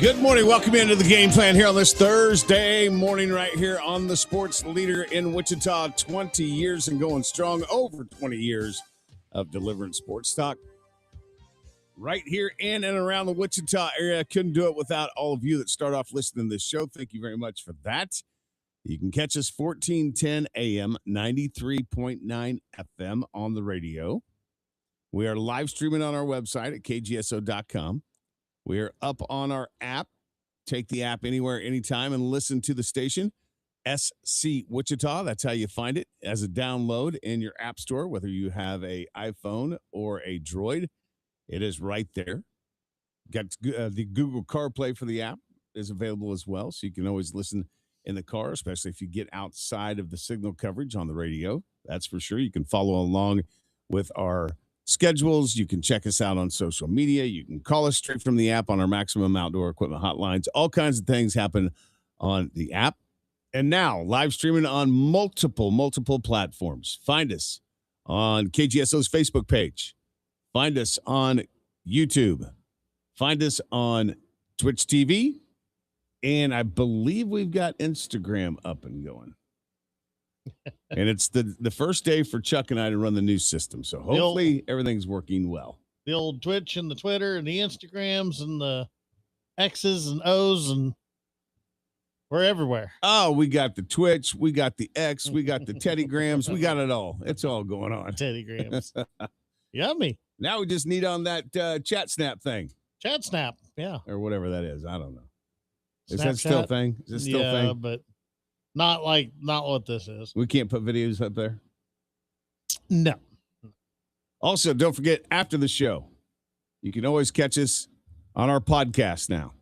Good morning. Welcome into the game plan here on this Thursday morning right here on the sports leader in Wichita. 20 years and going strong, over 20 years of delivering sports talk right here in and around the Wichita area. Couldn't do it without all of you that start off listening to this show. Thank you very much for that. You can catch us 1410 AM, 93.9 FM on the radio. We are live streaming on our website at kgso.com. We are up on our app. Take the app anywhere, anytime, and listen to the station. SC Wichita, that's how you find it, as a download in your app store, whether you have a iPhone or a Droid. It is right there. Got the Google CarPlay for the app is available as well, so you can always listen in the car, especially if you get outside of the signal coverage on the radio. That's for sure. You can follow along with our schedules. You can check us out on social media. You can call us straight from the app on our Maximum Outdoor Equipment hotlines. All kinds of things happen on the app. And now, live streaming on multiple platforms. Find us on KGSO's Facebook page. Find us on YouTube. Find us on Twitch TV. And I believe we've got Instagram up and going. And it's the first day for Chuck and I to run the new system. So hopefully everything's working well. The old Twitch and the Twitter and the Instagrams and the X's and O's, and we're everywhere. Oh, we got the Twitch, we got the X, we got the Teddygrams, we got it all. It's all going on. Teddygrams. Yummy. Now we just need on that Chat Snap thing. Chat Snap, yeah. Or whatever that is. I don't know. Is Snapchat? that still a thing? Is it still a thing? Yeah, but not what this is. We can't put videos up there? No. Also, don't forget, after the show, you can always catch us on our podcast now,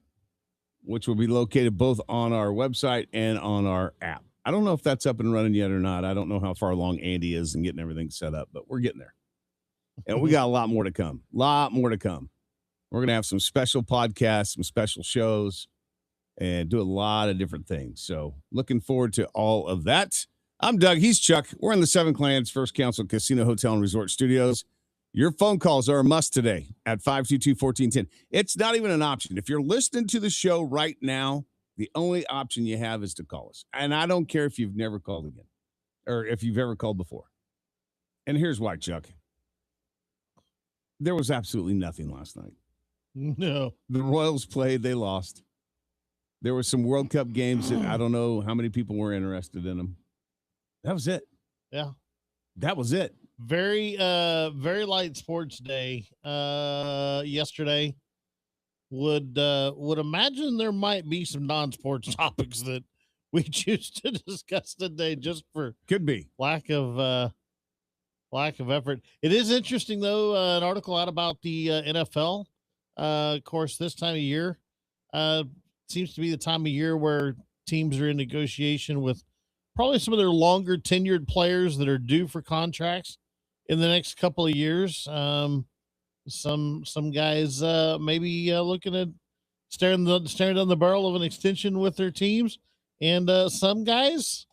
which will be located both on our website and on our app. I don't know if that's up and running yet or not. I don't know how far along Andy is in getting everything set up, but we're getting there. And we got a lot more to come. We're going to have some special podcasts, some special shows, and do a lot of different things. So looking forward to all of that. I'm Doug. He's Chuck. We're in the Seven Clans First Council Casino Hotel and Resort Studios. Your phone calls are a must today at 522-1410. It's not even an option. If you're listening to the show right now, the only option you have is to call us. And I don't care if you've never called again or if you've ever called before. And here's why, Chuck. There was absolutely nothing last night. No. The Royals played. They lost. There were some World Cup games that I don't know how many people were interested in them. That was it. Yeah. That was it. Very light sports day yesterday. Would imagine there might be some non-sports topics that we choose to discuss today just for could be lack of effort. It is interesting though, an article out about the NFL. Of course, this time of year seems to be the time of year where teams are in negotiation with probably some of their longer tenured players that are due for contracts in the next couple of years. Some guys maybe looking at staring down the barrel of an extension with their teams, and some guys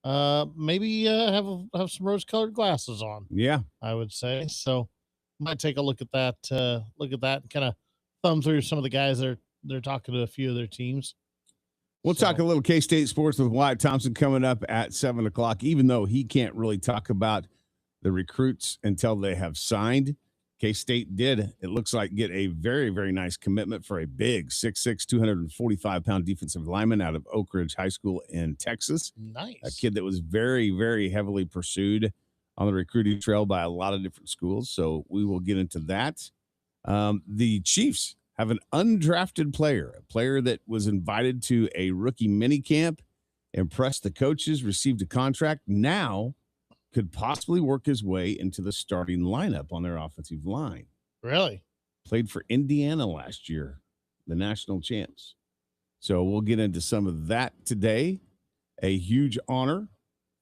maybe have some rose-colored glasses on. Yeah, I would say so. Might take a look at that. And kind of thumb through some of the guys that they're talking to a few of their teams. We'll talk a little K-State sports with Wyatt Thompson coming up at 7:00, even though he can't really talk about the recruits until they have signed. K-State did, it looks like, get a very, very nice commitment for a big 6'6", 245-pound defensive lineman out of Oak Ridge High School in Texas. Nice. A kid that was very, very heavily pursued on the recruiting trail by a lot of different schools. So we will get into that. The Chiefs have an undrafted player, a player that was invited to a rookie mini camp, impressed the coaches, received a contract, now could possibly work his way into the starting lineup on their offensive line. Really? Played for Indiana last year, the national champs. So we'll get into some of that today. A huge honor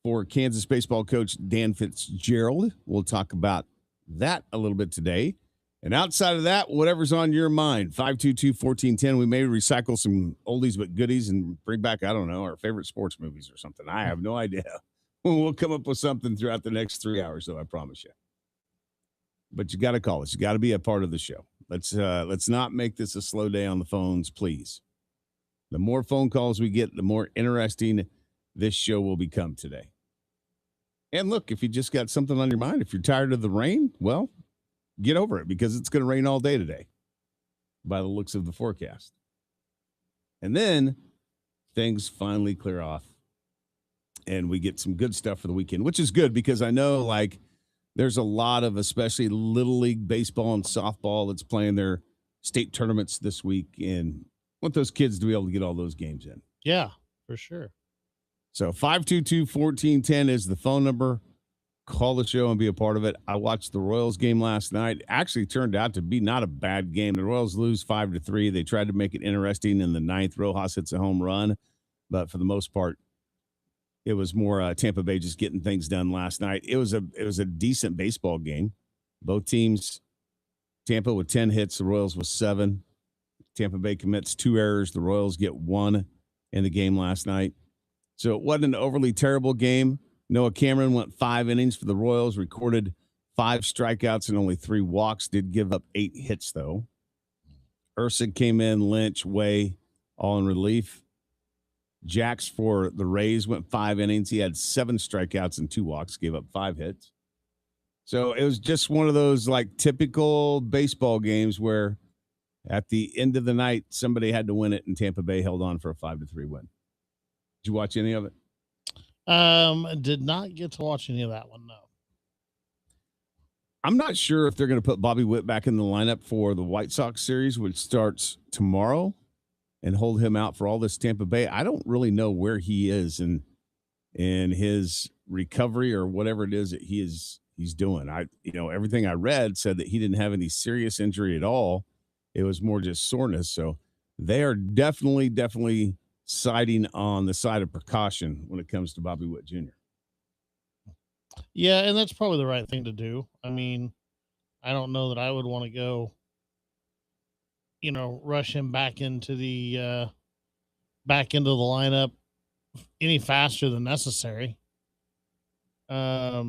for Kansas baseball coach Dan Fitzgerald. We'll talk about that a little bit today. And outside of that, whatever's on your mind, 522-1410. We may recycle some oldies but goodies and bring back, I don't know, our favorite sports movies or something. I have no idea. We'll come up with something throughout the next 3 hours, though, I promise you. But you got to call us. You got to be a part of the show. Let's not make this a slow day on the phones, please. The more phone calls we get, the more interesting this show will become today. And look, if you just got something on your mind, if you're tired of the rain, well, get over it because it's going to rain all day today by the looks of the forecast. And then things finally clear off and we get some good stuff for the weekend, which is good because I know like there's a lot of especially Little League baseball and softball that's playing their state tournaments this week and want those kids to be able to get all those games in. Yeah, for sure. So 522-1410 is the phone number. Call the show and be a part of it. I watched the Royals game last night. Actually turned out to be not a bad game. The Royals lose 5-3. They tried to make it interesting in the ninth. Rojas hits a home run, but for the most part, it was more Tampa Bay just getting things done last night. It was a decent baseball game. Both teams, Tampa with 10 hits, the Royals with 7. Tampa Bay commits 2 errors. The Royals get 1 in the game last night. So it wasn't an overly terrible game. Noah Cameron went 5 innings for the Royals, recorded 5 strikeouts and only 3 walks, did give up 8 hits, though. Ursig came in, Lynch, Way, all in relief. Jax for the Rays went 5 innings. He had 7 strikeouts and 2 walks, gave up 5 hits. So it was just one of those like typical baseball games where at the end of the night, somebody had to win it, and Tampa Bay held on for a 5-3 win. Did you watch any of it? Did not get to watch any of that one, no. I'm not sure if they're going to put Bobby Witt back in the lineup for the White Sox series, which starts tomorrow, and hold him out for all this Tampa Bay. I don't really know where he is in his recovery or whatever it is that he's doing. Everything I read said that he didn't have any serious injury at all. It was more just soreness. So they are definitely siding on the side of precaution when it comes to Bobby Witt Jr. Yeah, and that's probably the right thing to do. I mean, I don't know that I would want to go, rush him back into the lineup any faster than necessary. I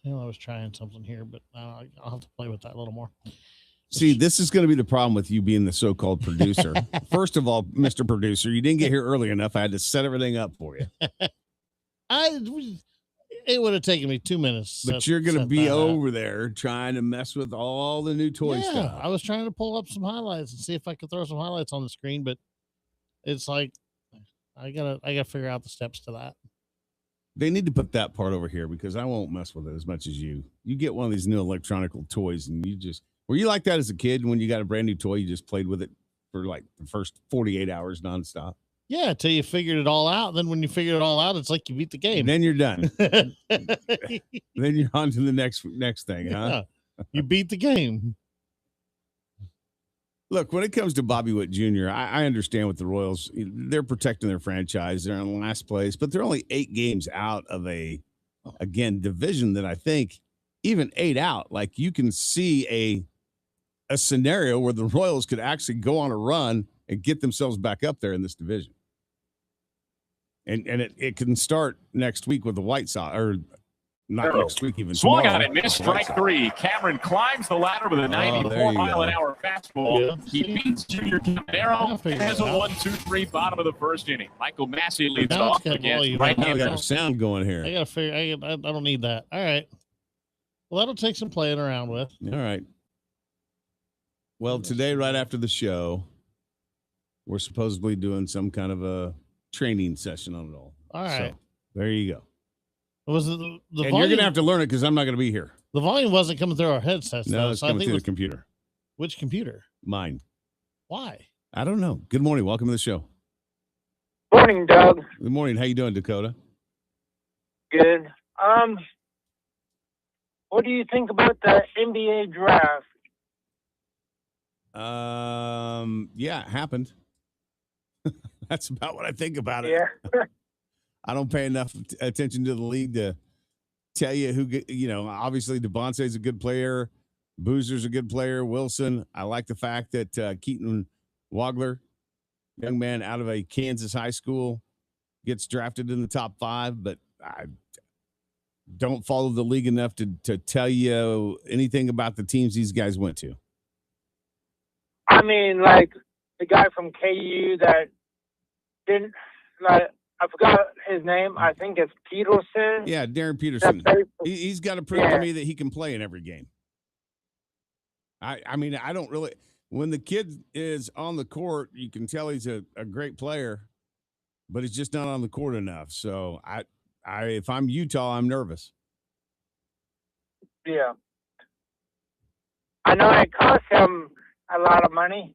was trying something here, but I'll have to play with that a little more. See, this is going to be the problem with you being the so-called producer. First of all, Mr. Producer, you didn't get here early enough. I had to set everything up for you. It would have taken me 2 minutes. But you're going to be over there trying to mess with all the new toy stuff. I was trying to pull up some highlights and see if I could throw some highlights on the screen, but it's like I gotta figure out the steps to that. They need to put that part over here because I won't mess with it as much as you. You get one of these new electronic toys and you just. Were you like that as a kid when you got a brand new toy, you just played with it for like the first 48 hours nonstop? Yeah, until you figured it all out. Then when you figure it all out, it's like you beat the game. And then you're done. Then you're on to the next thing, huh? Yeah, you beat the game. Look, when it comes to Bobby Witt Jr., I understand with the Royals, they're protecting their franchise. They're in last place, but they're only 8 games out of a division that I think even 8 out, like you can see a scenario where the Royals could actually go on a run and get themselves back up there in this division. And it can start next week with the White Sox, or not next week even. Swung on it, missed strike 3. Cameron climbs the ladder with a 94-mile-an-hour fastball. Yeah. He beats Junior Caminero and has a 1-2-3 bottom of the first inning. Michael Massey leads off against right now. Got a sound going here. I got to figure. I don't need that. All right. Well, that'll take some playing around with. All right. Well, today, right after the show, we're supposedly doing some kind of a training session on it all. All right. So, there you go. Was it the and volume, you're going to have to learn it because I'm not going to be here. The volume wasn't coming through our headsets. No, though, it's coming through the computer. Which computer? Mine. Why? I don't know. Good morning. Welcome to the show. Morning, Doug. Good morning. How you doing, Dakota? Good. What do you think about the NBA draft? Yeah, it happened. That's about what I think about it. Yeah. I don't pay enough attention to the league to tell you who, obviously DeBonce's a good player. Boozer's a good player. Wilson. I like the fact that Keaton Wagler, young man out of a Kansas high school, gets drafted in the top 5, but don't follow the league enough to tell you anything about the teams these guys went to. I mean, like the guy from KU that didn't, like, I forgot his name. I think it's Peterson. Yeah, Darren Peterson. He's got to prove to me that he can play in every game. I mean, I don't really. When the kid is on the court, you can tell he's a great player, but he's just not on the court enough. So if I'm Utah, I'm nervous. Yeah. I know it cost him a lot of money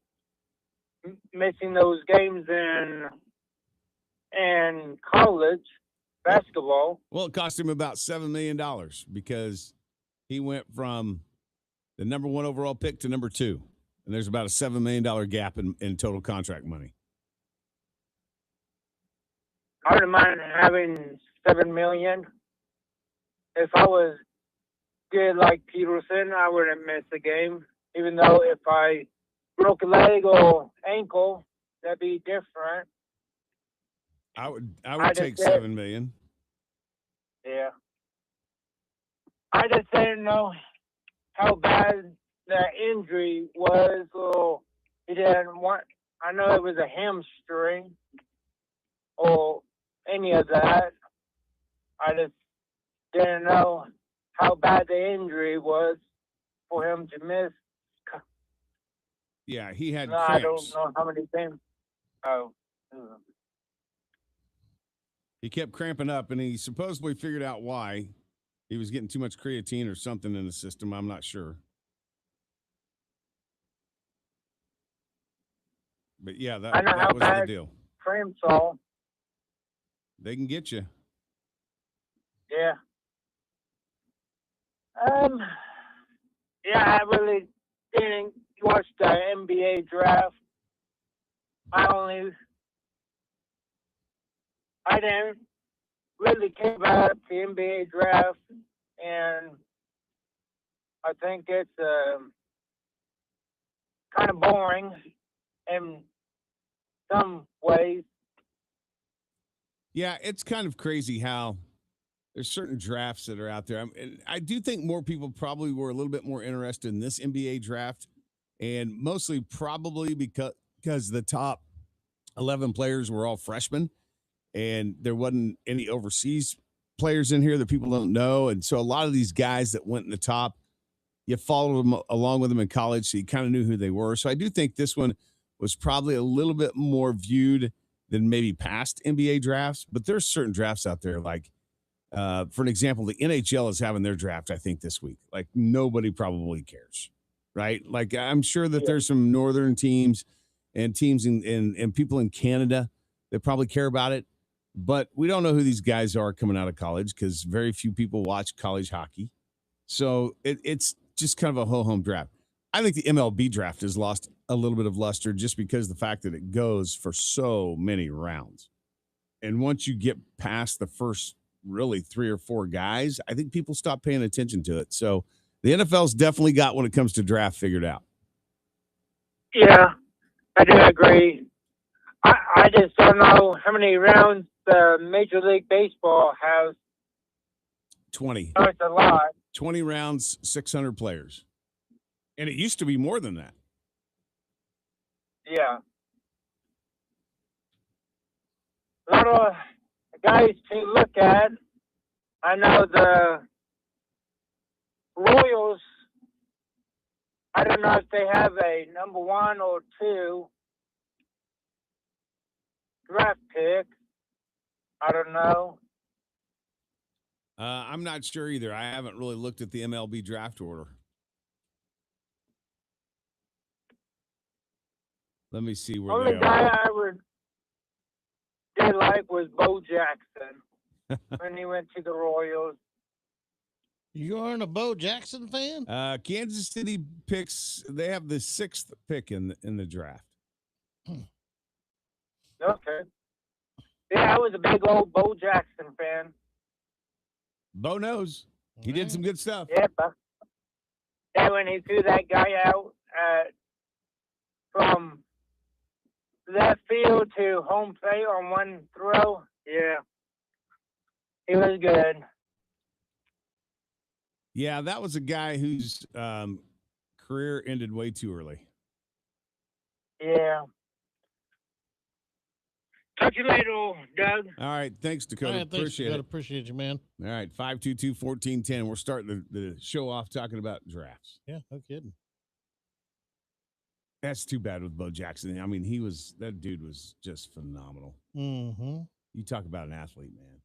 missing those games in college basketball. Well, it cost him about $7 million because he went from the number 1 overall pick to number 2. And there's about a $7 million gap in total contract money. I wouldn't mind having $7 million. If I was good like Peterson, I wouldn't miss a game. Even though if I broke a leg or ankle, that'd be different. I would take $7 million. Yeah. I just didn't know how bad that injury was, or he didn't want. I know it was a hamstring or any of that. I just didn't know how bad the injury was for him to miss. Yeah, he had cramps. I don't know how many games. Oh. He kept cramping up, and he supposedly figured out why. He was getting too much creatine or something in the system. I'm not sure. But, yeah, that was the deal. Cramps all. They can get you. Yeah. Yeah, I really didn't watch the NBA draft. I didn't really care about the NBA draft, and I think it's kind of boring in some ways. Yeah, it's kind of crazy how there's certain drafts that are out there. I do think more people probably were a little bit more interested in this NBA draft, and mostly probably because the top 11 players were all freshmen, and there wasn't any overseas players in here that people don't know. And so a lot of these guys that went in the top, you followed them along with them in college, so you kind of knew who they were. So I do think this one was probably a little bit more viewed than maybe past NBA drafts. But there's certain drafts out there, like, for an example, the NHL is having their draft, I think, this week. Like, nobody probably cares, right? Like, I'm sure that there's some northern teams and teams and people in Canada that probably care about it. But we don't know who these guys are coming out of college because very few people watch college hockey. So it's just kind of a ho-hum draft. I think the MLB draft has lost a little bit of luster just because of the fact that it goes for so many rounds. And once you get past the first really 3 or 4 guys, I think people stop paying attention to it. So the NFL's definitely got when it comes to draft figured out. Yeah, I do agree. I just don't know how many rounds Major League Baseball has. 20. Oh, it's a lot. 20 rounds, 600 players. And it used to be more than that. Yeah. A lot of guys to look at. I know the Royals, I don't know if they have a number 1 or 2 draft pick. I don't know. I'm not sure either. I haven't really looked at the MLB draft order. Let me see where Only they guy are. did like was Bo Jackson when he went to the Royals. You aren't a Bo Jackson fan? Kansas City picks. They have the 6th pick in the draft. Okay. Yeah, I was a big old Bo Jackson fan. Bo knows. He did some good stuff. Yeah, when he threw that guy out from left field to home plate on one throw, yeah, he was good. Yeah, that was a guy whose career ended way too early. Yeah. Talk to you later, Doug. All right. Thanks, Dakota. All right, thanks, Appreciate Dakota. it. Appreciate you, man. All right. 522-1410. We're starting the show off talking about drafts. Yeah, no kidding. That's too bad with Bo Jackson. I mean, that dude was just phenomenal. Mm-hmm. You talk about an athlete, man.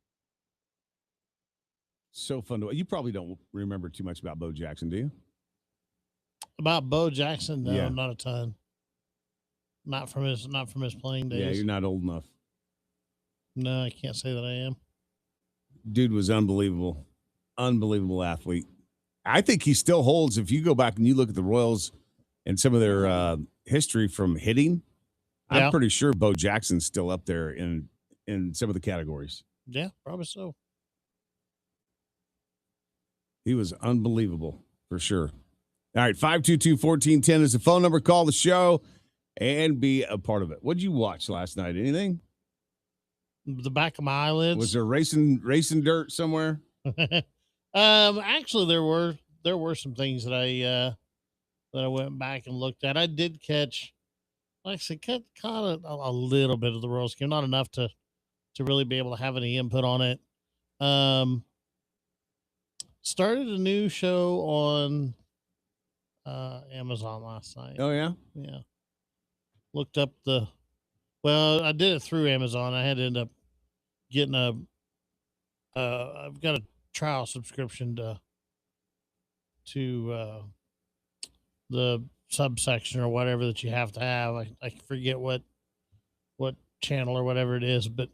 So fun to. You probably don't remember too much about Bo Jackson, do you? About Bo Jackson, no, Yeah. not a ton. Not from his playing days. Yeah, you're not old enough. No, I can't say that I am. Dude was unbelievable. Unbelievable athlete. I think he still holds. If you go back and you look at the Royals and some of their history from hitting, Yeah. I'm pretty sure Bo Jackson's still up there in some of the categories. Yeah, probably so. He was unbelievable for sure. All right, 522-1410 is the phone number. Call the show and be a part of it. What did you watch last night? Anything? The back of my eyelids. Was there racing dirt somewhere? Actually, there were some things that I went back and looked at. I did catch, like I said, caught a little bit of the Royals game, not enough to really be able to have any input on it. Started a new show on Amazon last night. Oh, yeah? Yeah. Looked up I did it through Amazon. I had to end up getting I've got a trial subscription to the subsection or whatever that you have to have. I forget what channel or whatever it is, but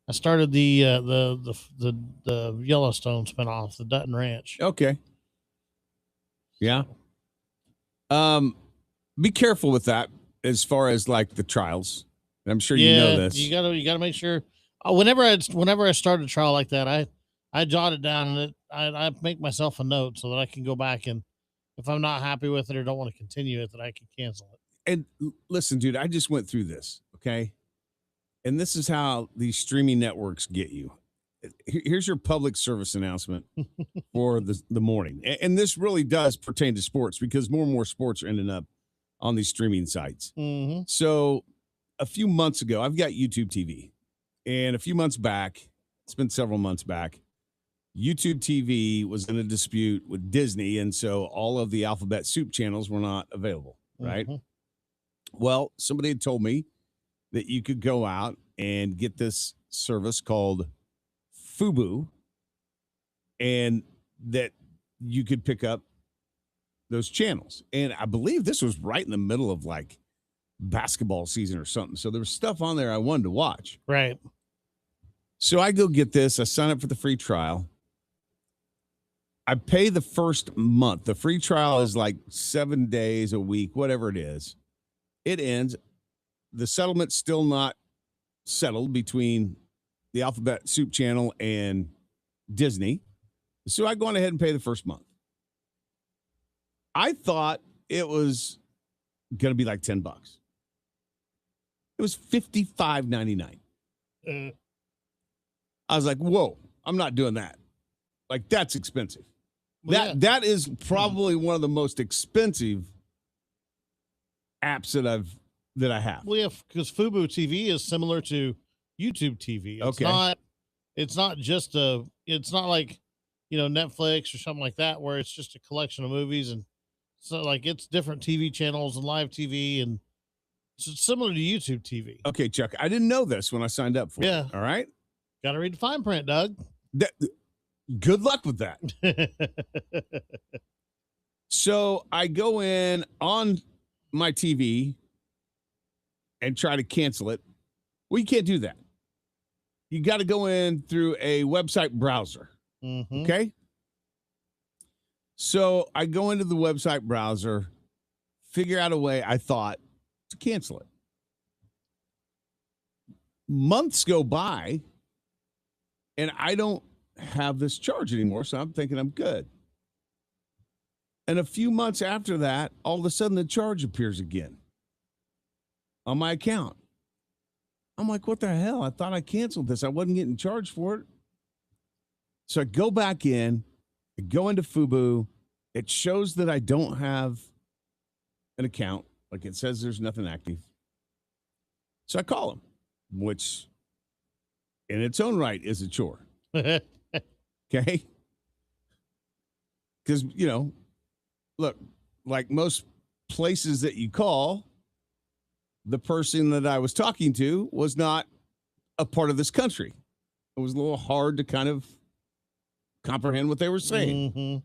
I started the Yellowstone spinoff, the Dutton Ranch. Okay. Yeah. Be careful with that as far as like the trials. I'm sure you know this. You gotta make sure. Whenever I start a trial like that, I jot it down and I make myself a note so that I can go back and if I'm not happy with it or don't want to continue it, that I can cancel it. And listen, dude, I just went through this. Okay. And this is how these streaming networks get you. Here's your public service announcement for the morning. And this really does pertain to sports because more and more sports are ending up on these streaming sites. Mm-hmm. So a few months ago, I've got YouTube TV. And a few months back, it's been several months back, YouTube TV was in a dispute with Disney. And so all of the Alphabet Soup channels were not available, right? Mm-hmm. Well, somebody had told me that you could go out and get this service called Fubo and that you could pick up those channels. And I believe this was right in the middle of like basketball season or something. So there was stuff on there I wanted to watch. Right. So I go get this. I sign up for the free trial. I pay the first month. The free trial is like 7 days a week, whatever it is. It ends. The settlement's still not settled between the Alphabet Soup channel and Disney. So I go on ahead and pay the first month. I thought it was going to be like $10. It was $55.99. I was like, whoa, I'm not doing that. Like, that's expensive. Well, That is probably one of the most expensive apps that I have. Well, yeah, because Fubo TV is similar to YouTube TV. It's not just it's not like, Netflix or something like that, where it's just a collection of movies. And so like, it's different TV channels and live TV. And so it's similar to YouTube TV. Okay, Chuck, I didn't know this when I signed up for Yeah. it. All right. Got to read the fine print, Doug. Good luck with that. So I go in on my TV and try to cancel it. Well, you can't do that. You got to go in through a website browser. Mm-hmm. Okay. So I go into the website browser, figure out a way, I thought, to cancel it. Months go by, and I don't have this charge anymore, so I'm thinking I'm good. And a few months after that, all of a sudden the charge appears again on my account. I'm like, what the hell? I thought I canceled this. I wasn't getting charged for it. So I go back in I go into Fubo. It shows that I don't have an account. Like it says there's nothing active. So I call them, which in its own right is a chore. Okay? Because, look, like most places that you call, the person that I was talking to was not a part of this country. It was a little hard to kind of comprehend what they were saying. Mm-hmm.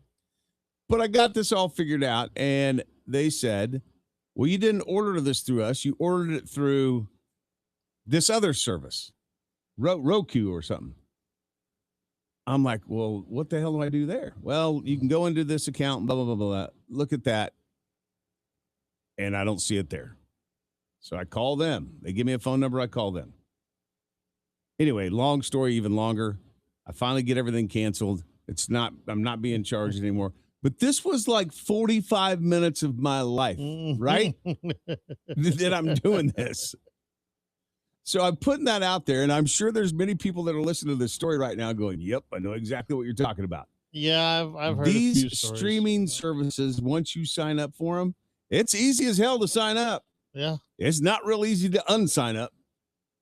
But I got this all figured out, and they said, well, you didn't order this through us. You ordered it through this other service, Roku or something. I'm like, well, what the hell do I do there? Well, you can go into this account, blah, blah, blah, blah. Look at that. And I don't see it there. So I call them. They give me a phone number. I call them. Anyway, long story, even longer. I finally get everything canceled. I'm not being charged anymore. But this was like 45 minutes of my life, right? That I'm doing this. So I'm putting that out there, and I'm sure there's many people that are listening to this story right now going, yep, I know exactly what you're talking about. Yeah, I've heard these a few stories. Streaming services, once you sign up for them, it's easy as hell to sign up. Yeah. It's not real easy to unsign up.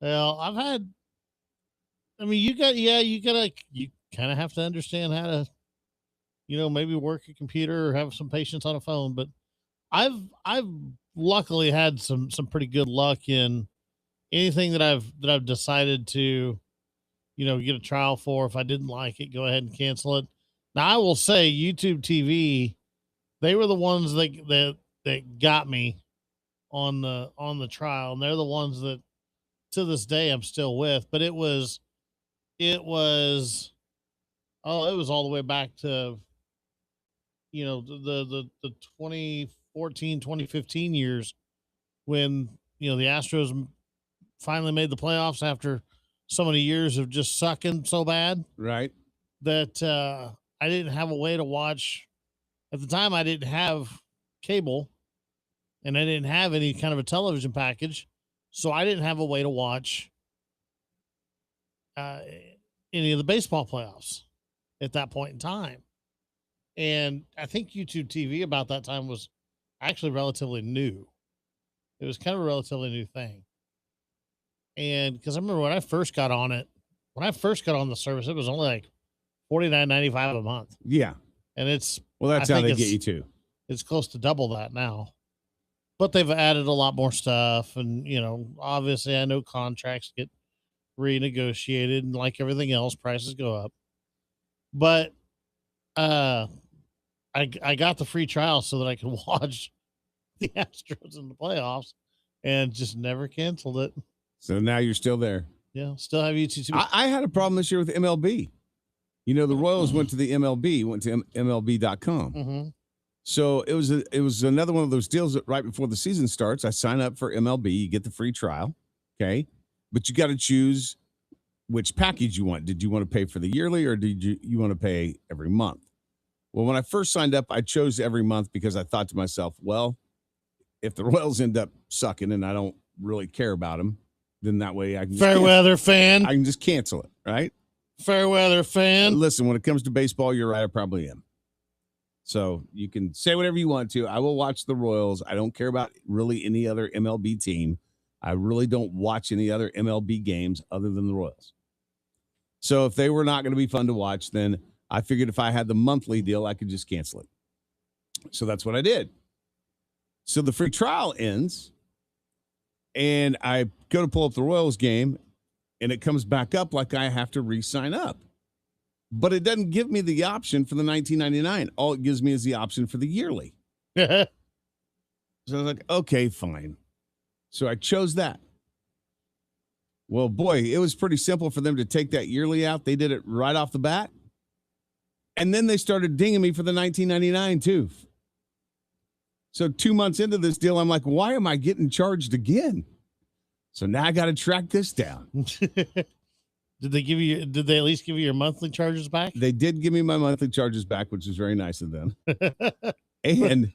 Well, you kind of have to understand how to, maybe work a computer or have some patience on a phone. But I've luckily had some pretty good luck in anything that I've decided to, get a trial for. If I didn't like it, go ahead and cancel it. Now I will say YouTube TV, they were the ones that got me on the trial, and they're the ones that to this day I'm still with. But it was all the way back to the 2014, 2015 years when the Astros finally made the playoffs after so many years of just sucking so bad, right? That I didn't have a way to watch. At the time, I didn't have cable, and I didn't have any kind of a television package, so I didn't have a way to watch any of the baseball playoffs at that point in time. And I think YouTube TV about that time was actually relatively new. It was kind of a relatively new thing. And because I remember when I first got on the service, it was only like $49.95 a month. Yeah. And that's how they get you too. It's close to double that now. But they've added a lot more stuff. And, obviously I know contracts get renegotiated, and like everything else, prices go up. But I got the free trial so that I could watch the Astros in the playoffs, and just never canceled it. So now you're still there. Yeah, still have YouTube. I had a problem this year with MLB. The Royals went to the MLB, went to MLB.com. Mm-hmm. So it was another one of those deals that right before the season starts, I sign up for MLB, you get the free trial, okay? But you got to choose which package you want. Did you want to pay for the yearly, or did you want to pay every month? Well, when I first signed up, I chose every month because I thought to myself, well, if the Royals end up sucking and I don't really care about them, then that way I can Fairweather fan. I can just cancel it, right? Fairweather fan. Listen, when it comes to baseball, you're right. I probably am. So you can say whatever you want to. I will watch the Royals. I don't care about really any other MLB team. I really don't watch any other MLB games other than the Royals. So if they were not going to be fun to watch, then I figured if I had the monthly deal, I could just cancel it. So that's what I did. So the free trial ends, and I go to pull up the Royals game, and it comes back up like I have to re-sign up. But it doesn't give me the option for the $19.99. All it gives me is the option for the yearly. So I was like, okay, fine. So I chose that. Well, boy, it was pretty simple for them to take that yearly out. They did it right off the bat. And then they started dinging me for the $19.99 too. So 2 months into this deal, I'm like, why am I getting charged again? So now I got to track this down. Did they at least give you your monthly charges back? They did give me my monthly charges back, which was very nice of them. And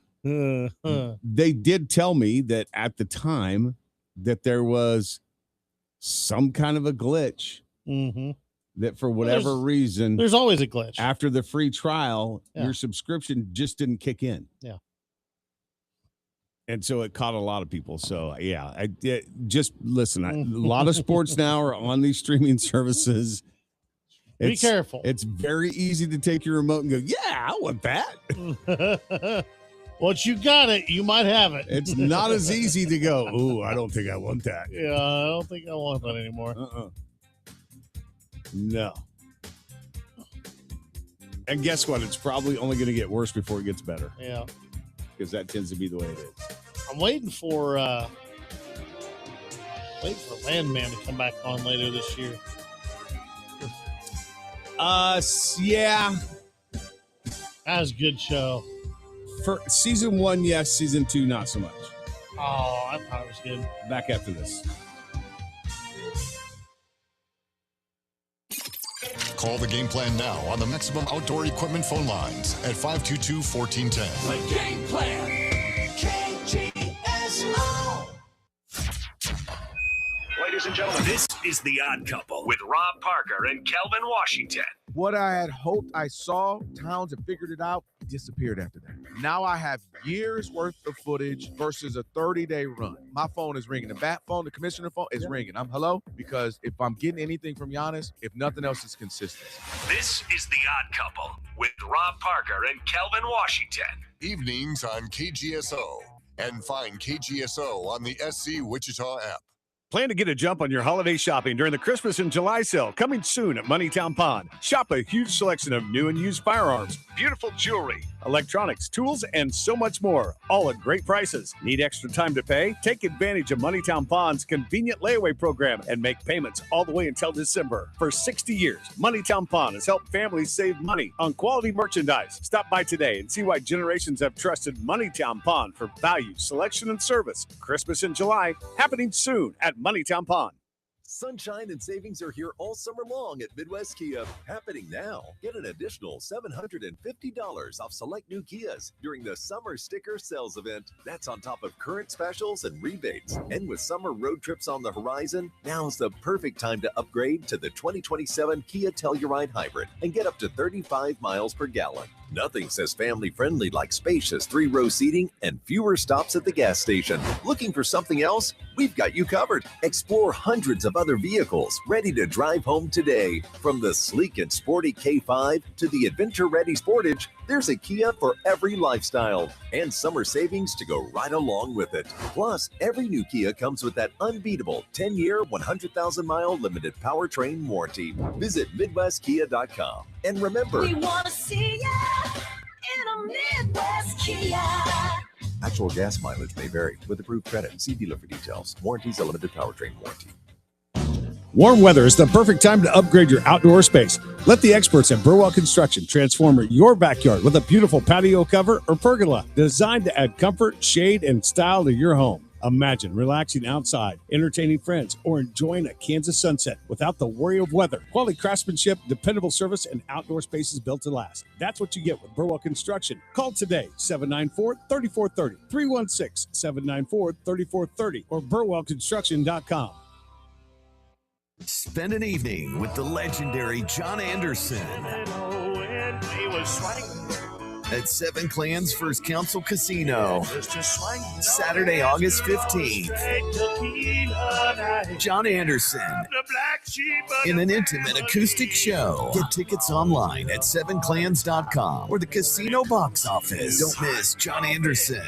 they did tell me that at the time that there was some kind of a glitch that for whatever reason, there's always a glitch. After the free trial, your subscription just didn't kick in. Yeah. And so it caught a lot of people. So, just listen. A lot of sports now are on these streaming services. Be careful. It's very easy to take your remote and go, yeah, I want that. Once you got it, you might have it. It's not as easy to go, ooh, I don't think I want that. Yeah, I don't think I want that anymore. No. And guess what? It's probably only going to get worse before it gets better. Yeah. Because that tends to be the way it is. I'm waiting for Landman to come back on later this year. Yeah. That was a good show. For season 1, yes. Season 2, not so much. Oh, I thought it was good. Back after this. Call the game plan now on the Maximum Outdoor Equipment phone lines at 522-1410. The game plan. KGSO. Ladies and gentlemen, this is The Odd Couple with Rob Parker and Kelvin Washington. What I had hoped I saw, Towns had figured it out, disappeared after that. Now I have years worth of footage versus a 30-day run. My phone is ringing. The bat phone, the commissioner phone is ringing. I'm hello? Because if I'm getting anything from Giannis, if nothing else, is consistency. This is The Odd Couple with Rob Parker and Kelvin Washington. Evenings on KGSO. And find KGSO on the SC Wichita app. Plan to get a jump on your holiday shopping during the Christmas and July sale coming soon at Moneytown Pond. Shop a huge selection of new and used firearms, beautiful jewelry, electronics, tools, and so much more, all at great prices. Need extra time to pay? Take advantage of Moneytown Pond's convenient layaway program and make payments all the way until December. For 60 years, Moneytown Pond has helped families save money on quality merchandise. Stop by today and see why generations have trusted Moneytown Pond for value, selection, and service. Christmas in July, happening soon at Moneytown Pond. Sunshine and savings are here all summer long at Midwest Kia. Happening now. Get an additional $750 off select new Kias during the Summer Sticker Sales event. That's on top of current specials and rebates. And with summer road trips on the horizon, now's the perfect time to upgrade to the 2027 Kia Telluride Hybrid and get up to 35 miles per gallon. Nothing says family-friendly like spacious 3-row seating and fewer stops at the gas station. Looking for something else? We've got you covered. Explore hundreds of other vehicles ready to drive home today. From the sleek and sporty K5 to the adventure-ready Sportage, there's a Kia for every lifestyle and summer savings to go right along with it. Plus, every new Kia comes with that unbeatable 10-year, 100,000-mile limited powertrain warranty. Visit MidwestKia.com. And remember, We want to see ya in a Midwest Kia. actual gas mileage may vary with approved credit. See dealer for details. Warranties a limited powertrain warranty. Warm weather is the perfect time to upgrade your outdoor space. Let the experts at Burwell Construction transform your backyard with a beautiful patio cover or pergola designed to add comfort, shade, and style to your home. Imagine relaxing outside, entertaining friends, or enjoying a Kansas sunset without the worry of weather. Quality craftsmanship, dependable service, and outdoor spaces built to last. That's what you get with Burwell Construction. Call today, 794-3430, 316-794-3430, or burwellconstruction.com. Spend an evening with the legendary John Anderson at Seven Clans First Council Casino, Saturday, August 15th. John Anderson in an intimate acoustic show. Get tickets online at sevenclans.com or the casino box office. Don't miss John Anderson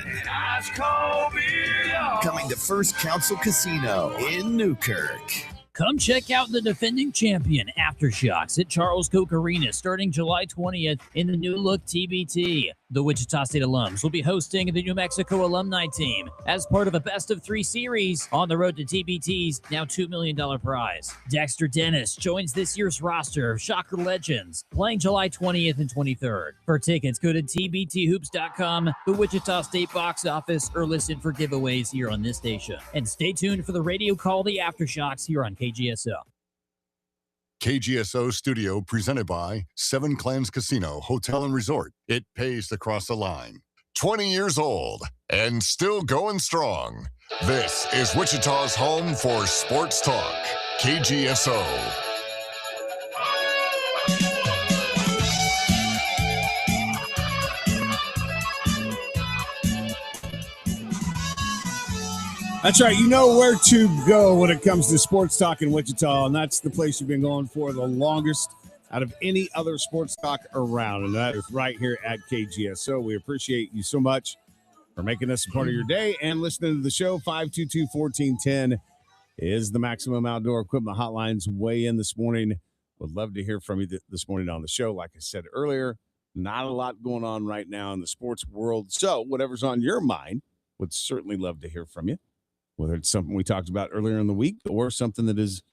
coming to First Council Casino in Newkirk. Come check out the defending champion, Aftershocks, at Charles Koch Arena starting July 20th in the new look TBT. The Wichita State alums will be hosting the New Mexico alumni team as part of a best-of-3 series on the road to TBT's now $2 million prize. Dexter Dennis joins this year's roster of Shocker legends, playing July 20th and 23rd. For tickets, go to tbthoops.com, the Wichita State box office, or listen for giveaways here on this station. And stay tuned for the radio call, The Aftershocks, here on KGSO. KGSO Studio presented by Seven Clans Casino, Hotel and Resort. It pays to cross the line. 20 years old and still going strong. This is Wichita's home for sports talk. KGSO. That's right. You know where to go when it comes to sports talk in Wichita, and that's the place you've been going for the longest out of any other sports talk around, and that is right here at KGSO. We appreciate you so much for making us a part of your day and listening to the show. 522-1410 is the Maximum Outdoor Equipment Hotline's weigh in this morning. Would love to hear from you this morning on the show. Like I said earlier, not a lot going on right now in the sports world, so whatever's on your mind, would certainly love to hear from you. Whether it's something we talked about earlier in the week or something that is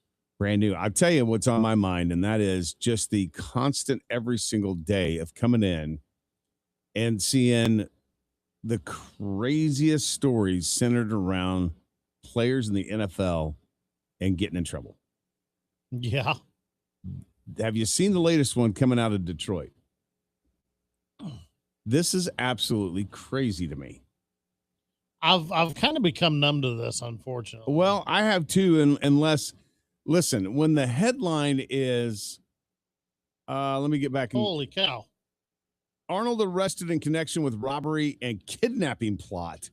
brand new. I'll tell you what's on my mind, and that is just the constant every single day of coming in and seeing the craziest stories centered around players in the NFL and getting in trouble. Yeah. Have you seen the latest one coming out of Detroit? This is absolutely crazy to me. I've kind of become numb to this, unfortunately. Well, I have too, unless, listen, when the headline is, let me get back. Holy cow. Arnold arrested in connection with robbery and kidnapping plot.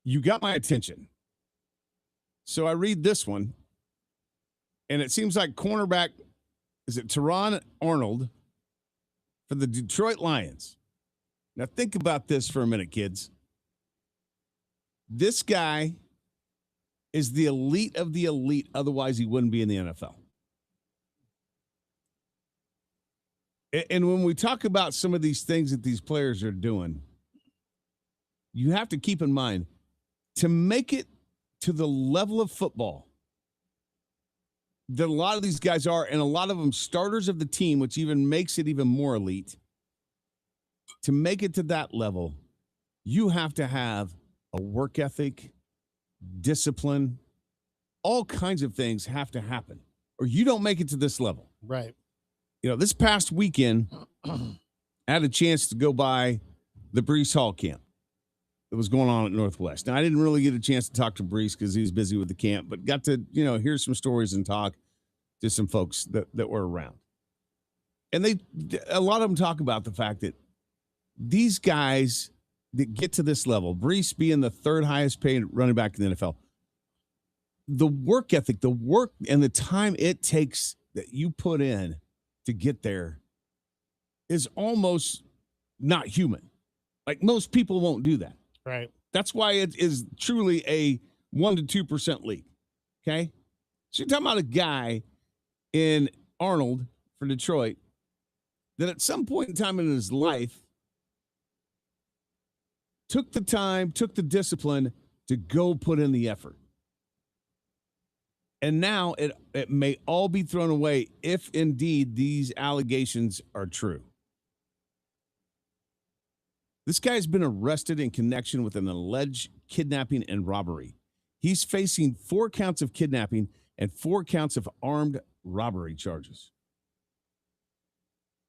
You got my attention. So I read this one, and it seems like cornerback, is it Teron Arnold for the Detroit Lions? Now think about this for a minute, kids. This guy is the elite of the elite. Otherwise, he wouldn't be in the NFL. And when we talk about some of these things that these players are doing, you have to keep in mind, to make it to the level of football that a lot of these guys are, and a lot of them starters of the team, which even makes it even more elite, to make it to that level, you have to have a work ethic, discipline, all kinds of things have to happen, or you don't make it to this level. Right. You know, this past weekend, I had a chance to go by the Breece Hall camp that was going on at Northwest. Now, I didn't really get a chance to talk to Breece because he was busy with the camp, but got to, hear some stories and talk to some folks that were around. And a lot of them talk about the fact that these guys that get to this level, Breece being the third highest paid running back in the NFL, the work ethic, the work and the time it takes that you put in to get there is almost not human. Like, most people won't do that. Right. That's why it is truly a 1% to 2% league. Okay. So you're talking about a guy in Arnold for Detroit that at some point in time in his life took the time, took the discipline to go put in the effort. And now it may all be thrown away if indeed these allegations are true. This guy's been arrested in connection with an alleged kidnapping and robbery. He's facing 4 counts of kidnapping and 4 counts of armed robbery charges.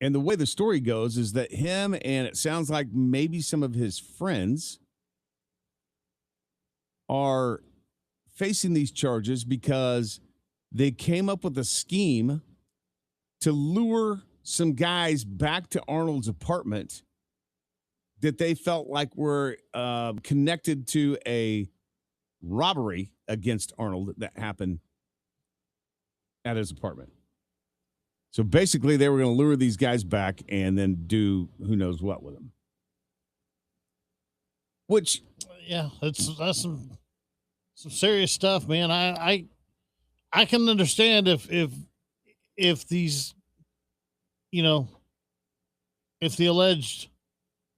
And the way the story goes is that him and it sounds like maybe some of his friends are facing these charges because they came up with a scheme to lure some guys back to Arnold's apartment that they felt like were connected to a robbery against Arnold that happened at his apartment. So basically, they were going to lure these guys back and then do who knows what with them. Which, yeah, that's some serious stuff, man. I can understand if these, if the alleged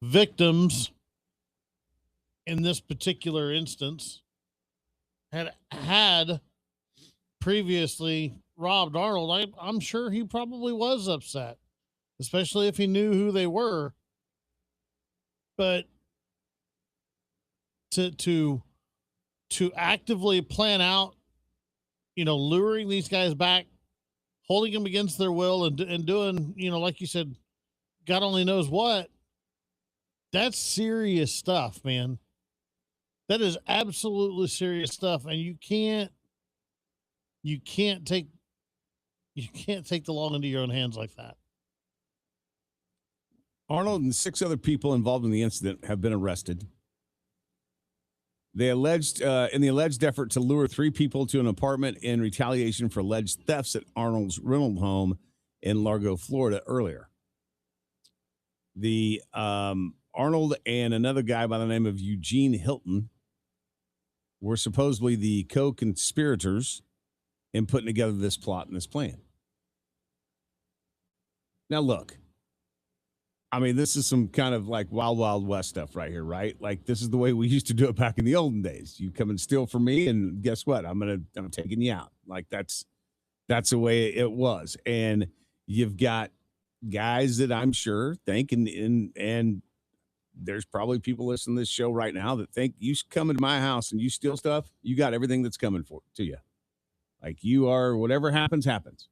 victims in this particular instance had previously robbed Arnold, I'm sure he probably was upset, especially if he knew who they were. But to actively plan out, luring these guys back, holding them against their will, and doing, like you said, God only knows what, that's serious stuff, man. That is absolutely serious stuff, and you can't take the law into your own hands like that. Arnold and 6 other people involved in the incident have been arrested. They alleged in the alleged effort to lure 3 people to an apartment in retaliation for alleged thefts at Arnold's rental home in Largo, Florida earlier. The Arnold and another guy by the name of Eugene Hilton were supposedly the co-conspirators in putting together this plot and this plan. Now, look, I mean, this is some kind of like wild, wild west stuff right here, right? Like, this is the way we used to do it back in the olden days. You come and steal from me, and guess what? I'm taking you out. Like, that's the way it was. And you've got guys that I'm sure think, and there's probably people listening to this show right now that think you come into my house and you steal stuff, you got everything that's coming to you. Like, you are, whatever happens, happens.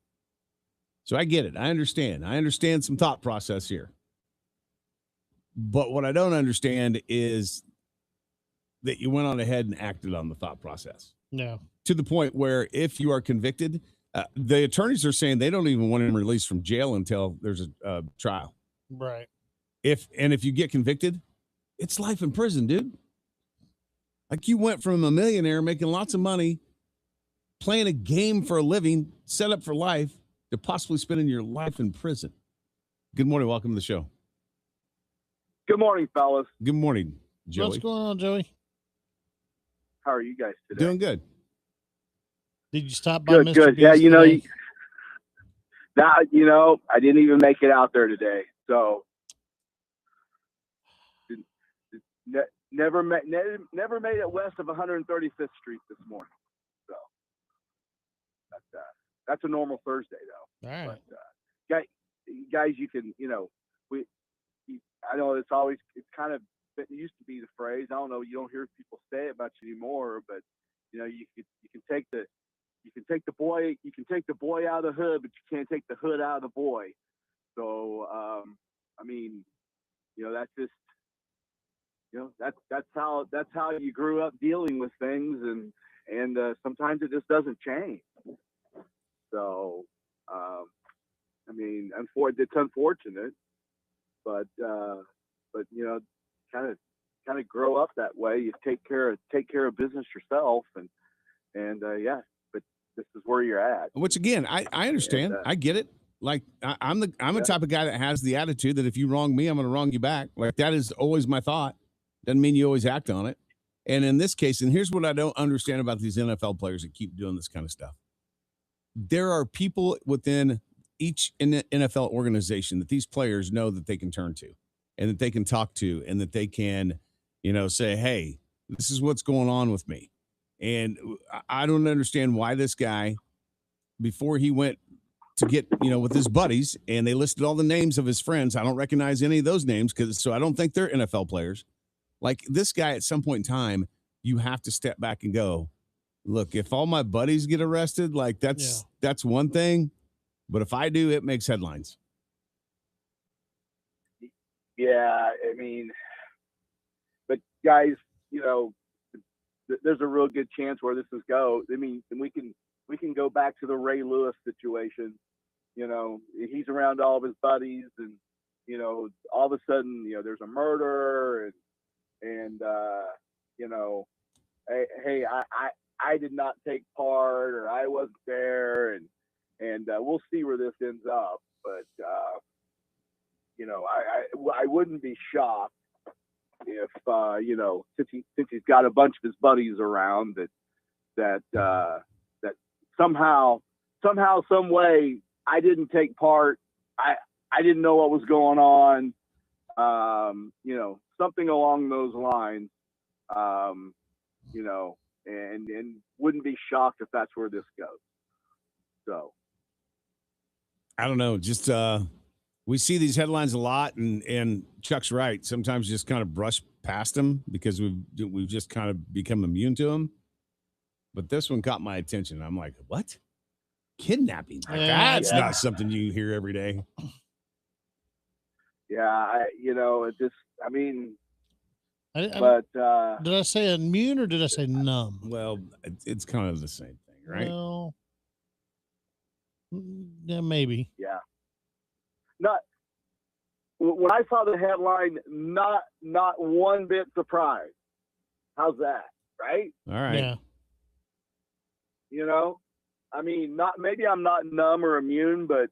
So I get it. I understand some thought process here. But what I don't understand is that you went on ahead and acted on the thought process. No. To the point where if you are convicted, the attorneys are saying they don't even want him released from jail until there's a trial. Right. If you get convicted, it's life in prison, dude. Like, you went from a millionaire making lots of money, playing a game for a living, set up for life, to possibly spending your life in prison. Good morning. Welcome to the show. Good morning, fellas. Good morning, Joey. What's going on, Joey? How are you guys today? Doing good. Did you stop by Good, Mr. good. Beast Yeah, today? I didn't even make it out there today. So never made it west of 135th Street this morning. So that's a normal Thursday, though. All right. But, guys, you can, I know it used to be the phrase. I don't know. You don't hear people say it much anymore, but you can take the boy out of the hood, but you can't take the hood out of the boy. So, that's just, that's how you grew up dealing with things, and sometimes it just doesn't change. So, it's unfortunate, but kind of grow up that way. You take care of business yourself, and but this is where you're at. Which again, I understand. I get it. Like, I'm the type of guy that has the attitude that if you wrong me, I'm going to wrong you back. Like, that is always my thought. Doesn't mean you always act on it. And in this case, and here's what I don't understand about these NFL players that keep doing this kind of stuff. There are people within each NFL organization that these players know that they can turn to, and that they can talk to, and that they can, say, hey, this is what's going on with me. And I don't understand why this guy, before he went to get, with his buddies, and they listed all the names of his friends, I don't recognize any of those names, so I don't think they're NFL players. Like, this guy, at some point in time, you have to step back and go, look, if all my buddies get arrested, like, that's one thing. But if I do, it makes headlines. Yeah, but guys, there's a real good chance where this is go. And we can go back to the Ray Lewis situation. He's around all of his buddies, and all of a sudden, there's a murder, and hey, I did not take part, or I wasn't there, and we'll see where this ends up. But I wouldn't be shocked if since he's got a bunch of his buddies around that somehow, some way, I didn't take part. I didn't know what was going on. Something along those lines. And wouldn't be shocked if that's where this goes. So I don't know. Just we see these headlines a lot, and Chuck's right. Sometimes just kind of brush past them because we've just kind of become immune to them. But this one caught my attention. I'm like, what? Kidnapping? Like, that's not something you hear every day. Yeah, did I say immune or did I say numb? Well, it's kind of the same thing, right? Well, yeah, maybe. Yeah. When I saw the headline, not one bit surprised. How's that? right? All right. Yeah. You know, I mean, maybe I'm not numb or immune, but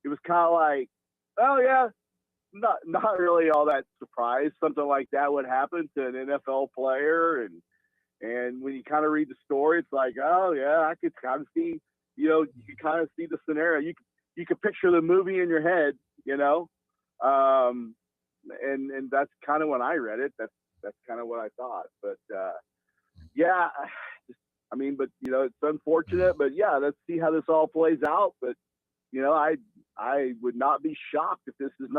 it was kind of like, oh yeah, not really all that surprised something like that would happen to an NFL player, and when you kind of read the story, it's like, oh yeah, I could kind of see, you know, you could kind of see the scenario. You could picture the movie in your head, you know, and that's kind of when I read it. That's kind of what I thought. But yeah, I mean, but you know, it's unfortunate. But yeah, let's see how this all plays out. But you know, I would not be shocked if this does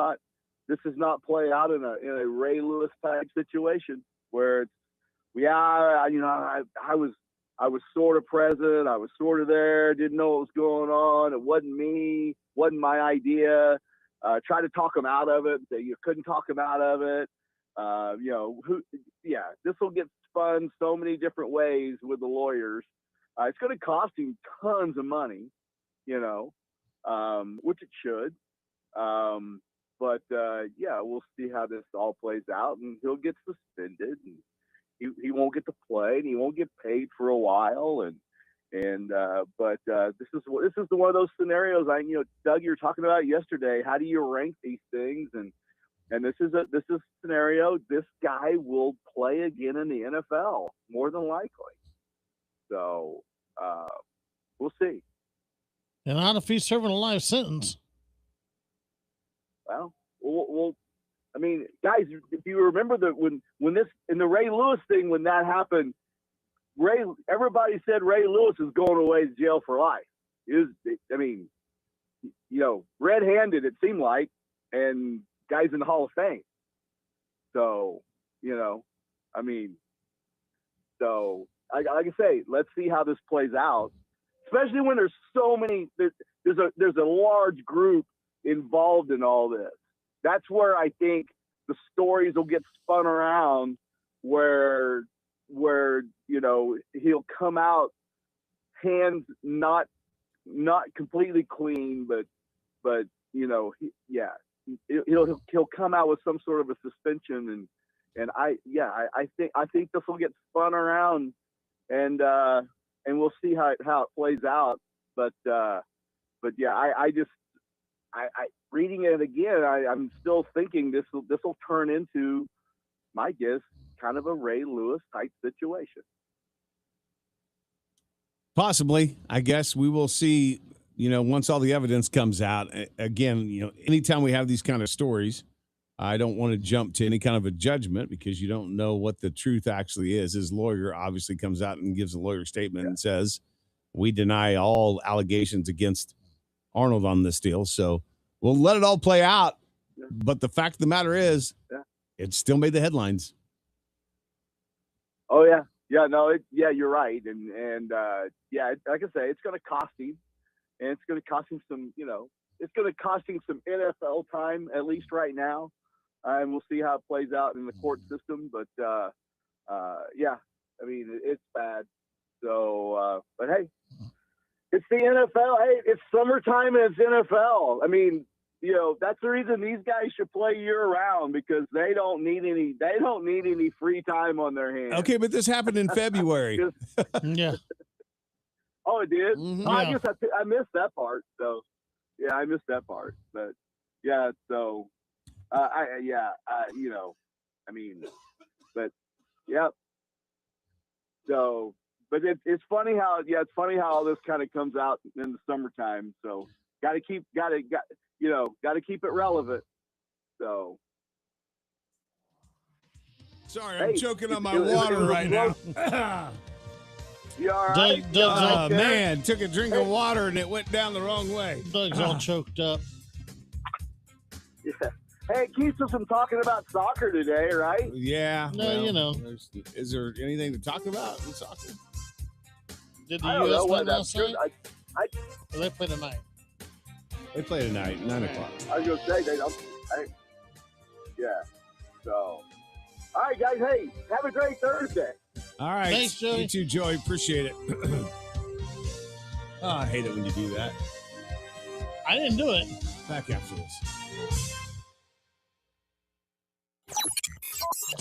not play out in a Ray Lewis type situation where it's, yeah, you know, I was sort of present, I was sort of there, didn't know what was going on, it wasn't me, wasn't my idea. Try to talk him out of it, you couldn't talk him out of it. You know, this will get spun so many different ways with the lawyers. It's going to cost him tons of money, you know, which it should. But yeah, we'll see how this all plays out, and he'll get suspended, and he won't get to play, and he won't get paid for a while, but this is one of those scenarios. You know, Doug, you were talking about yesterday. How do you rank these things? And this is a scenario. This guy will play again in the NFL more than likely. So we'll see. And not if he's serving a life sentence. Well, I mean, guys, if you remember that when this in the Ray Lewis thing, when that happened, everybody said Ray Lewis is going away to jail for life. I mean, you know, red-handed it seemed like, and guys in the Hall of Fame. So, you know, I mean, so like I say, let's see how this plays out. Especially when there's so many. There's a large group involved in all this. That's where I think the stories will get spun around, where you know, he'll come out hands not completely clean, but you know, he'll come out with some sort of a suspension, and I think this will get spun around, and we'll see how it plays out. But yeah, I reading it again, I'm still thinking this will turn into, my guess, kind of a Ray Lewis type situation. Possibly. I guess we will see, you know, once all the evidence comes out. Again, you know, anytime we have these kind of stories, I don't want to jump to any kind of a judgment because you don't know what the truth actually is. His lawyer obviously comes out and gives a lawyer statement and says, we deny all allegations against Arnold on this deal. So we'll let it all play out. Yeah. But the fact of the matter is, it still made the headlines. Oh, yeah. Yeah, no, you're right. And yeah, like I say, it's going to cost him. And it's going to cost him some, you know, it's going to cost him some NFL time, at least right now. And we'll see how it plays out in the court system. But, yeah, I mean, it's bad. So, but hey, it's the NFL. Hey, it's summertime and it's NFL. I mean, you know, that's the reason these guys should play year round, because they don't need any free time on their hands. Okay, but this happened in February. Yeah. Oh, it did? Mm-hmm. Oh, I guess I missed that part. So, yeah, I missed that part. But, yeah, so, you know, I mean, but, yeah. So, but it's funny how all this kind of comes out in the summertime. So, got to keep it relevant. So. Sorry, I'm choking on my water right now. You all right? Oh, man, took a drink of water and it went down the wrong way. Doug's all choked up. Yeah. Hey, it keeps us from talking about soccer today, right? Yeah. No, well, you know. Is there anything to talk about in soccer? Did the U.S. win last night? Or they play tonight? They play tonight, 9 o'clock. I was going to say, yeah. So, all right, guys. Hey, have a great Thursday. All right. Thanks, Joey. You too, Joey. Appreciate it. Oh, I hate it when you do that. I didn't do it. Back after this.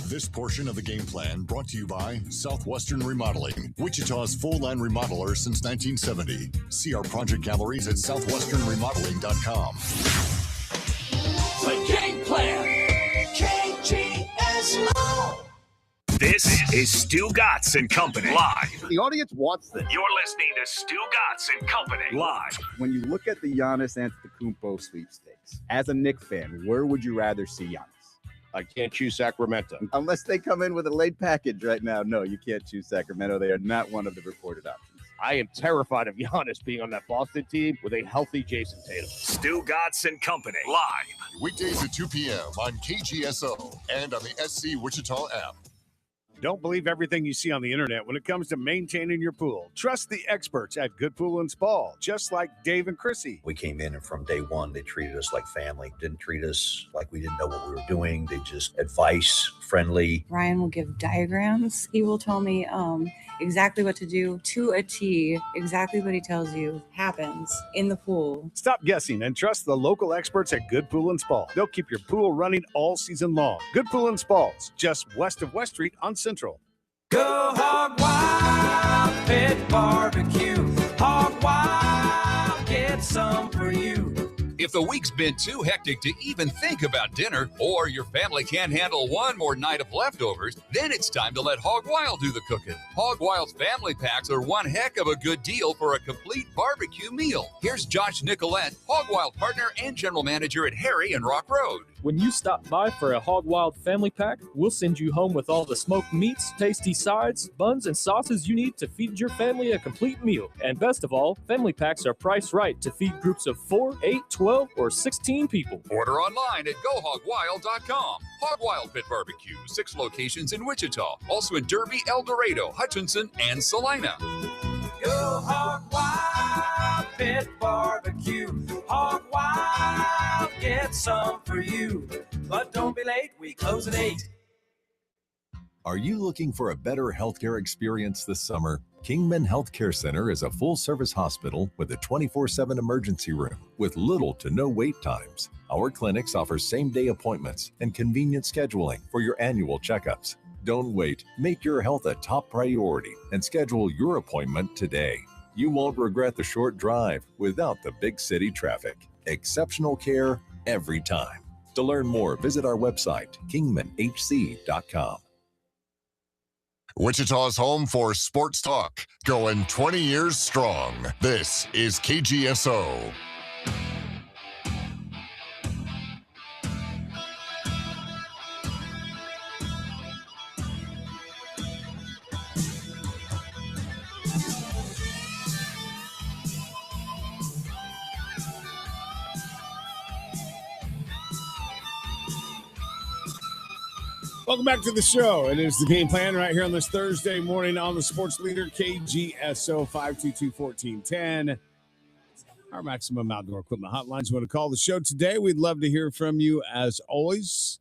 This portion of the game plan brought to you by Southwestern Remodeling, Wichita's full-line remodeler since 1970. See our project galleries at southwesternremodeling.com. The game plan. KGSO. This is Stu Gatz and Company live. The audience wants this. You're listening to Stu Gatz and Company live. When you look at the Giannis Antetokounmpo sweepstakes, as a Knicks fan, where would you rather see Giannis? I can't choose Sacramento. Unless they come in with a late package right now. No, you can't choose Sacramento. They are not one of the reported options. I am terrified of Giannis being on that Boston team with a healthy Jason Tatum. Stu Gatz and Company live. Weekdays at 2 p.m. on KGSO and on the SC Wichita app. Don't believe everything you see on the internet when it comes to maintaining your pool. Trust the experts at Good Pool and Spa, just like Dave and Chrissy. We came in and from day one, they treated us like family. Didn't treat us like we didn't know what we were doing. They just advice, friendly. Ryan will give diagrams. He will tell me exactly what to do to a T. Exactly what he tells you happens in the pool. Stop guessing and trust the local experts at Good Pool and Spa. They'll keep your pool running all season long. Good Pool and Spas, just west of West Street on Central. Go Hog Wild Pit Barbecue. Hog Wild, get some for you. If the week's been too hectic to even think about dinner, or your family can't handle one more night of leftovers, then it's time to let Hog Wild do the cooking. Hog Wild's family packs are one heck of a good deal for a complete barbecue meal. Here's Josh Nicolette, Hog Wild partner and general manager at Harry and Rock Road. When you stop by for a Hog Wild family pack, we'll send you home with all the smoked meats, tasty sides, buns, and sauces you need to feed your family a complete meal. And best of all, family packs are priced right to feed groups of 4, 8, 12, or 16 people. Order online at GoHogWild.com. Hog Wild Pit Barbecue, 6 locations in Wichita, also in Derby, El Dorado, Hutchinson, and Salina. Go Hog Wild Pit Barbecue. Hog Wild, get some for you. But don't be late, we close at 8. Are you looking for a better healthcare experience this summer? Kingman Healthcare Center is a full-service hospital with a 24/7 emergency room with little to no wait times. Our clinics offer same-day appointments and convenient scheduling for your annual checkups. Don't wait. Make your health a top priority and schedule your appointment today. You won't regret the short drive without the big city traffic. Exceptional care every time. To learn more, visit our website, kingmanhc.com. Wichita's home for sports talk, going 20 years strong. This is KGSO. Welcome back to the show. It is the game plan right here on this Thursday morning on the Sports Leader, KGSO 522-1410. Our Maximum Outdoor Equipment hotlines. You want to call the show today? We'd love to hear from you as always.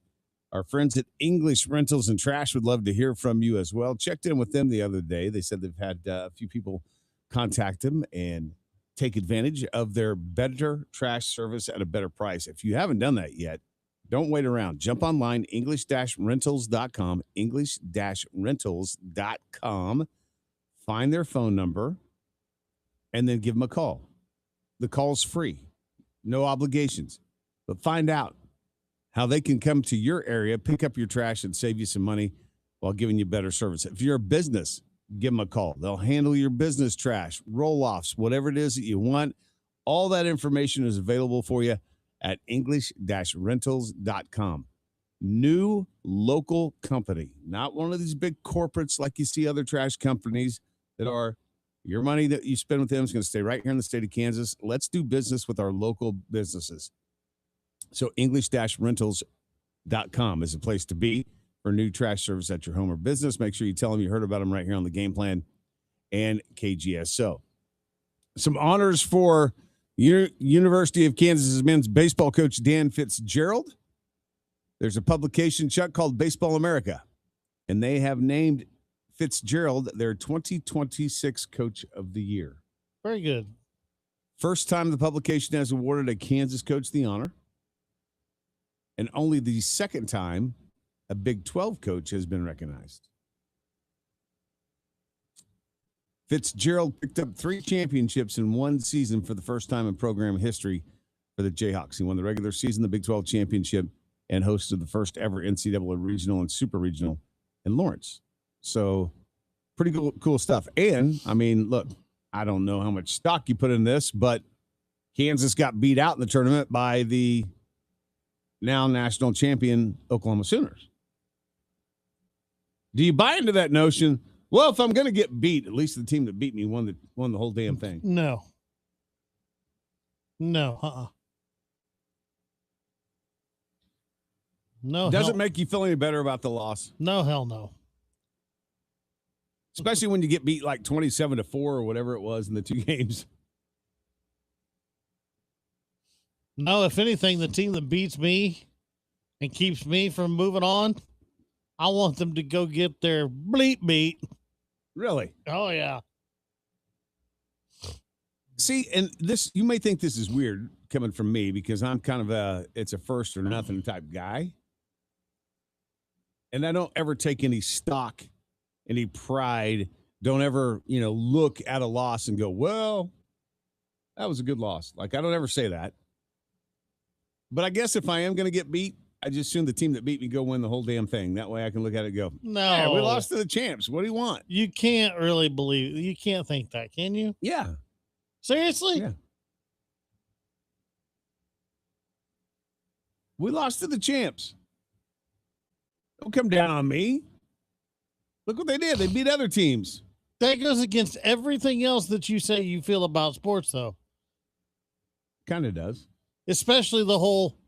Our friends at English Rentals and Trash would love to hear from you as well. Checked in with them the other day. They said they've had a few people contact them and take advantage of their better trash service at a better price. If you haven't done that yet, don't wait around. Jump online, english-rentals.com, english-rentals.com. Find their phone number, and then give them a call. The call's free, no obligations. But find out how they can come to your area, pick up your trash, and save you some money while giving you better service. If you're a business, give them a call. They'll handle your business trash, roll-offs, whatever it is that you want. All that information is available for you at english-rentals.com. New local company, not one of these big corporates like you see other trash companies that are your money that you spend with them is going to stay right here in the state of Kansas. Let's do business with our local businesses. So english-rentals.com is a place to be for new trash service at your home or business. Make sure you tell them you heard about them right here on the game plan and KGSO. Some honors for University of Kansas men's baseball coach Dan Fitzgerald. There's a publication, Chuck, called Baseball America, and they have named Fitzgerald their 2026 Coach of the Year. Very good. First time the publication has awarded a Kansas coach the honor, and only the second time a Big 12 coach has been recognized. Fitzgerald picked up 3 championships in one season for the first time in program history for the Jayhawks. He won the regular season, the Big 12 championship, and hosted the first ever NCAA regional and super regional in Lawrence. So pretty cool stuff. And, I mean, look, I don't know how much stock you put in this, but Kansas got beat out in the tournament by the now national champion Oklahoma Sooners. Do you buy into that notion? Well, if I'm going to get beat, at least the team that beat me won the whole damn thing. No. No. Doesn't make you feel any better about the loss. No, hell no. Especially when you get beat like 27-4 or whatever it was in the 2 games. No, if anything, the team that beats me and keeps me from moving on, I want them to go get their bleep beat. Really? Oh, yeah. See, and this, you may think this is weird coming from me because I'm kind of it's a first or nothing type guy. And I don't ever take any stock, any pride. Don't ever, look at a loss and go, well, that was a good loss. Like, I don't ever say that. But I guess if I am going to get beat, I just assume the team that beat me go win the whole damn thing. That way I can look at it and go, no, hey, we lost to the champs. What do you want? You can't really believe, you can't think that, can you? Yeah. Seriously? Yeah. We lost to the champs. Don't come down on me. Look what they did. They beat other teams. That goes against everything else that you say you feel about sports, though. Kind of does. Especially the whole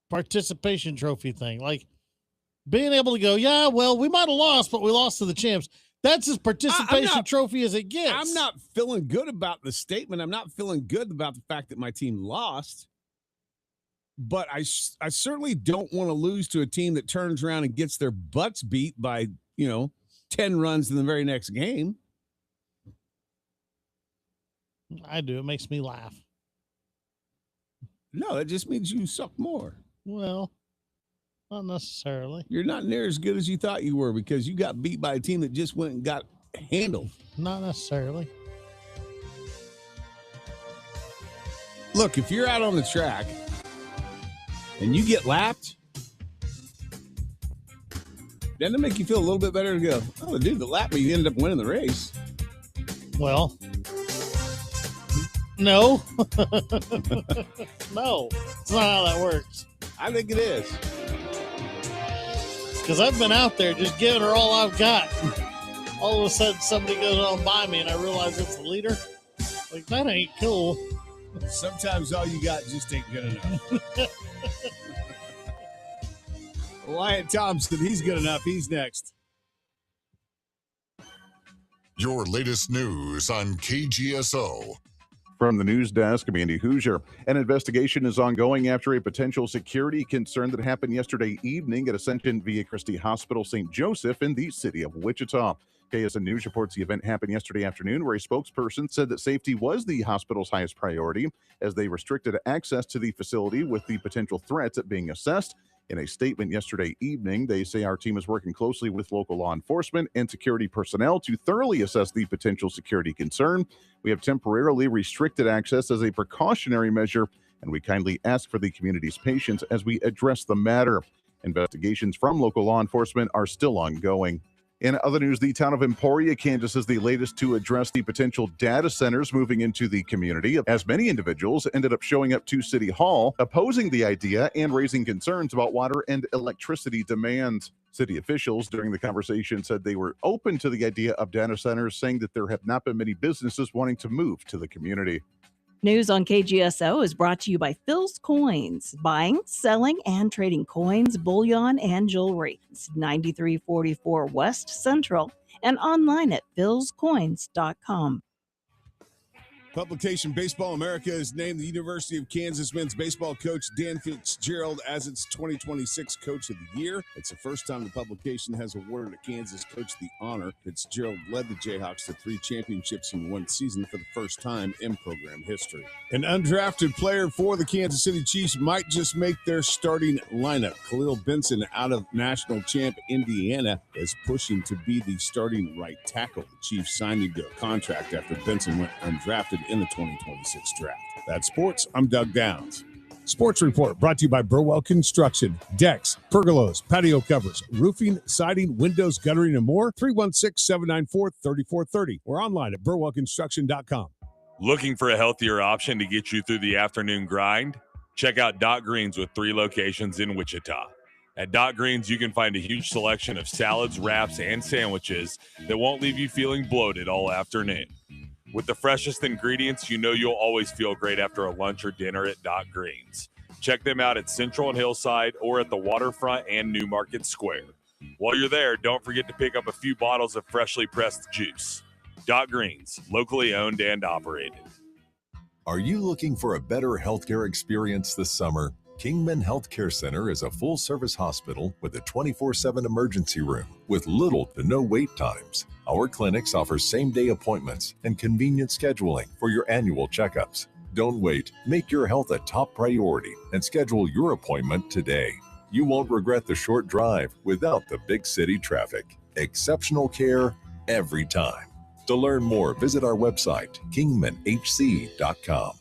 participation trophy thing. Like being able to go, yeah, well, we might have lost, but we lost to the champs. That's as participation trophy as it gets. I'm not feeling good about the statement. I'm not feeling good about the fact that my team lost. But I certainly don't want to lose to a team that turns around and gets their butts beat by, 10 runs in the very next game. I do. It makes me laugh. No, that just means you suck more. Well, not necessarily. You're not near as good as you thought you were because you got beat by a team that just went and got handled. Not necessarily. Look, if you're out on the track and you get lapped, doesn't it make you feel a little bit better to go, oh, the dude that lapped me, you ended up winning the race? Well, no. No, it's not how that works. I think it is. Because I've been out there just giving her all I've got. All of a sudden, somebody goes on by me and I realize it's the leader. Like, that ain't cool. Sometimes all you got just ain't good enough. Wyatt Thompson, he's good enough. He's next. Your latest news on KGSO. From the news desk, I'm Andy Hoosier. An investigation is ongoing after a potential security concern that happened yesterday evening at Ascension Via Christi Hospital St. Joseph in the city of Wichita. KSN News reports the event happened yesterday afternoon where a spokesperson said that safety was the hospital's highest priority as they restricted access to the facility with the potential threats at being assessed. In a statement yesterday evening, they say our team is working closely with local law enforcement and security personnel to thoroughly assess the potential security concern. We have temporarily restricted access as a precautionary measure, and we kindly ask for the community's patience as we address the matter. Investigations from local law enforcement are still ongoing. In other news, the town of Emporia, Kansas is the latest to address the potential data centers moving into the community, as many individuals ended up showing up to City Hall, opposing the idea and raising concerns about water and electricity demands. City officials during the conversation said they were open to the idea of data centers, saying that there have not been many businesses wanting to move to the community. News on KGSO is brought to you by Phil's Coins, buying, selling, and trading coins, bullion, and jewelry. It's 9344 West Central and online at philscoins.com. Publication Baseball America has named the University of Kansas men's baseball coach Dan Fitzgerald as its 2026 Coach of the Year. It's the first time the publication has awarded a Kansas coach the honor. Fitzgerald led the Jayhawks to 3 championships in one season for the first time in program history. An undrafted player for the Kansas City Chiefs might just make their starting lineup. Khalil Benson out of national champ Indiana is pushing to be the starting right tackle. The Chiefs signed him to a contract after Benson went undrafted in the 2026 draft. That's sports. I'm Doug Downs. Sports Report brought to you by Burwell Construction. Decks, pergolas, patio covers, roofing, siding, windows, guttering, and more. 316-794-3430 or online at burwellconstruction.com. Looking for a healthier option to get you through the afternoon grind? Check out Dot Greens with 3 locations in Wichita. At Dot Greens, you can find a huge selection of salads, wraps, and sandwiches that won't leave you feeling bloated all afternoon. With the freshest ingredients, you know you'll always feel great after a lunch or dinner at Dot Greens. Check them out at Central and Hillside or at the Waterfront and New Market Square. While you're there, don't forget to pick up a few bottles of freshly pressed juice. Dot Greens, locally owned and operated. Are you looking for a better healthcare experience this summer? Kingman Healthcare Center is a full-service hospital with a 24/7 emergency room with little to no wait times. Our clinics offer same-day appointments and convenient scheduling for your annual checkups. Don't wait. Make your health a top priority and schedule your appointment today. You won't regret the short drive without the big city traffic. Exceptional care every time. To learn more, visit our website, kingmanhc.com.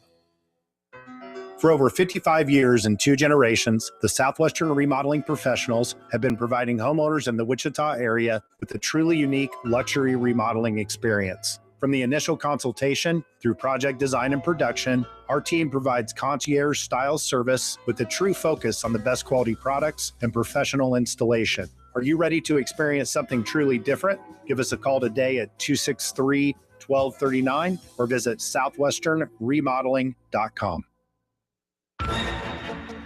For over 55 years and 2 generations, the Southwestern Remodeling Professionals have been providing homeowners in the Wichita area with a truly unique luxury remodeling experience. From the initial consultation through project design and production, our team provides concierge-style service with a true focus on the best quality products and professional installation. Are you ready to experience something truly different? Give us a call today at 263-1239 or visit southwesternremodeling.com.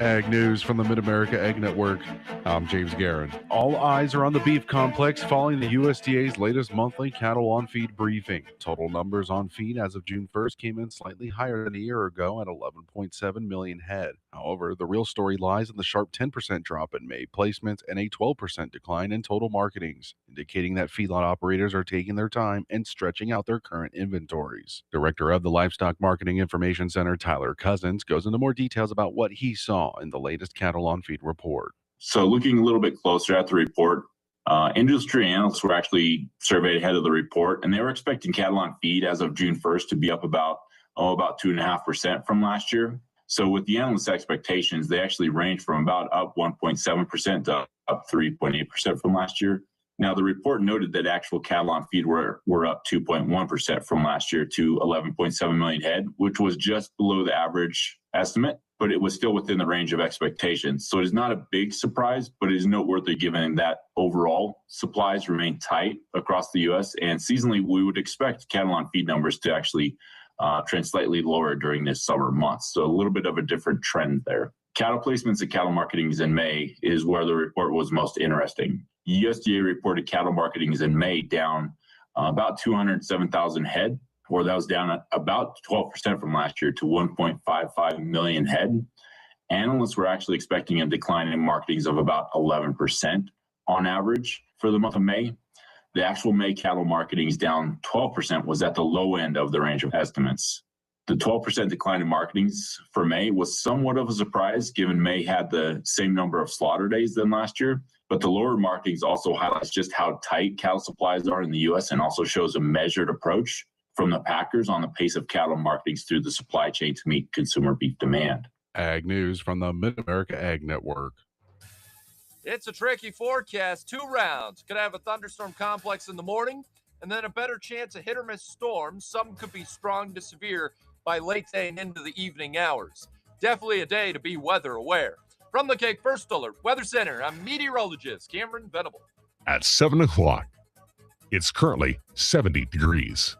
Ag News from the Mid-America Ag Network. I'm James Guerin. All eyes are on the beef complex following the USDA's latest monthly cattle on feed briefing. Total numbers on feed as of June 1st came in slightly higher than a year ago at 11.7 million head. However, the real story lies in the sharp 10% drop in May placements and a 12% decline in total marketings, indicating that feedlot operators are taking their time and stretching out their current inventories. Director of the Livestock Marketing Information Center, Tyler Cousins, goes into more details about what he saw in the latest cattle on feed report. So looking a little bit closer at the report, industry analysts were actually surveyed ahead of the report, and they were expecting cattle on feed as of June 1st to be up about 2.5% from last year. So with the analysts' expectations, they actually range from about up 1.7% to up 3.8% from last year. Now, the report noted that actual cattle on feed were up 2.1% from last year to 11.7 million head, which was just below the average estimate, but it was still within the range of expectations. So it is not a big surprise, but it is noteworthy given that overall supplies remain tight across the U.S. And seasonally, we would expect cattle on feed numbers to actually trend slightly lower during this summer months. So a little bit of a different trend there. Cattle placements and cattle marketings in May is where the report was most interesting. USDA reported cattle marketings in May down about 207,000 head, or that was down about 12% from last year to 1.55 million head. Analysts were actually expecting a decline in marketings of about 11% on average for the month of May. The actual May cattle marketings down 12% was at the low end of the range of estimates. The 12% decline in marketings for May was somewhat of a surprise, given May had the same number of slaughter days than last year. But the lower marketings also highlights just how tight cattle supplies are in the U.S. and also shows a measured approach from the packers on the pace of cattle marketings through the supply chain to meet consumer beef demand. Ag News from the Mid-America Ag Network. It's a tricky forecast. 2 rounds. Could have a thunderstorm complex in the morning and then a better chance of hit or miss storms. Some could be strong to severe by late day and into the evening hours. Definitely a day to be weather aware. From the Cape First Alert Weather Center, I'm meteorologist Cameron Venable. At 7 o'clock, it's currently 70 degrees.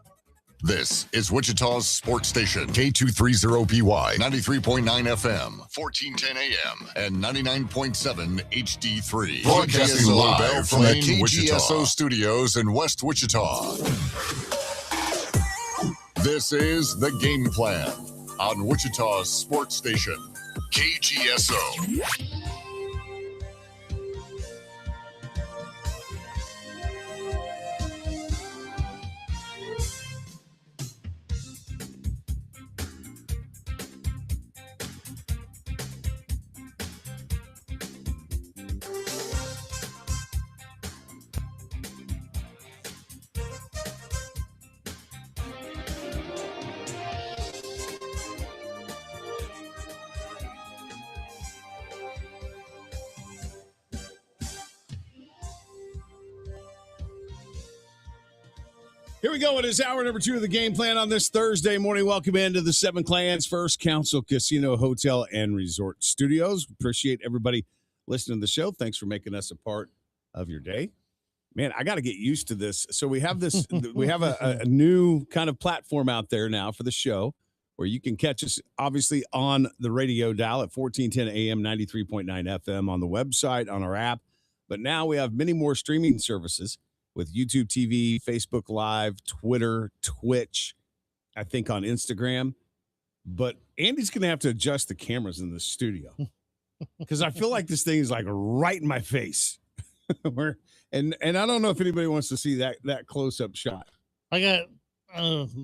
This is Wichita's sports station, K230PY, 93.9 FM, 1410 AM, and 99.7 HD3. Broadcasting live from the KGSO studios in West Wichita. This is The Game Plan on Wichita's sports station, KGSO. Here we go. It is hour number 2 of The Game Plan on this Thursday morning. Welcome into the Seven Clans First Council Casino Hotel and Resort Studios. Appreciate everybody listening to the show. Thanks for making us a part of your day. Man, I got to get used to this. So we have this, we have a new kind of platform out there now for the show where you can catch us obviously on the radio dial at 1410 AM, 93.9 FM, on the website, on our app. But now we have many more streaming services with YouTube TV, Facebook Live, Twitter, Twitch, I think on Instagram. But Andy's going to have to adjust the cameras in the studio because I feel like this thing is like right in my face. and I don't know if anybody wants to see that close-up shot. I got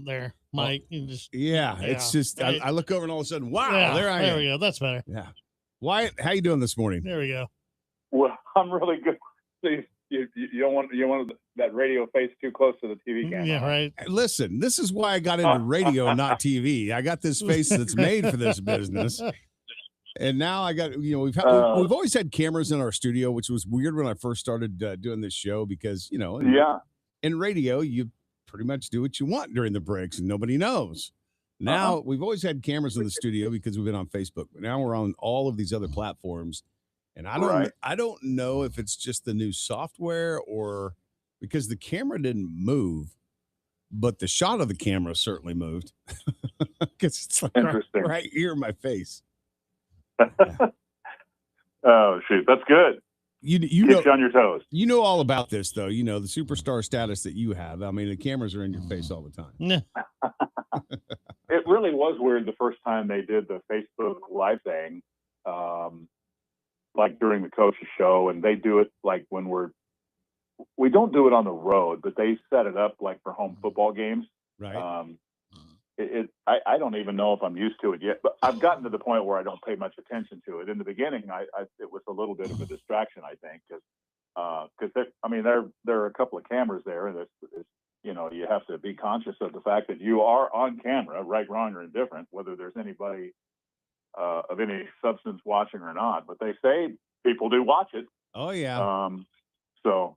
there, Mike. You just it's just I look over and all of a sudden, wow, there I am. There we go. That's better. Yeah. Wyatt, how you doing this morning? There we go. Well, I'm really good. You don't want that radio face too close to the TV camera. Yeah, right. Listen, this is why I got into radio, not TV. I got this face that's made for this business. And now I got, we've always had cameras in our studio, which was weird when I first started doing this show because, in radio, you pretty much do what you want during the breaks and nobody knows. Now we've always had cameras in the studio because we've been on Facebook, but now we're on all of these other platforms. And I don't know if it's just the new software or because the camera didn't move, but the shot of the camera certainly moved because it's like right here in my face. Oh shoot, that's good. You Keeps you on your toes. You know all about this though. You know the superstar status that you have. I mean, the cameras are in your face all the time. It really was weird the first time they did the Facebook Live thing. Like during the coach's show, and they do it like when we don't do it on the road, but they set it up like for home football games. Right. I don't even know if I'm used to it yet, but I've gotten to the point where I don't pay much attention to it. In the beginning, it was a little bit of a distraction, I think, because there are a couple of cameras there, and you have to be conscious of the fact that you are on camera, right, wrong, or indifferent, whether there's anybody of any substance watching or not, but they say people do watch it. Oh yeah. So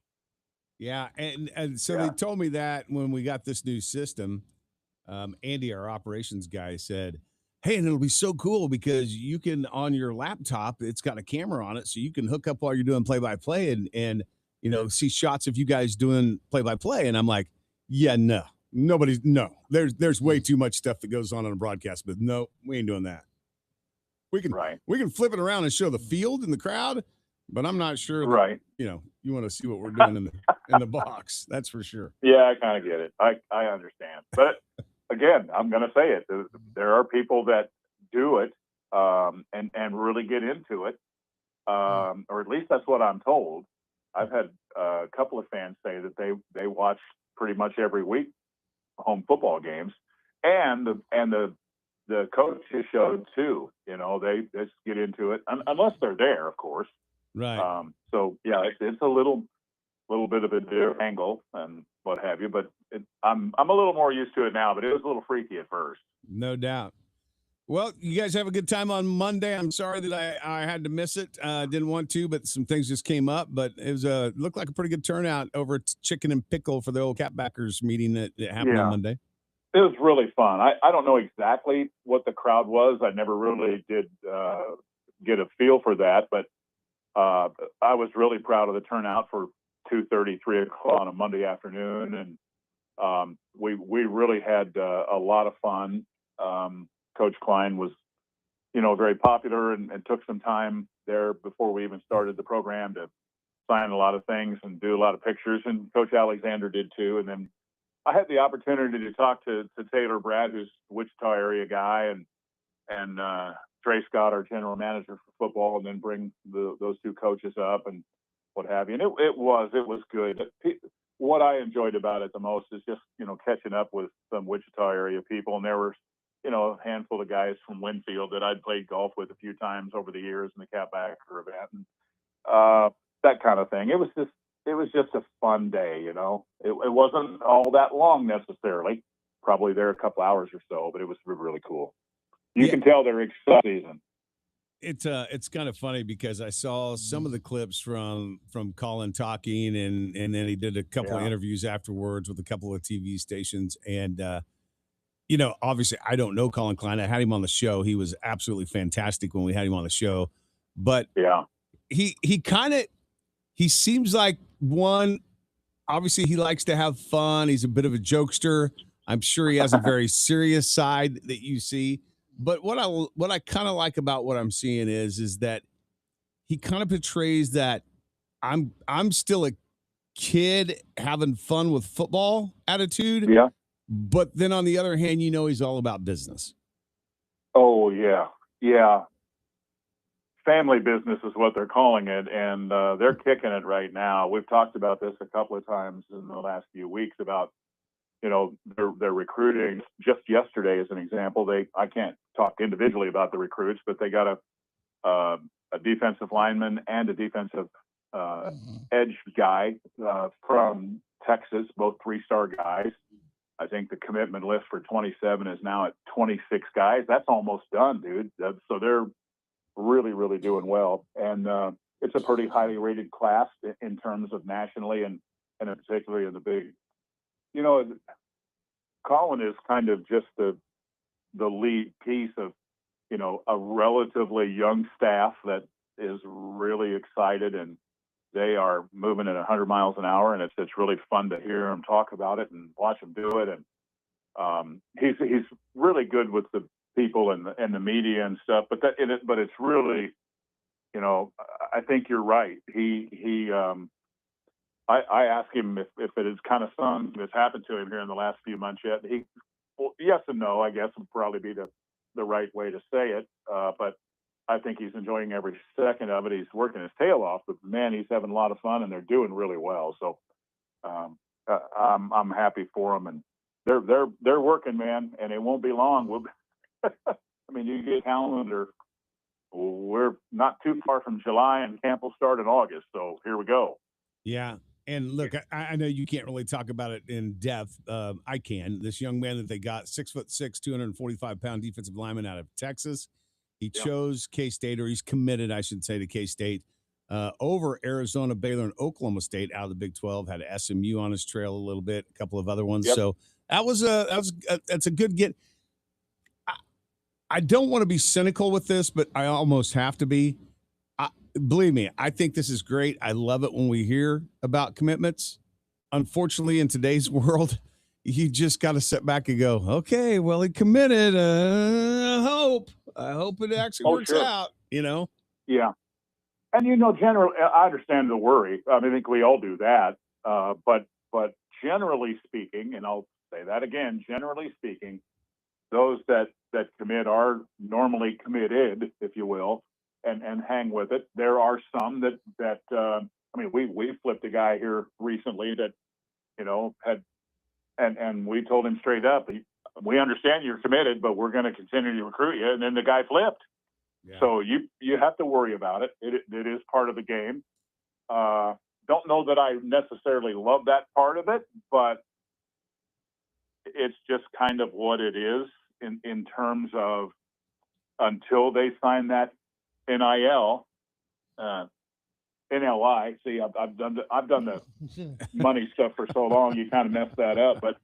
yeah, and so they told me that when we got this new system, Andy, our operations guy, said, "Hey, and it'll be so cool because you can on your laptop, it's got a camera on it, so you can hook up while you're doing play-by-play and see shots of you guys doing play-by-play." And I'm like, "Yeah, no, there's way too much stuff that goes on a broadcast, but no, we ain't doing that." We can flip it around and show the field and the crowd, but I'm not sure that, you want to see what we're doing in the box. That's for sure. Yeah, I kind of get it. I understand. But again, I'm going to say it. There are people that do it and really get into it, or at least that's what I'm told. I've had a couple of fans say that they watch pretty much every week home football games, and the coaches showed too. They just get into it unless they're there, of course. Right. So yeah, it's a little bit of a different angle and what have you, but I'm a little more used to it now. But it was a little freaky at first. No doubt. Well, you guys have a good time on Monday. I'm sorry that I had to miss it. Didn't want to, but some things just came up. But it was looked like a pretty good turnout over at Chicken and Pickle for the old Catbackers meeting that happened on Monday. It was really fun. I don't know exactly what the crowd was. I never really did get a feel for that, but I was really proud of the turnout for 2:30, 3 o'clock on a Monday afternoon, and we really had a lot of fun. Coach Klein was, very popular and took some time there before we even started the program to sign a lot of things and do a lot of pictures, and Coach Alexander did too. And then I had the opportunity to talk to Taylor Brad, who's a Wichita area guy, and Trey Scott, our general manager for football, and then bring those two coaches up and what have you. And it was good. What I enjoyed about it the most is just, catching up with some Wichita area people. And there were, a handful of guys from Winfield that I'd played golf with a few times over the years in the Catbacker event, and that kind of thing. It was just a fun day, It wasn't all that long necessarily, probably there a couple hours or so, but it was really cool. You can tell they're excited. It's kind of funny because I saw some of the clips from Colin talking, and then he did a couple of interviews afterwards with a couple of TV stations. And, obviously I don't know Colin Klein. I had him on the show. He was absolutely fantastic when we had him on the show. But he seems like one, obviously he likes to have fun. He's a bit of a jokester. I'm sure he has a very serious side that you see. But what I kind of like about what I'm seeing is that he kind of portrays that I'm still a kid having fun with football attitude. Yeah. But then on the other hand, he's all about business. Oh yeah. Yeah. Family business is what they're calling it, and they're kicking it right now. We've talked about this a couple of times in the last few weeks about their recruiting. Just yesterday, as an example, I can't talk individually about the recruits, but they got a defensive lineman and a defensive edge guy from Texas, both 3-star guys. I think the commitment list for 27 is now at 26 guys. That's almost done, dude. So they're really, really doing well. And it's a pretty highly rated class in terms of nationally and particularly in the big. Colin is kind of just the lead piece of, a relatively young staff that is really excited, and they are moving at 100 miles an hour, and it's really fun to hear him talk about it and watch him do it. And he's really good with the people and the media and stuff. But it's really, I think you're right. I asked him if it is kind of something that's happened to him here in the last few months yet. Yes and no, I guess would probably be the right way to say it. But I think he's enjoying every second of it. He's working his tail off, but man, he's having a lot of fun, and they're doing really well. So I'm happy for them, and they're working, man, and it won't be long. You get calendar. We're not too far from July, and camp will start in August. So here we go. Yeah. And look, I know you can't really talk about it in depth. I can. This young man that they got, 6'6", 245-pound defensive lineman out of Texas. He chose K-State, or he's committed, I should say, to K-State over Arizona, Baylor, and Oklahoma State out of the Big 12. Had SMU on his trail a little bit, a couple of other ones. Yep. So that's a good get. I don't want to be cynical with this, but I almost have to be. Believe me, I think this is great. I love it when we hear about commitments. Unfortunately, in today's world, you just got to sit back and go, okay, well, he committed. I hope it actually works out, Yeah. And, generally, I understand the worry. I think we all do that. But generally speaking, and I'll say that again, generally speaking, those that commit are normally committed, if you will, and hang with it. There are some that we flipped a guy here recently that, had, and we told him straight up, we understand you're committed, but we're going to continue to recruit you. And then the guy flipped. Yeah. So you have to worry about it. It is part of the game. Don't know that I necessarily love that part of it, but it's just kind of what it is in terms of until they sign that NIL, NLI. See, I've done the money stuff for so long, you kind of mess that up. But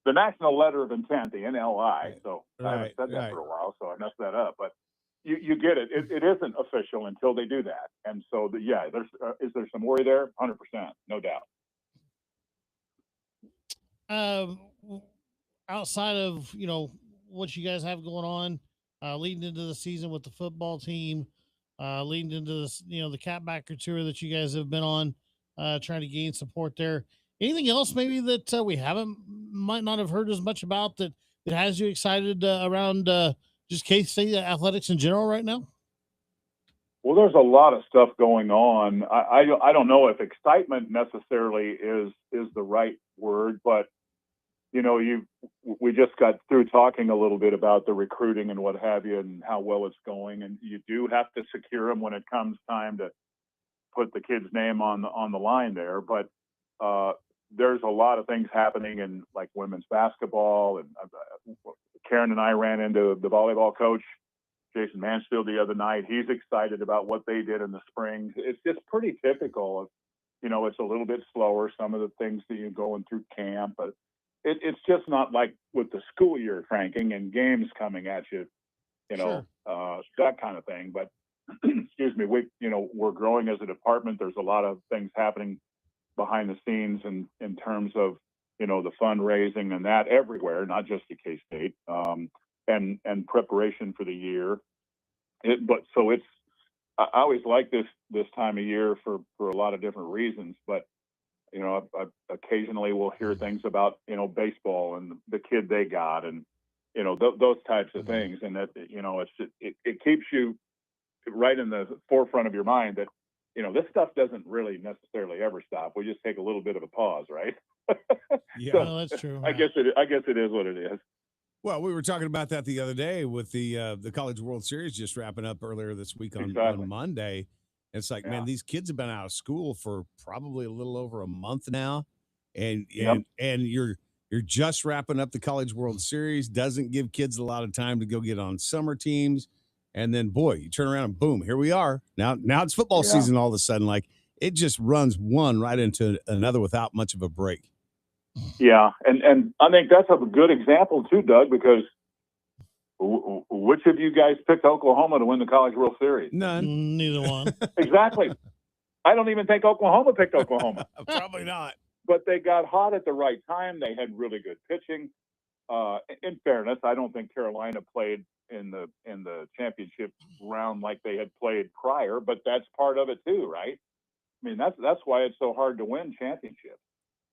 the National Letter of Intent, the NLI. So I haven't said that for a while, so I messed that up. But you get it. It isn't official until they do that. And so, is there some worry there? 100%, no doubt. Outside of what you guys have going on, leading into the season with the football team, leading into this, the Catbacker tour that you guys have been on, trying to gain support there. Anything else maybe that we haven't might not have heard as much about that has you excited around just K-State athletics in general right now? Well, there's a lot of stuff going on. I don't know if excitement necessarily is the right word, but we just got through talking a little bit about the recruiting and what have you, and how well it's going. And you do have to secure them when it comes time to put the kid's name on the line there. But there's a lot of things happening in like women's basketball. And Karen and I ran into the volleyball coach, Jason Mansfield, the other night. He's excited about what they did in the spring. It's just pretty typical of, it's a little bit slower, some of the things that you're going through camp, but it's just not like with the school year cranking and games coming at you, Sure. that kind of thing. But excuse me, we're growing as a department. There's a lot of things happening behind the scenes in terms of, the fundraising and that everywhere, not just at K-State, and preparation for the year. I always like this time of year for a lot of different reasons, but occasionally we'll hear things about, baseball and the kid they got, and, those types of things. And that, it keeps you right in the forefront of your mind that, this stuff doesn't really necessarily ever stop. We just take a little bit of a pause, right? Yeah, So, no, that's true. I guess it is what it is. Well, we were talking about that the other day with the College World Series just wrapping up earlier this week on Monday. It's like, man, these kids have been out of school for probably a little over a month now, and you're just wrapping up the College World Series. Doesn't give kids a lot of time to go get on summer teams, and then boy, you turn around and boom, here we are. Now it's football season all of a sudden. Like it just runs one right into another without much of a break. Yeah, and I think that's a good example too, Doug, because which of you guys picked Oklahoma to win the College World Series? None. Neither one. Exactly. I don't even think Oklahoma picked Oklahoma. Probably not. But they got hot at the right time. They had really good pitching. In fairness, I don't think Carolina played in the championship round like they had played prior, but that's part of it too, right? I mean, that's why it's so hard to win championships.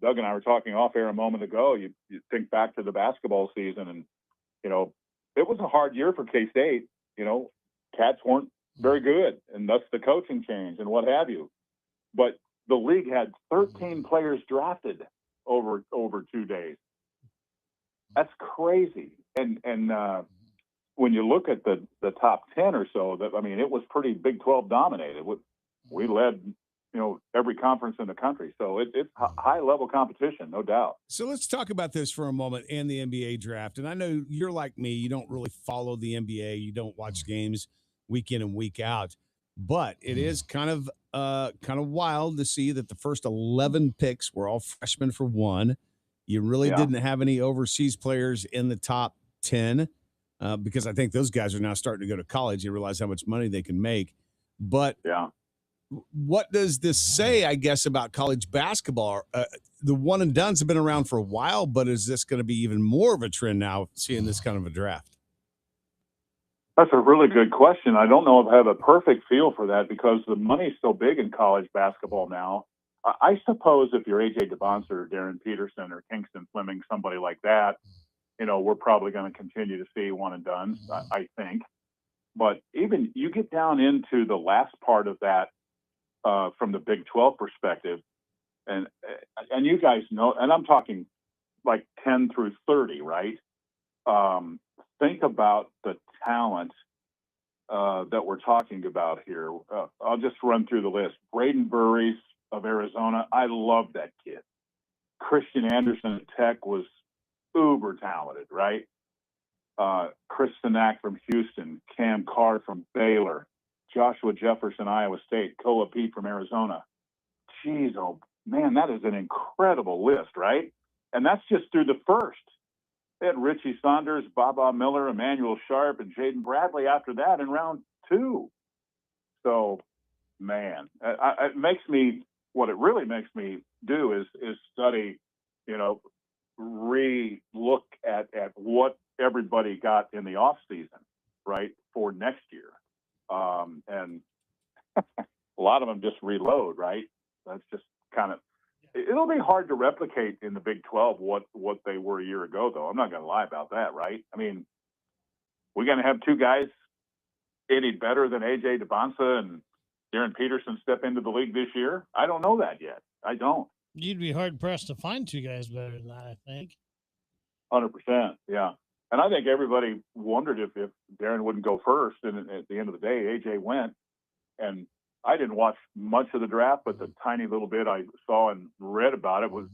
Doug and I were talking off air a moment ago. You think back to the basketball season, and it was a hard year for K-State. Cats weren't very good, and thus the coaching change and what have you. But the league had 13 players drafted over 2 days. That's crazy. And when you look at the top 10 or so, it was pretty Big 12 dominated. We led every conference in the country. So it's high level competition, no doubt. So let's talk about this for a moment and the NBA draft. And I know you're like me, you don't really follow the NBA. You don't watch games week in and week out, but it is kind of wild to see that the first 11 picks were all freshmen for one. You really didn't have any overseas players in the top 10 because I think those guys are now starting to go to college. They realize how much money they can make. But what does this say, I guess, about college basketball? The one and dones have been around for a while, but is this going to be even more of a trend now, seeing this kind of a draft? That's a really good question. I don't know if I have a perfect feel for that because the money's so big in college basketball now. I suppose if you're A.J. DeBonster or Darren Peterson or Kingston Fleming, somebody like that, we're probably going to continue to see one and dones, I think. But even you get down into the last part of that, from the Big 12 perspective, and you guys know, and I'm talking like 10 through 30, right? Think about the talent that we're talking about here. I'll just run through the list. Braden Burries of Arizona, I love that kid. Christian Anderson at Tech was uber talented, right? Chris Sinak from Houston, Cam Carr from Baylor, Joshua Jefferson, Iowa State, Koa Pete from Arizona. Jeez, oh man, that is an incredible list, right? And that's just through the first. They had Richie Saunders, Baba Miller, Emmanuel Sharp, and Jaden Bradley after that in round 2. So, man, what it really makes me do is study, re-look at what everybody got in the off season, right, for next year. And a lot of them just reload, right? That's just kind of It'll be hard to replicate in the Big 12 what they were a year ago, though. I'm not going to lie about that, right? I mean, we're going to have two guys any better than A.J. DeBonsa and Darren Peterson step into the league this year? I don't know that yet. I don't. You'd be hard-pressed to find two guys better than that, I think. 100%, yeah. And I think everybody wondered if Darren wouldn't go first. And at the end of the day, A.J. went. And I didn't watch much of the draft, but the tiny little bit I saw and read about it was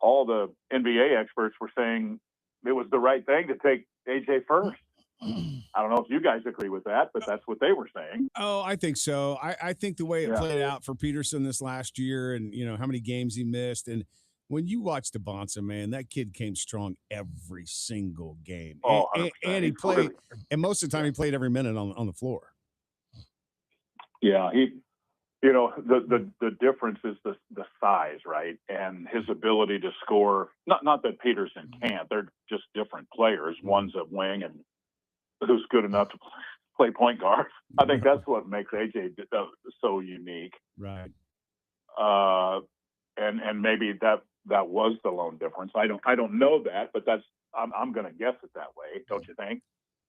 all the NBA experts were saying it was the right thing to take AJ first. I don't know if you guys agree with that, but that's what they were saying. Oh, I think so. I think the way it played out for Peterson this last year and, how many games he missed. And when you watch DeBonsa, man, that kid came strong every single game. Oh, and he played, and most of the time he played every minute on the floor. Yeah, the difference is the size, right? And his ability to score. Not that Peterson can't. They're just different players. One's a wing and who's good enough to play point guard. I think that's what makes AJ so unique. Right. And maybe that was the lone difference. I don't know that, but I'm going to guess it that way. Don't you think?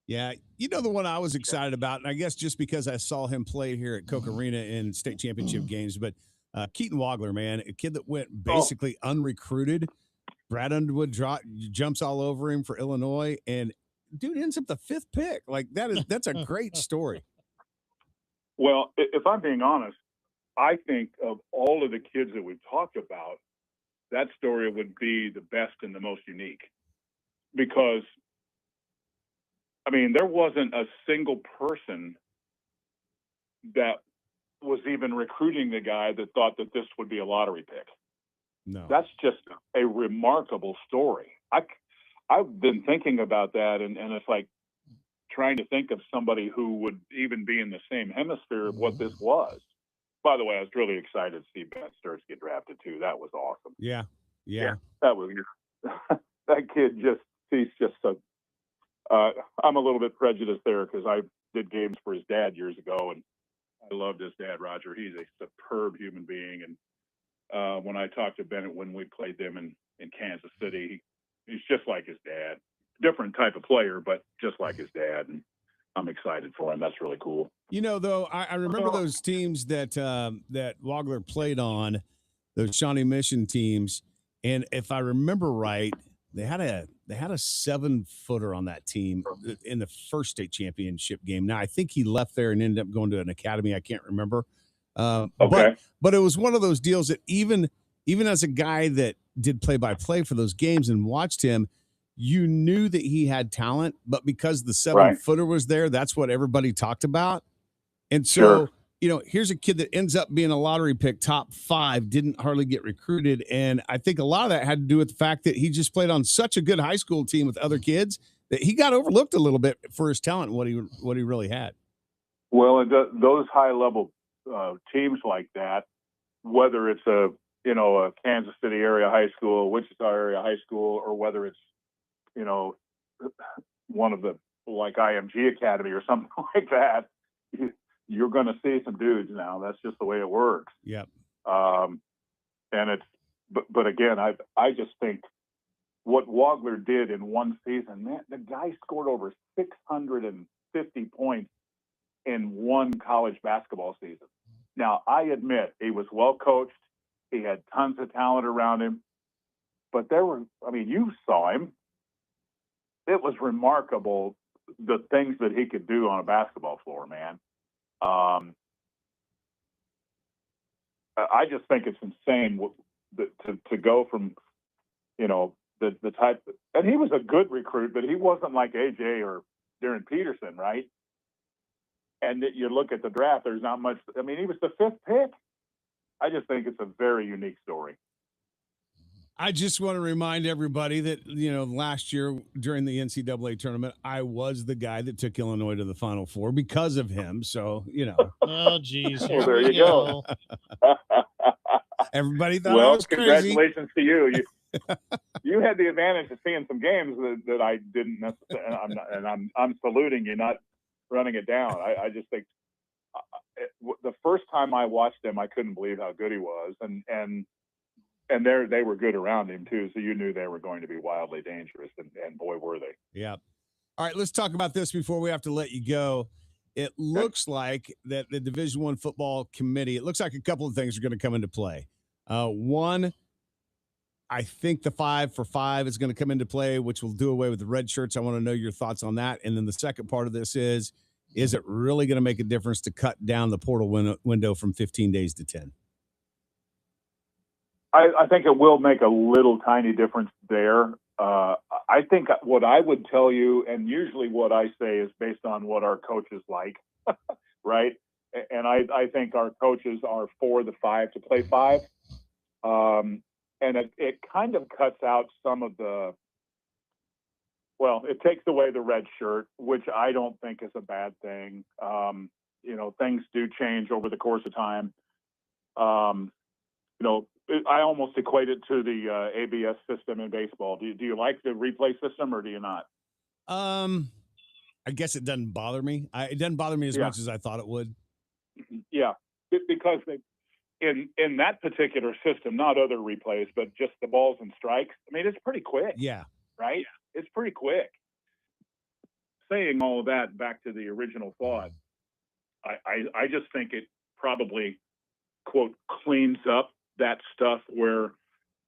Yeah, the one I was excited about, and I guess just because I saw him play here at Koch Arena in state championship games, but Keaton Wagler, man, a kid that went basically unrecruited. Brad Underwood jumps all over him for Illinois, and dude ends up the 5th pick. Like that's a great story. Well, if I'm being honest, I think of all of the kids that we've talked about, that story would be the best and the most unique, because I mean, there wasn't a single person that was even recruiting the guy that thought that this would be a lottery pick. No. That's just a remarkable story. I've been thinking about that, and it's like trying to think of somebody who would even be in the same hemisphere of what this was. By the way, I was really excited to see Ben Sturts get drafted, too. That was awesome. Yeah. That was that kid he's just a I'm a little bit prejudiced there because I did games for his dad years ago, and I loved his dad, Roger. He's a superb human being. And when I talked to Bennett when we played them in Kansas City, he's just like his dad. Different type of player, but just like his dad. And I'm excited for him. That's really cool. Though, I remember those teams that Wagler played on, those Shawnee Mission teams. And if I remember right, they had a 7-footer on that team in the first state championship game. Now I think he left there and ended up going to an academy. I can't remember. Okay. But it was one of those deals that even as a guy that did play-by-play for those games and watched him, you knew that he had talent, but because the 7-footer was there, that's what everybody talked about. And so, here's a kid that ends up being a lottery pick, top 5, didn't hardly get recruited. And I think a lot of that had to do with the fact that he just played on such a good high school team with other kids that he got overlooked a little bit for his talent, what he really had. Well, those high-level teams like that, whether it's a Kansas City area high school, Wichita area high school, or whether it's, one of the, like IMG Academy or something like that, you're going to see some dudes now. That's just the way it works. Yep. And it's, but again, I just think what Wagler did in one season, man, the guy scored over 650 points in one college basketball season. Now, I admit he was well coached. He had tons of talent around him, but you saw him. It was remarkable the things that he could do on a basketball floor, man. I just think it's insane to go from, the type, and he was a good recruit, but he wasn't like AJ or Darren Peterson, right? And you look at the draft, there's not much. I mean, he was the 5th pick. I just think it's a very unique story. I just want to remind everybody that, last year during the NCAA tournament, I was the guy that took Illinois to the Final Four because of him. So, Oh, geez. Well, there you go. Everybody thought I was crazy. Congratulations to you. You had the advantage of seeing some games that I didn't necessarily, and I'm saluting you, not running it down. I just think the first time I watched him, I couldn't believe how good he was. And they were good around him too, so you knew they were going to be wildly dangerous, and boy were they. Yeah. All right, let's talk about this before we have to let you go. It looks like that the Division I football committee, it looks like a couple of things are going to come into play. One, I think the 5 for 5 is going to come into play, which will do away with the red shirts. I want to know your thoughts on that. And then the second part of this is it really going to make a difference to cut down the portal window from 15 days to 10? I think it will make a little tiny difference there. I think what I would tell you, and usually what I say is based on what our coaches like, right? And I think our coaches are for the 5 to play 5. And it kind of cuts out some of the, well, it takes away the red shirt, which I don't think is a bad thing. Things do change over the course of time. I almost equate it to the ABS system in baseball. Do you like the replay system or do you not? I guess it doesn't bother me. It doesn't bother me as much as I thought it would. Yeah, because in that particular system, not other replays, but just the balls and strikes. I mean, it's pretty quick. Yeah. Right? It's pretty quick. Saying all of that, back to the original thought, I just think it probably, quote, cleans up that stuff where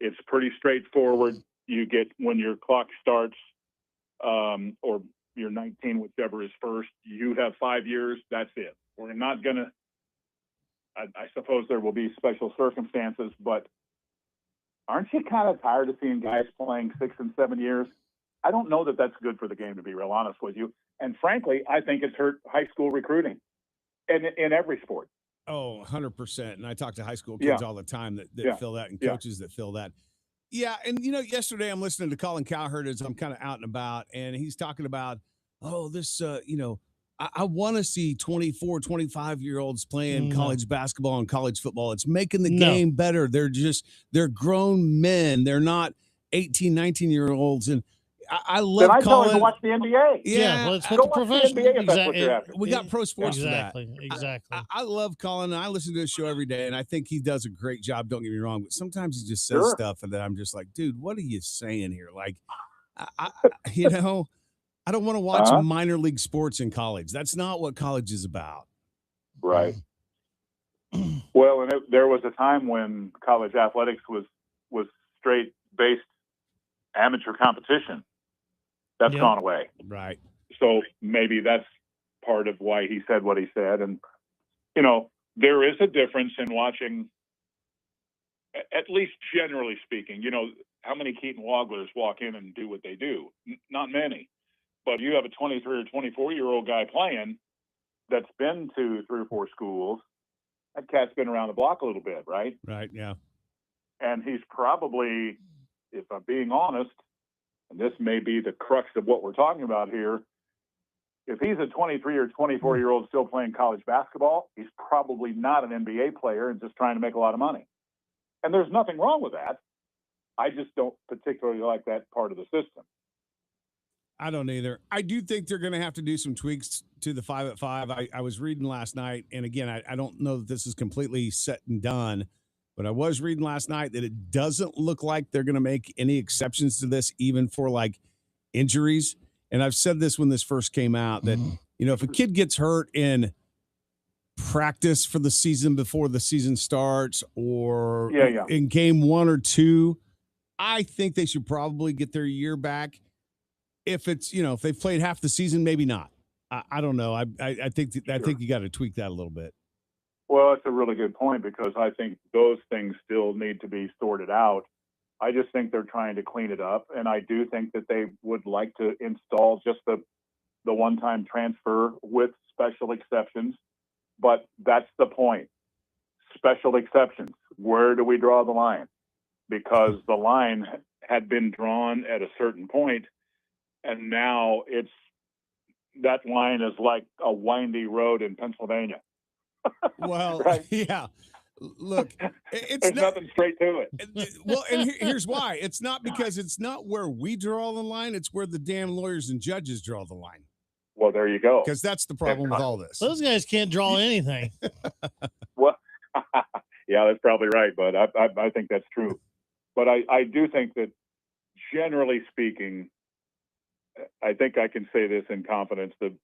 it's pretty straightforward. You get when your clock starts, or you're 19, whichever is first, you have 5 years. That's it. We're not going to, I suppose there will be special circumstances, but aren't you kind of tired of seeing guys playing 6 and 7 years? I don't know that that's good for the game, to be real honest with you. And frankly, I think it's hurt high school recruiting in every sport. Oh, 100%. And I talk to high school kids all the time that fill that, and coaches that fill that. Yeah. And, yesterday I'm listening to Colin Cowherd as I'm kind of out and about, and he's talking about, I want to see 24, 25-year-olds playing college basketball and college football. It's making the game better. They're grown men. They're not 18, 19-year-olds. And I love Colin. Colin. Then I tell him to watch the NBA. Yeah, let's Go put the watch the professional. NBA if that's what you're after. We got pro sports Exactly. for that. Exactly. I love Colin. I listen to his show every day, and I think he does a great job. Don't get me wrong, but sometimes he just says stuff that I'm just like, dude, what are you saying here? Like, I don't want to watch minor league sports in college. That's not what college is about. Right. Well, and there was a time when college athletics was straight based amateur competition. That's gone away. Right. So maybe that's part of why he said what he said. And, there is a difference in watching, at least generally speaking, how many Keaton Wogglers walk in and do what they do? Not many. But you have a 23 or 24-year-old guy playing that's been to 3 or 4 schools. That cat's been around the block a little bit, right? Right, yeah. And he's probably, if I'm being honest, and this may be the crux of what we're talking about here, if he's a 23 or 24-year-old still playing college basketball, he's probably not an NBA player and just trying to make a lot of money. And there's nothing wrong with that. I just don't particularly like that part of the system. I don't either. I do think they're going to have to do some tweaks to the 5 at 5. I was reading last night, and again, I don't know that this is completely set and done, but I was reading last night that it doesn't look like they're going to make any exceptions to this, even for like injuries. And I've said this when this first came out that, if a kid gets hurt in practice for the season before the season starts or in game 1 or 2, I think they should probably get their year back. If it's, if they've played half the season, maybe not. I don't know. I think you got to tweak that a little bit. Well, that's a really good point because I think those things still need to be sorted out. I just think they're trying to clean it up, and I do think that they would like to install just the one-time transfer with special exceptions. But that's the point. Special exceptions. Where do we draw the line? Because the line had been drawn at a certain point, and now that line is like a windy road in Pennsylvania. Well, right? Yeah. Look, there's nothing straight to it. Well, and here's why. It's not because it's not where we draw the line. It's where the damn lawyers and judges draw the line. Well, there you go. Because that's the problem with all this. Those guys can't draw anything. Well, yeah, that's probably right, but I think that's true. But I do think that, generally speaking, I think I can say this in confidence. The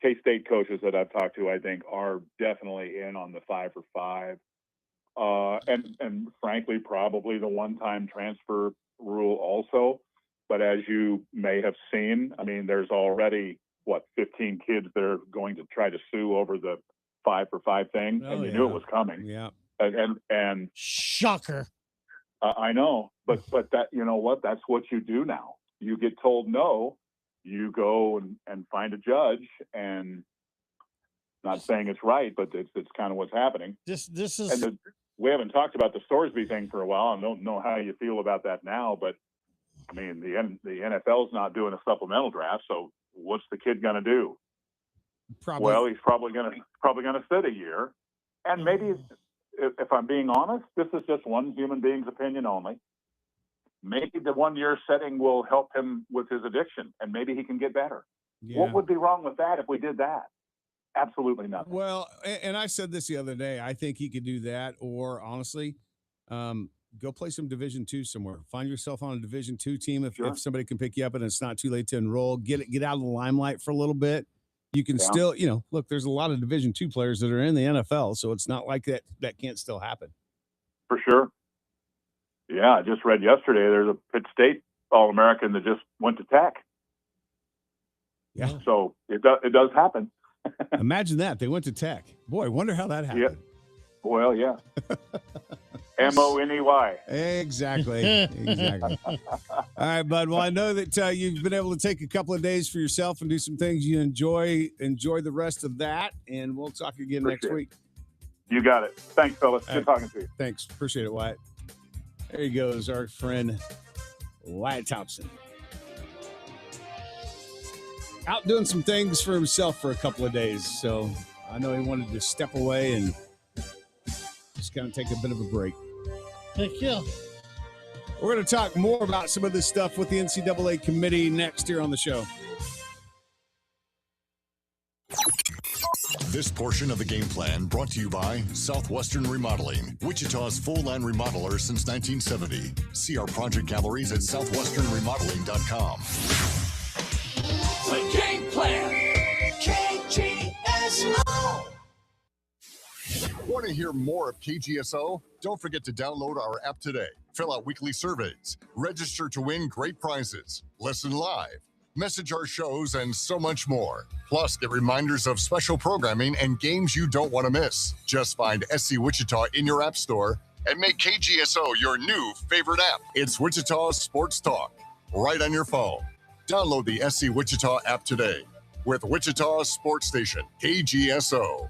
K-State coaches that I've talked to, I think, are definitely in on the 5 for 5. And frankly, probably the one-time transfer rule also. But as you may have seen, I mean, there's already, 15 kids that are going to try to sue over the 5 for 5 thing. Oh, and you knew it was coming. Yeah. And shocker. I know, but that, you know what? That's what you do now. You get told no, you go and find a judge, and not saying it's right, but it's kind of what's happening. This is. And we haven't talked about the Sorsby thing for a while. I don't know how you feel about that now, but I mean, the NFL's not doing a supplemental draft, so what's the kid going to do? Well, he's probably going to sit a year, and maybe, if I'm being honest, this is just one human being's opinion only. Maybe the 1 year setting will help him with his addiction, and maybe he can get better. Yeah. What would be wrong with that if we did that? Absolutely nothing. Well, and I said this the other day. I think he could do that, or honestly, go play some Division II somewhere. Find yourself on a Division II team if somebody can pick you up and it's not too late to enroll. Get out of the limelight for a little bit. You can still, look, there's a lot of Division II players that are in the NFL, so it's not like that can't still happen. For sure. Yeah, I just read yesterday there's a Pitt State All-American that just went to Tech. Yeah. So it does happen. Imagine that. They went to Tech. Boy, I wonder how that happened. Yeah. Well, yeah. Money. Exactly. Exactly. All right, bud. Well, I know that you've been able to take a couple of days for yourself and do some things you enjoy. Enjoy the rest of that, and we'll talk again next week. You got it. Thanks, fellas. Good talking to you. Thanks. Appreciate it, Wyatt. There he goes, our friend Wyatt Thompson. Out doing some things for himself for a couple of days, so I know he wanted to step away and just kind of take a bit of a break. Heck yeah. We're going to talk more about some of this stuff with the NCAA committee next here on the show. This portion of the game plan brought to you by Southwestern Remodeling, Wichita's full-line remodeler since 1970. See our project galleries at southwesternremodeling.com. The game plan. KGSO. Want to hear more of KGSO? Don't forget to download our app today. Fill out weekly surveys, register to win great prizes, listen live, message our shows, and so much more. Plus, get reminders of special programming and games you don't want to miss. Just find SC Wichita in your app store and make KGSO your new favorite app. It's Wichita Sports Talk, right on your phone. Download the SC Wichita app today with Wichita Sports Station, KGSO.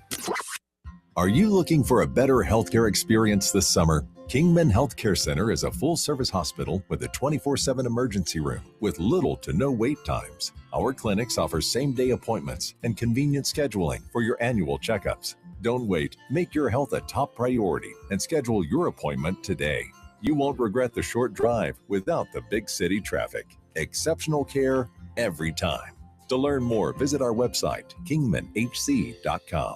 Are you looking for a better healthcare experience this summer? Kingman Healthcare Center is a full-service hospital with a 24/7 emergency room with little to no wait times. Our clinics offer same-day appointments and convenient scheduling for your annual checkups. Don't wait. Make your health a top priority and schedule your appointment today. You won't regret the short drive without the big city traffic. Exceptional care every time. To learn more, visit our website, kingmanhc.com.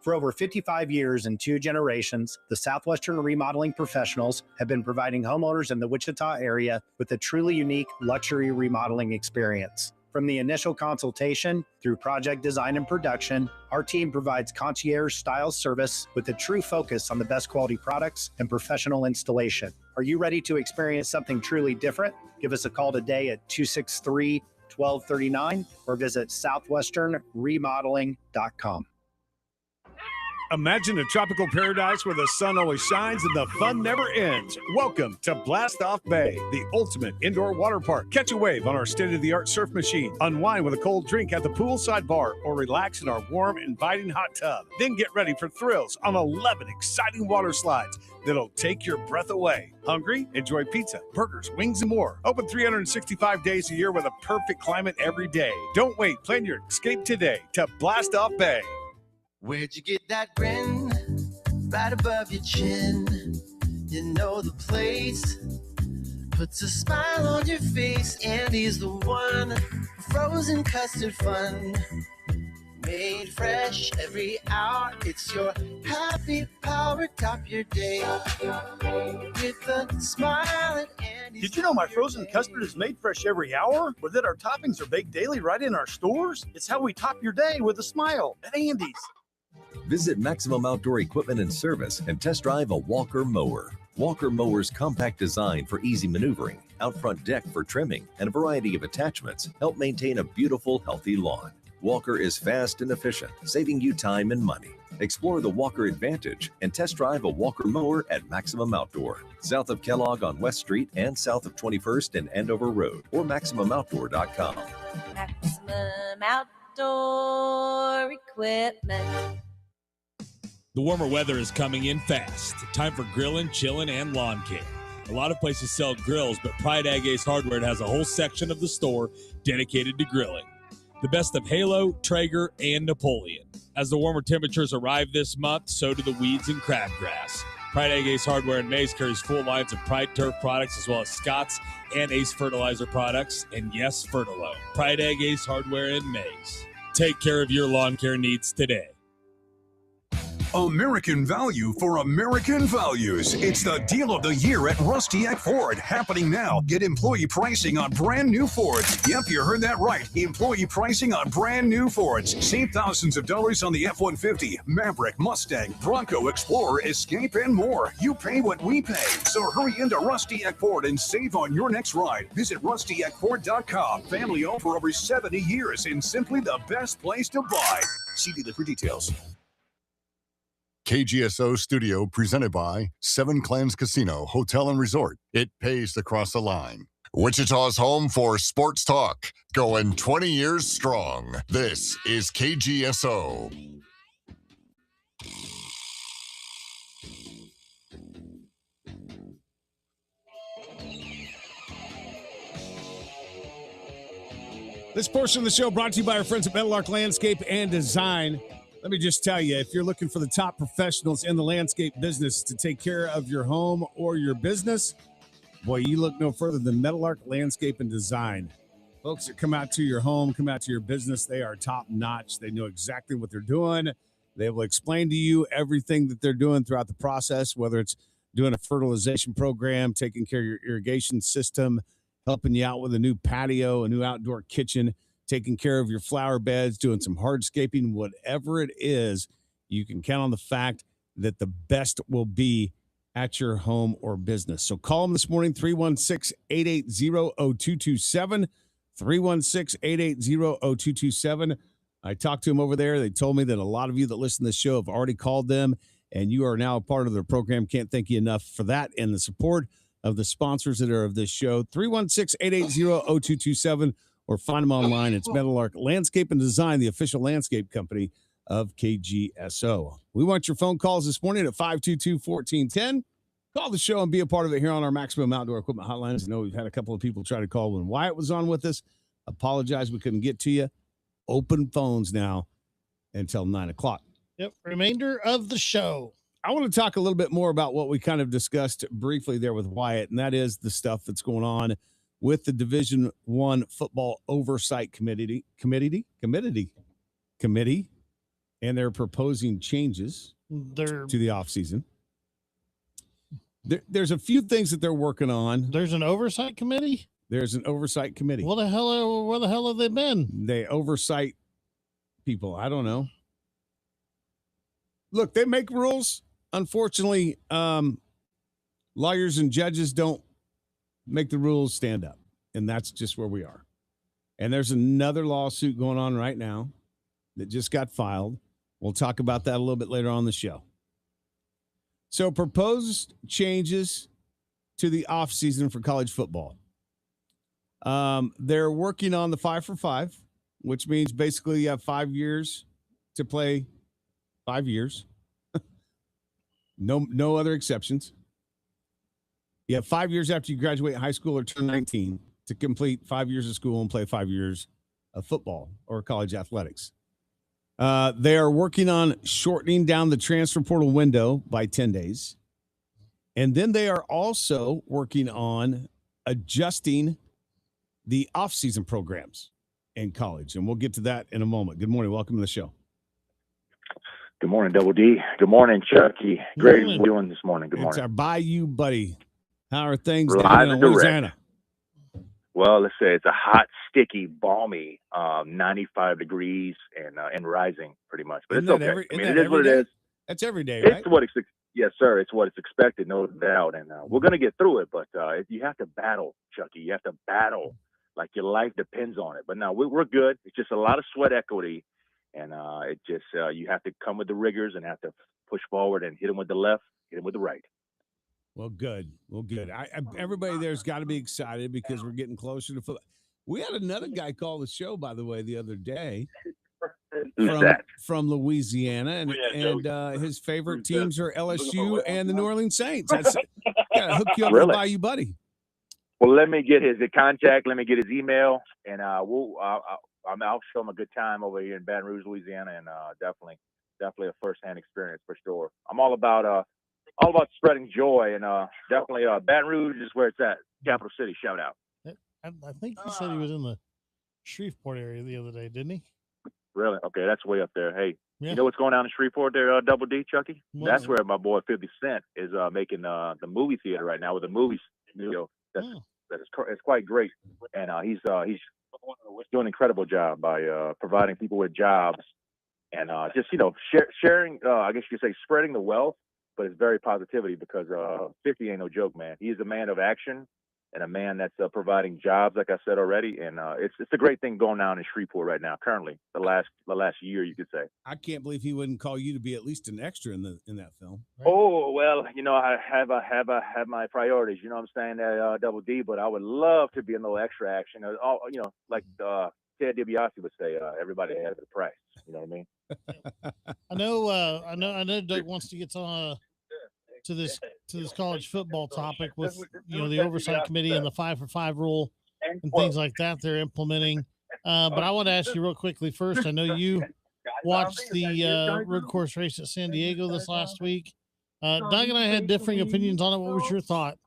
For over 55 years and 2 generations, the Southwestern Remodeling Professionals have been providing homeowners in the Wichita area with a truly unique luxury remodeling experience. From the initial consultation through project design and production, our team provides concierge-style service with a true focus on the best quality products and professional installation. Are you ready to experience something truly different? Give us a call today at 263-1239 or visit southwesternremodeling.com. Imagine a tropical paradise where the sun always shines and the fun never ends. Welcome to Blast Off Bay, the ultimate indoor water park. Catch a wave on our state-of-the-art surf machine, unwind with a cold drink at the poolside bar, or relax in our warm, inviting hot tub. Then get ready for thrills on 11 exciting water slides that'll take your breath away. Hungry? Enjoy pizza, burgers, wings, and more. Open 365 days a year with a perfect climate every day. Don't wait. Plan your escape today to Blast Off Bay. Where'd you get that grin? Right above your chin. You know the place. Puts a smile on your face. Andy's the one. Frozen custard fun. Made fresh every hour. It's your happy power. Top your day with a smile at Andy's. Did you know my frozen custard is made fresh every hour? Or that our toppings are baked daily right in our stores? It's how we top your day with a smile at Andy's. Visit Maximum Outdoor Equipment and Service and test drive a Walker mower. Walker mower's compact design for easy maneuvering, out front deck for trimming, and a variety of attachments help maintain a beautiful, healthy lawn. Walker is fast and efficient, saving you time and money. Explore the Walker Advantage and test drive a Walker mower at Maximum Outdoor, south of Kellogg on West Street and south of 21st and Andover Road, or MaximumOutdoor.com. Maximum Outdoor Equipment. The warmer weather is coming in fast. Time for grilling, chilling, and lawn care. A lot of places sell grills, but Pride Ag Ace Hardware has a whole section of the store dedicated to grilling. The best of Halo, Traeger, and Napoleon. As the warmer temperatures arrive this month, so do the weeds and crabgrass. Pride Ag Ace Hardware in Mays carries full lines of Pride Turf products as well as Scott's and Ace Fertilizer products, and yes, Fertilo. Pride Ag Ace Hardware in Mays. Take care of your lawn care needs today. American value for American values. It's the deal of the year at Rusty Eck Ford, happening now. Get employee pricing on brand new Fords. Yep, you heard that right. Employee pricing on brand new Fords. Save thousands of dollars on the F-150, Maverick, Mustang, Bronco, Explorer, Escape, and more. You pay what we pay. So hurry into Rusty Eck Ford and save on your next ride. Visit rustyeckford.com. Family owned for over 70 years and simply the best place to buy. See dealer for details. KGSO Studio presented by Seven Clans Casino, Hotel and Resort. It pays to cross the line. Wichita's home for sports talk, going 20 years strong. This is KGSO. This portion of the show brought to you by our friends at Meadowlark Landscape and Design. Let me just tell you, if you're looking for the top professionals in the landscape business to take care of your home or your business, boy, you look no further than Meadowlark Landscape and Design. Folks that come out to your home, come out to your business, they are top notch. They know exactly what they're doing. They will explain to you everything that they're doing throughout the process, whether it's doing a fertilization program, taking care of your irrigation system, helping you out with a new patio, a new outdoor kitchen, taking care of your flower beds, doing some hardscaping, whatever it is, you can count on the fact that the best will be at your home or business. So call them this morning, 316-880-0227, 316-880-0227. I talked to them over there. They told me that a lot of you that listen to this show have already called them, and you are now a part of their program. Can't thank you enough for that and the support of the sponsors that are of this show. 316-880-0227. Or find them online. It's Meadowlark Landscape and Design, the official landscape company of KGSO. We want your phone calls this morning at 522-1410. Call the show and be a part of it here on our Maximum Outdoor Equipment Hotlines. I know we've had a couple of people try to call when Wyatt was on with us. Apologize we couldn't get to you. Open phones now until 9 o'clock. Yep, remainder of the show. I want to talk a little bit more about what we kind of discussed briefly there with Wyatt, and that is the stuff that's going on with the Division I Football Oversight Committee, and they're proposing changes to the offseason. There's a few things that they're working on. There's an oversight committee? There's an oversight committee. Where the hell have they been? They oversight people. I don't know. Look, they make rules. Unfortunately, lawyers and judges don't make the rules stand up, and that's just where we are. And there's another lawsuit going on right now that just got filed. We'll talk about that a little bit later on the show. So proposed changes to the offseason for college football. They're working on the 5 for 5, which means basically you have 5 years to play 5 years. No other exceptions. You have 5 years after you graduate high school or turn 19 to complete 5 years of school and play 5 years of football or college athletics. They are working on shortening down the transfer portal window by 10 days. And then they are also working on adjusting the offseason programs. in college. And we'll get to that in a moment. Good morning. Welcome to the show. Good morning, Double D. Good morning, Chucky. Great doing this morning. Good It's morning. our Bayou buddy. How are things Live down and in direct. Louisiana? Well, let's say it's a hot, sticky, balmy, 95 degrees and rising pretty much. But Isn't it's that okay. every- I mean, isn't it that is what every it day? is. That's every day, right? It's what it's yes, sir. It's what it's expected, no doubt. And we're gonna get through it. But you have to battle, Chucky. You have to battle like your life depends on it. But no, we're good. It's just a lot of sweat equity, and it just you have to come with the rigors and have to push forward and hit them with the left, hit them with the right. Well, good. Well, good. Everybody there's got to be excited because we're getting closer to football. We had another guy call the show, by the way, the other day Who's that? from Louisiana, and his favorite teams are LSU and the New Orleans Saints. That's gotta hook you up Really? with Bayou Buddy. Well, let me get his contact. Let me get his email, and I'll show him a good time over here in Baton Rouge, Louisiana, and definitely a first-hand experience for sure. I'm all about spreading joy, and definitely Baton Rouge is where it's at. Capital City, shout out. I think he said he was in the Shreveport area the other day, didn't he? Really? Okay, that's way up there. Hey, Yeah. you know what's going on in Shreveport there, Double D, Chucky? What That's is it? where my boy 50 Cent is making the movie theater right now with a movie studio. It's quite great, and he's doing an incredible job by providing people with jobs and just sharing. I guess you could say spreading the wealth, but it's very positivity because 50 ain't no joke, man. He's a man of action and a man that's providing jobs, like I said already, and it's a great thing going on in Shreveport right now. Currently, the last year, you could say. I can't believe he wouldn't call you to be at least an extra in that film. Oh well, I have my priorities. You know what I'm saying, Double D. But I would love to be a little extra action. Like Ted DiBiase would say, everybody has a price. You know what I mean? I know Doug wants to get on to this college football topic with the oversight committee and the 5-for-5 rule and things like that they're implementing. But I want to ask you real quickly first. I know you watched the road course race at San Diego this last week. Doug and I had differing opinions on it. What was your thought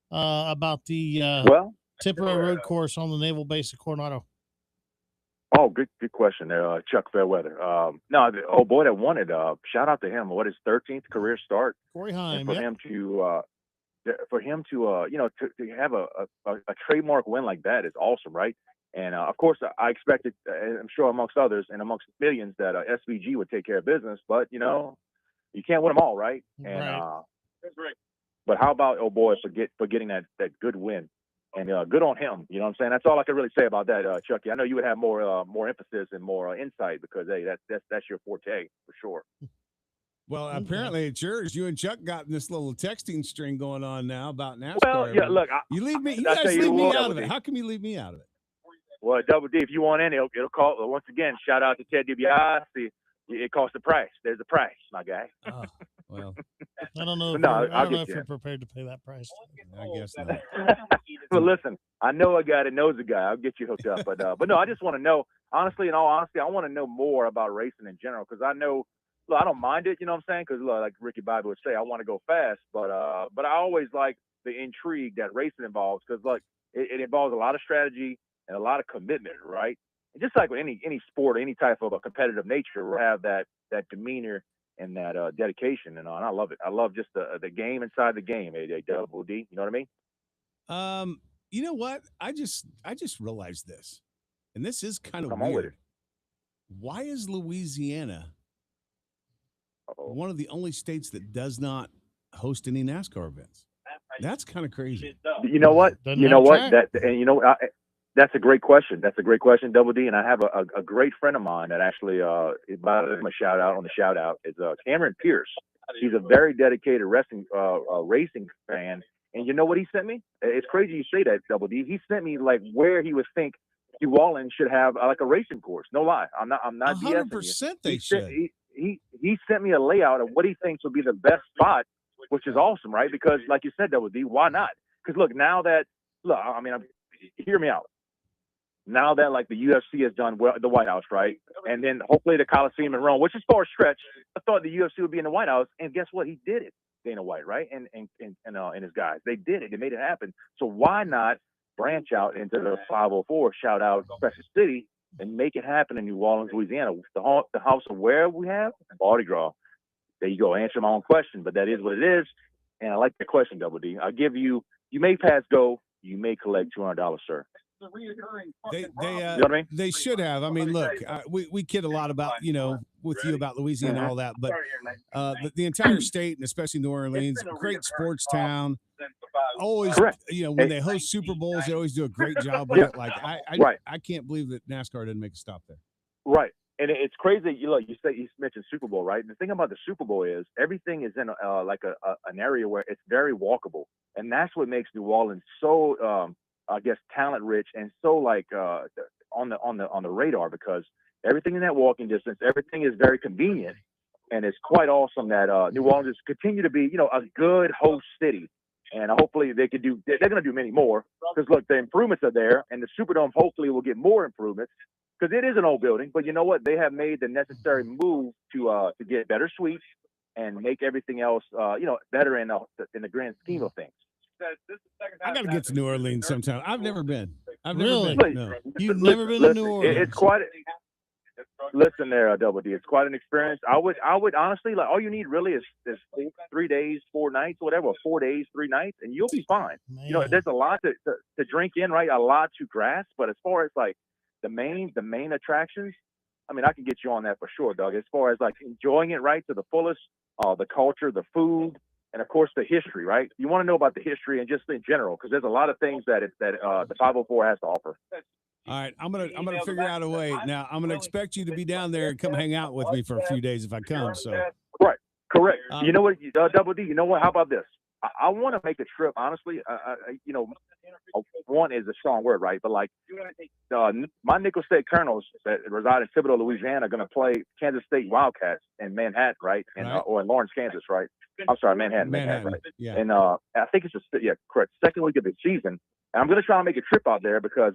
about the temporary road course on the naval base of Coronado? Oh, good question there, Chuck Fairweather. No, the old boy that won it. Shout out to him. What his 13th career start? Corey Heim. And for him to have a trademark win like that is awesome, right? And of course, I expected, I'm sure amongst others and amongst millions, that SVG would take care of business. But you can't win them all, right? And but how about old boy for getting that good win? And good on him. You know what I'm saying? That's all I can really say about that, Chucky. I know you would have more emphasis and more insight because hey, that's your forte for sure. Well, apparently it's yours. You and Chuck got this little texting string going on now about NASCAR. Well, yeah. Look, you leave me. You I'll guys tell you leave me what, out of Double it. D. How come you leave me out of it? Well, Double D, if you want in, it'll call. Once again, shout out to Ted DiBiase. It costs the price. There's a price, my guy. Oh, well, I don't know. No, I I'll don't know get if you. you're prepared to pay that price. I guess not. Well, listen, I know a guy that knows a guy. I'll get you hooked up. But no, I just want to know, honestly, in all honesty, I want to know more about racing in general because I know, look, I don't mind it, you know what I'm saying? Because like Ricky Bobby would say, I want to go fast, but I always like the intrigue that racing involves because look, it involves a lot of strategy and a lot of commitment, right? And just like with any sport, any type of a competitive nature, we have that demeanor and that dedication, and I love it. I love just the game inside the game, Double D. You know what I mean? You know what? I just realized this, and this is kind of Come on with weird. Why is Louisiana one of the only states that does not host any NASCAR events? That's kind of crazy. You know what? Doesn't You have know a what? track. That's a great question. That's a great question, Double D. And I have a great friend of mine that actually, by a shout out on the shout out, is Cameron Pierce. He's a very dedicated racing fan. And you know what he sent me? It's crazy you say that, Double D. He sent me like where he would think New Orleans should have like a racing course. No lie, I'm not 100% BSing you. they should. He sent me a layout of what he thinks would be the best spot, which is awesome, right? Because like you said, Double D, why not? Because look, hear me out. Now that like the UFC has done well, the White House, right? And then hopefully the Coliseum in Rome, which is far stretch. I thought the UFC would be in the White House, and guess what? He did it, Dana White, right? And his guys, they did it. They made it happen. So why not branch out into the 504? Shout out Precious City, and make it happen in New Orleans, Louisiana. The house of where we have Mardi Gras. There you go. Answer my own question, but that is what it is. And I like the question, Double D. I'll give you may pass go, you may collect $200, sir. They You know what I mean? They should have. I mean, look, we kid a lot about, with you about Louisiana and all that, but the entire state, and especially New Orleans, great sports town. Always, when they host Super Bowls, they always do a great job with it. Like, I can't believe that NASCAR didn't make a stop there. Right. And it's crazy. You mentioned Super Bowl, right? And the thing about the Super Bowl is everything is in an area where it's very walkable, and that's what makes New Orleans so, I guess, talent rich and so on the radar, because everything in that walking distance, everything is very convenient, and it's quite awesome that New Orleans is continue to be a good host city, and hopefully they're going to do many more, because look, the improvements are there, and the Superdome hopefully will get more improvements. Because it is an old building, but you know what? They have made the necessary move to get better suites and make everything else, better in the grand scheme of things. I got to get to New Orleans sometime. I've never been. Really? Been. No. You've never been to New Orleans? It's quite. Listen there, Double D. It's quite an experience. I would honestly, all you need really is 3 days, 4 nights, whatever, 4 days, 3 nights, and you'll be fine. Man. There's a lot to drink in, right? A lot to grasp, but as far as the main attractions, I mean, I can get you on that for sure, Doug. As far as enjoying it right to the fullest, the culture, the food, and of course the history, right? You want to know about the history and just in general, because there's a lot of things that the 504 has to offer. All right, I'm gonna figure out a way. Now I'm gonna expect you to be down there and come hang out with me for a few days if I come. So right, correct. You know what, Double D? You know what? How about this? I want to make a trip, honestly. One is a strong word, right? But my Nickel State Colonels that reside in Thibodaux, Louisiana, are going to play Kansas State Wildcats in Manhattan, right? Or in Lawrence, Kansas, right? I'm sorry, Manhattan, right? Yeah. And I think it's correct. Second week of the season, and I'm going to try to make a trip out there because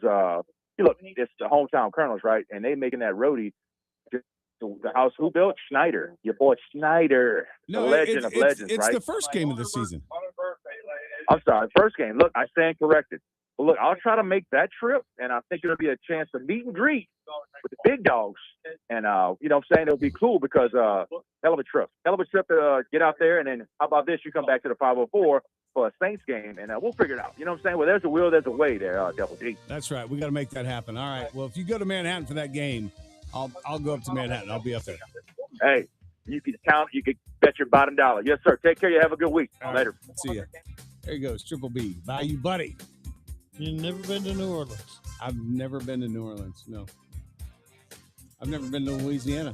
look, it's the hometown Colonels, right? And they making that roadie. The house who built Schneider, your boy Schneider, the legend of legends, it's right? the first game of the season. I'm sorry, first game. Look, I stand corrected. But look, I'll try to make that trip, and I think it'll be a chance to meet and greet with the big dogs. And, you know what I'm saying? It'll be cool because hell of a trip to get out there. And then how about this? You come back to the 504 for a Saints game, and we'll figure it out. You know what I'm saying? Well, there's a will, there's a way there, Double D. That's right. We got to make that happen. All right. Well, if you go to Manhattan for that game, I'll go up to Manhattan. I'll be up there. Hey, you can count. You can bet your bottom dollar. Yes, sir. Take care. You have a good week. All Later. Right. See ya. There you goes. Triple B. Bye, you buddy. You've never been to New Orleans? I've never been to New Orleans. No. I've never been to Louisiana.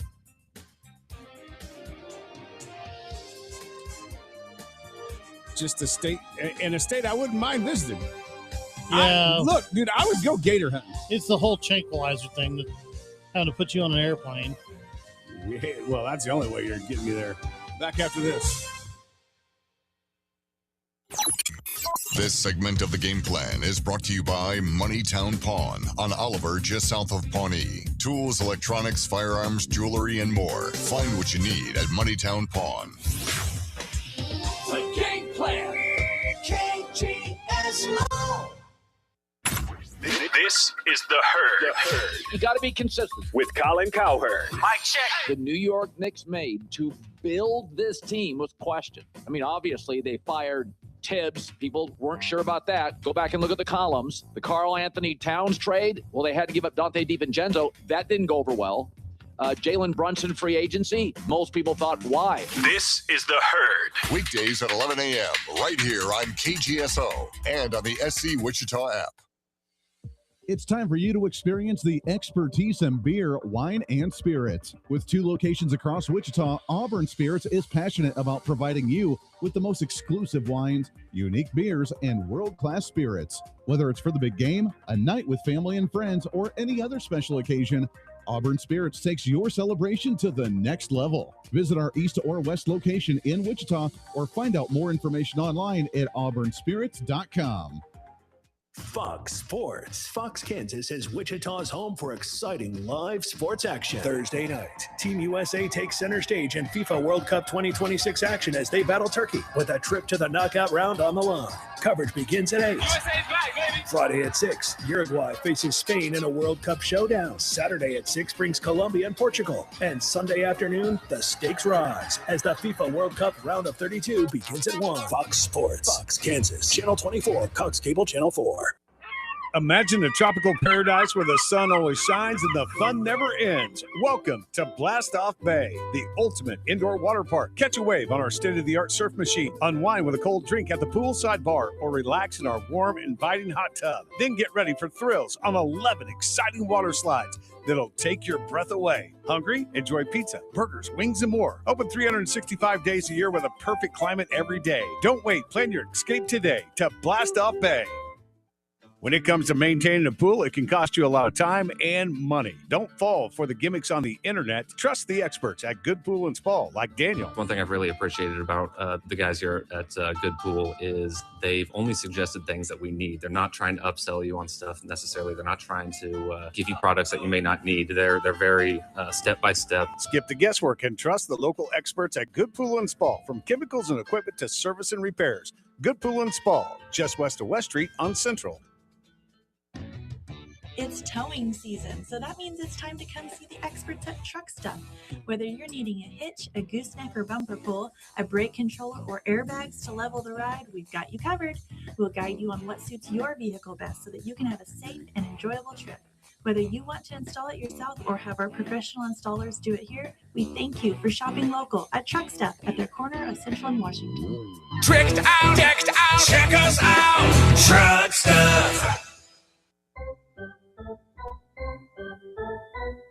Just a state, and a state I wouldn't mind visiting. Yeah. Look, dude, I would go gator hunting. It's the whole tranquilizer thing that kind of puts you on an airplane. Yeah, well, that's the only way you're getting me there. Back after this. This segment of the game plan is brought to you by Moneytown Pawn on Oliver, just south of Pawnee. Tools, electronics, firearms, jewelry, and more. Find what you need at Moneytown Pawn. The game plan. KGSO. This is The Herd. You got to be consistent. With Colin Cowherd. Mike check. The New York Knicks made to build this team was questioned. I mean, obviously, they fired Tibbs. People weren't sure about that. Go back and look at the columns. The Karl Anthony Towns trade, well, they had to give up Dante DiVincenzo. That didn't go over well. Jalen Brunson free agency, most people thought, why? This is The Herd. Weekdays at 11 a.m. right here on KGSO and on the SC Wichita app. It's time for you to experience the expertise in beer, wine, and spirits. With 2 locations across Wichita, Auburn Spirits is passionate about providing you with the most exclusive wines, unique beers, and world-class spirits. Whether it's for the big game, a night with family and friends, or any other special occasion, Auburn Spirits takes your celebration to the next level. Visit our east or west location in Wichita or find out more information online at auburnspirits.com. Fox Sports. Fox Kansas is Wichita's home for exciting live sports action. Thursday night, Team USA takes center stage in FIFA World Cup 2026 action as they battle Turkey with a trip to the knockout round on the line. Coverage begins at 8. Friday at 6, Uruguay faces Spain in a World Cup showdown. Saturday at 6 brings Colombia and Portugal. And Sunday afternoon, the stakes rise as the FIFA World Cup round of 32 begins at 1. Fox Sports. Fox Kansas. Channel 24. Cox Cable Channel 4. Imagine a tropical paradise where the sun always shines and the fun never ends. Welcome to Blast Off Bay, the ultimate indoor water park. Catch a wave on our state-of-the-art surf machine, unwind with a cold drink at the poolside bar, or relax in our warm, inviting hot tub. Then get ready for thrills on 11 exciting water slides that'll take your breath away. Hungry? Enjoy pizza, burgers, wings, and more. Open 365 days a year with a perfect climate every day. Don't wait. Plan your escape today to Blast Off Bay. When it comes to maintaining a pool, it can cost you a lot of time and money. Don't fall for the gimmicks on the internet. Trust the experts at Good Pool and Spa, like Daniel. One thing I've really appreciated about the guys here at Good Pool is they've only suggested things that we need. They're not trying to upsell you on stuff necessarily. They're not trying to give you products that you may not need. They're very step-by-step. Skip the guesswork and trust the local experts at Good Pool and Spa. From chemicals and equipment to service and repairs. Good Pool and Spa, just west of West Street on Central. It's towing season, so that means it's time to come see the experts at Truck Stuff. Whether you're needing a hitch, a gooseneck or bumper pull, a brake controller, or airbags to level the ride, we've got you covered. We'll guide you on what suits your vehicle best so that you can have a safe and enjoyable trip. Whether you want to install it yourself or have our professional installers do it here, we thank you for shopping local at Truck Stuff at their corner of Central and Washington. Tricked out, decked out, check us out, Truck Stuff.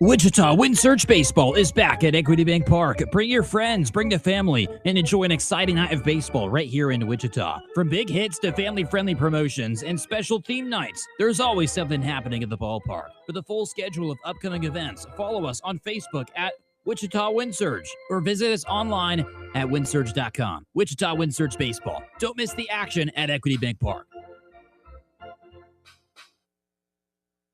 Wichita Wind Surge Baseball is back at Equity Bank Park. Bring your friends, bring the family, and enjoy an exciting night of baseball right here in Wichita. From big hits to family-friendly promotions and special theme nights, there's always something happening at the ballpark. For the full schedule of upcoming events, follow us on Facebook at Wichita Wind Surge or visit us online at windsurge.com. Wichita Wind Surge Baseball. Don't miss the action at Equity Bank Park.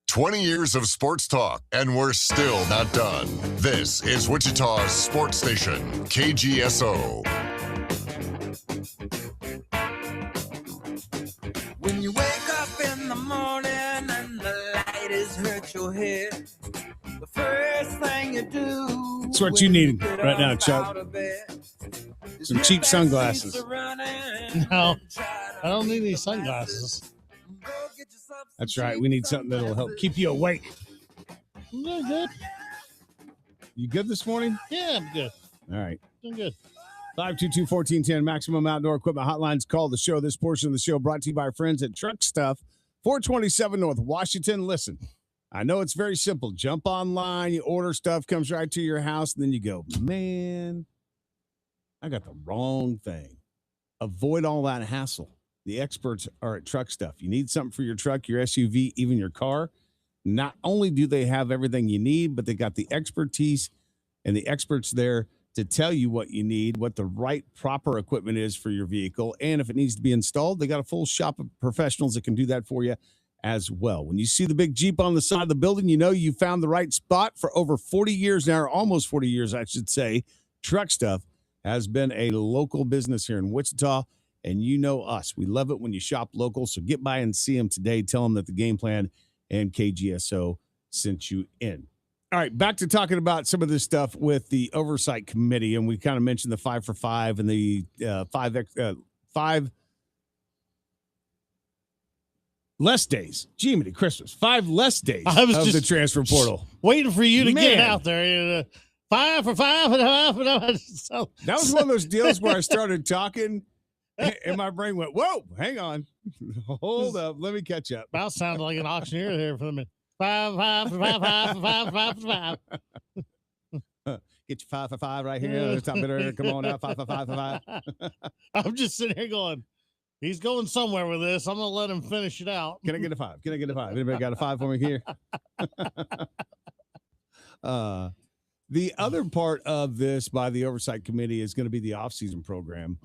20 years of sports talk, and we're still not done. This is Wichita's sports station, KGSO. When you wake up in the morning and the light has hurt your head, the first thing you do. That's what you need right now, Chuck. Some cheap sunglasses. No, I don't need any sunglasses. That's right. We need something that'll help keep you awake. I'm doing good. You good this morning? Yeah, I'm good. All right. Doing good. 522-1410, Maximum Outdoor Equipment Hotlines. Call the show. This portion of the show brought to you by our friends at Truck Stuff, 427 North Washington. Listen, I know it's very simple. Jump online, you order stuff, comes right to your house, and then you go, man, I got the wrong thing. Avoid all that hassle. The experts are at Truck Stuff. You need something for your truck, your SUV, even your car. Not only do they have everything you need, but they got the expertise and the experts there to tell you what you need, what the right proper equipment is for your vehicle. And if it needs to be installed, they got a full shop of professionals that can do that for you as well. When you see the big Jeep on the side of the building, you know you found the right spot. For over 40 years now, or almost 40 years, I should say, Truck Stuff has been a local business here in Wichita. And you know us. We love it when you shop local. So get by and see them today. Tell them that the Game Plan and KGSO sent you in. All right, back to talking about some of this stuff with the Oversight Committee. And we kind of mentioned the 5 for 5 and the 5 less days. Jiminy Christmas. 5 less days of the transfer portal. Waiting for you to get out there. 5 for 5. So, that was one of those deals where I started talking. And my brain went, whoa, hang on. Hold up. Let me catch up. About sounded like an auctioneer there for a minute. 5 for 5. Get your 5 for 5 right here. Top bidder. Come on out. 5 for 5. I'm just sitting here going, he's going somewhere with this. I'm going to let him finish it out. Can I get a 5? Anybody got a 5 for me here? The other part of this by the Oversight Committee is going to be the off-season program.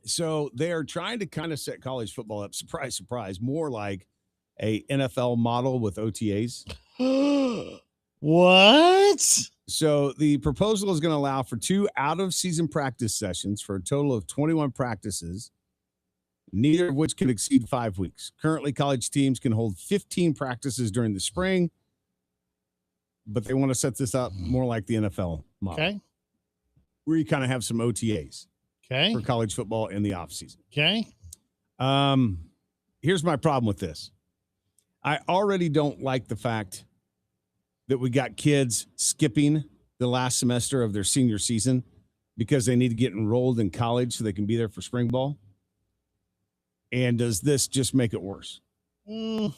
So they are trying to kind of set college football up, surprise, surprise, more like a NFL model with OTAs. What? So the proposal is going to allow for 2 out-of-season practice sessions for a total of 21 practices, neither of which can exceed 5 weeks. Currently, college teams can hold 15 practices during the spring, but they want to set this up more like the NFL model. Okay. Where you kind of have some OTAs for college football in the offseason. Okay. Here's my problem with this. I already don't like the fact that we got kids skipping the last semester of their senior season because they need to get enrolled in college so they can be there for spring ball. And does this just make it worse? But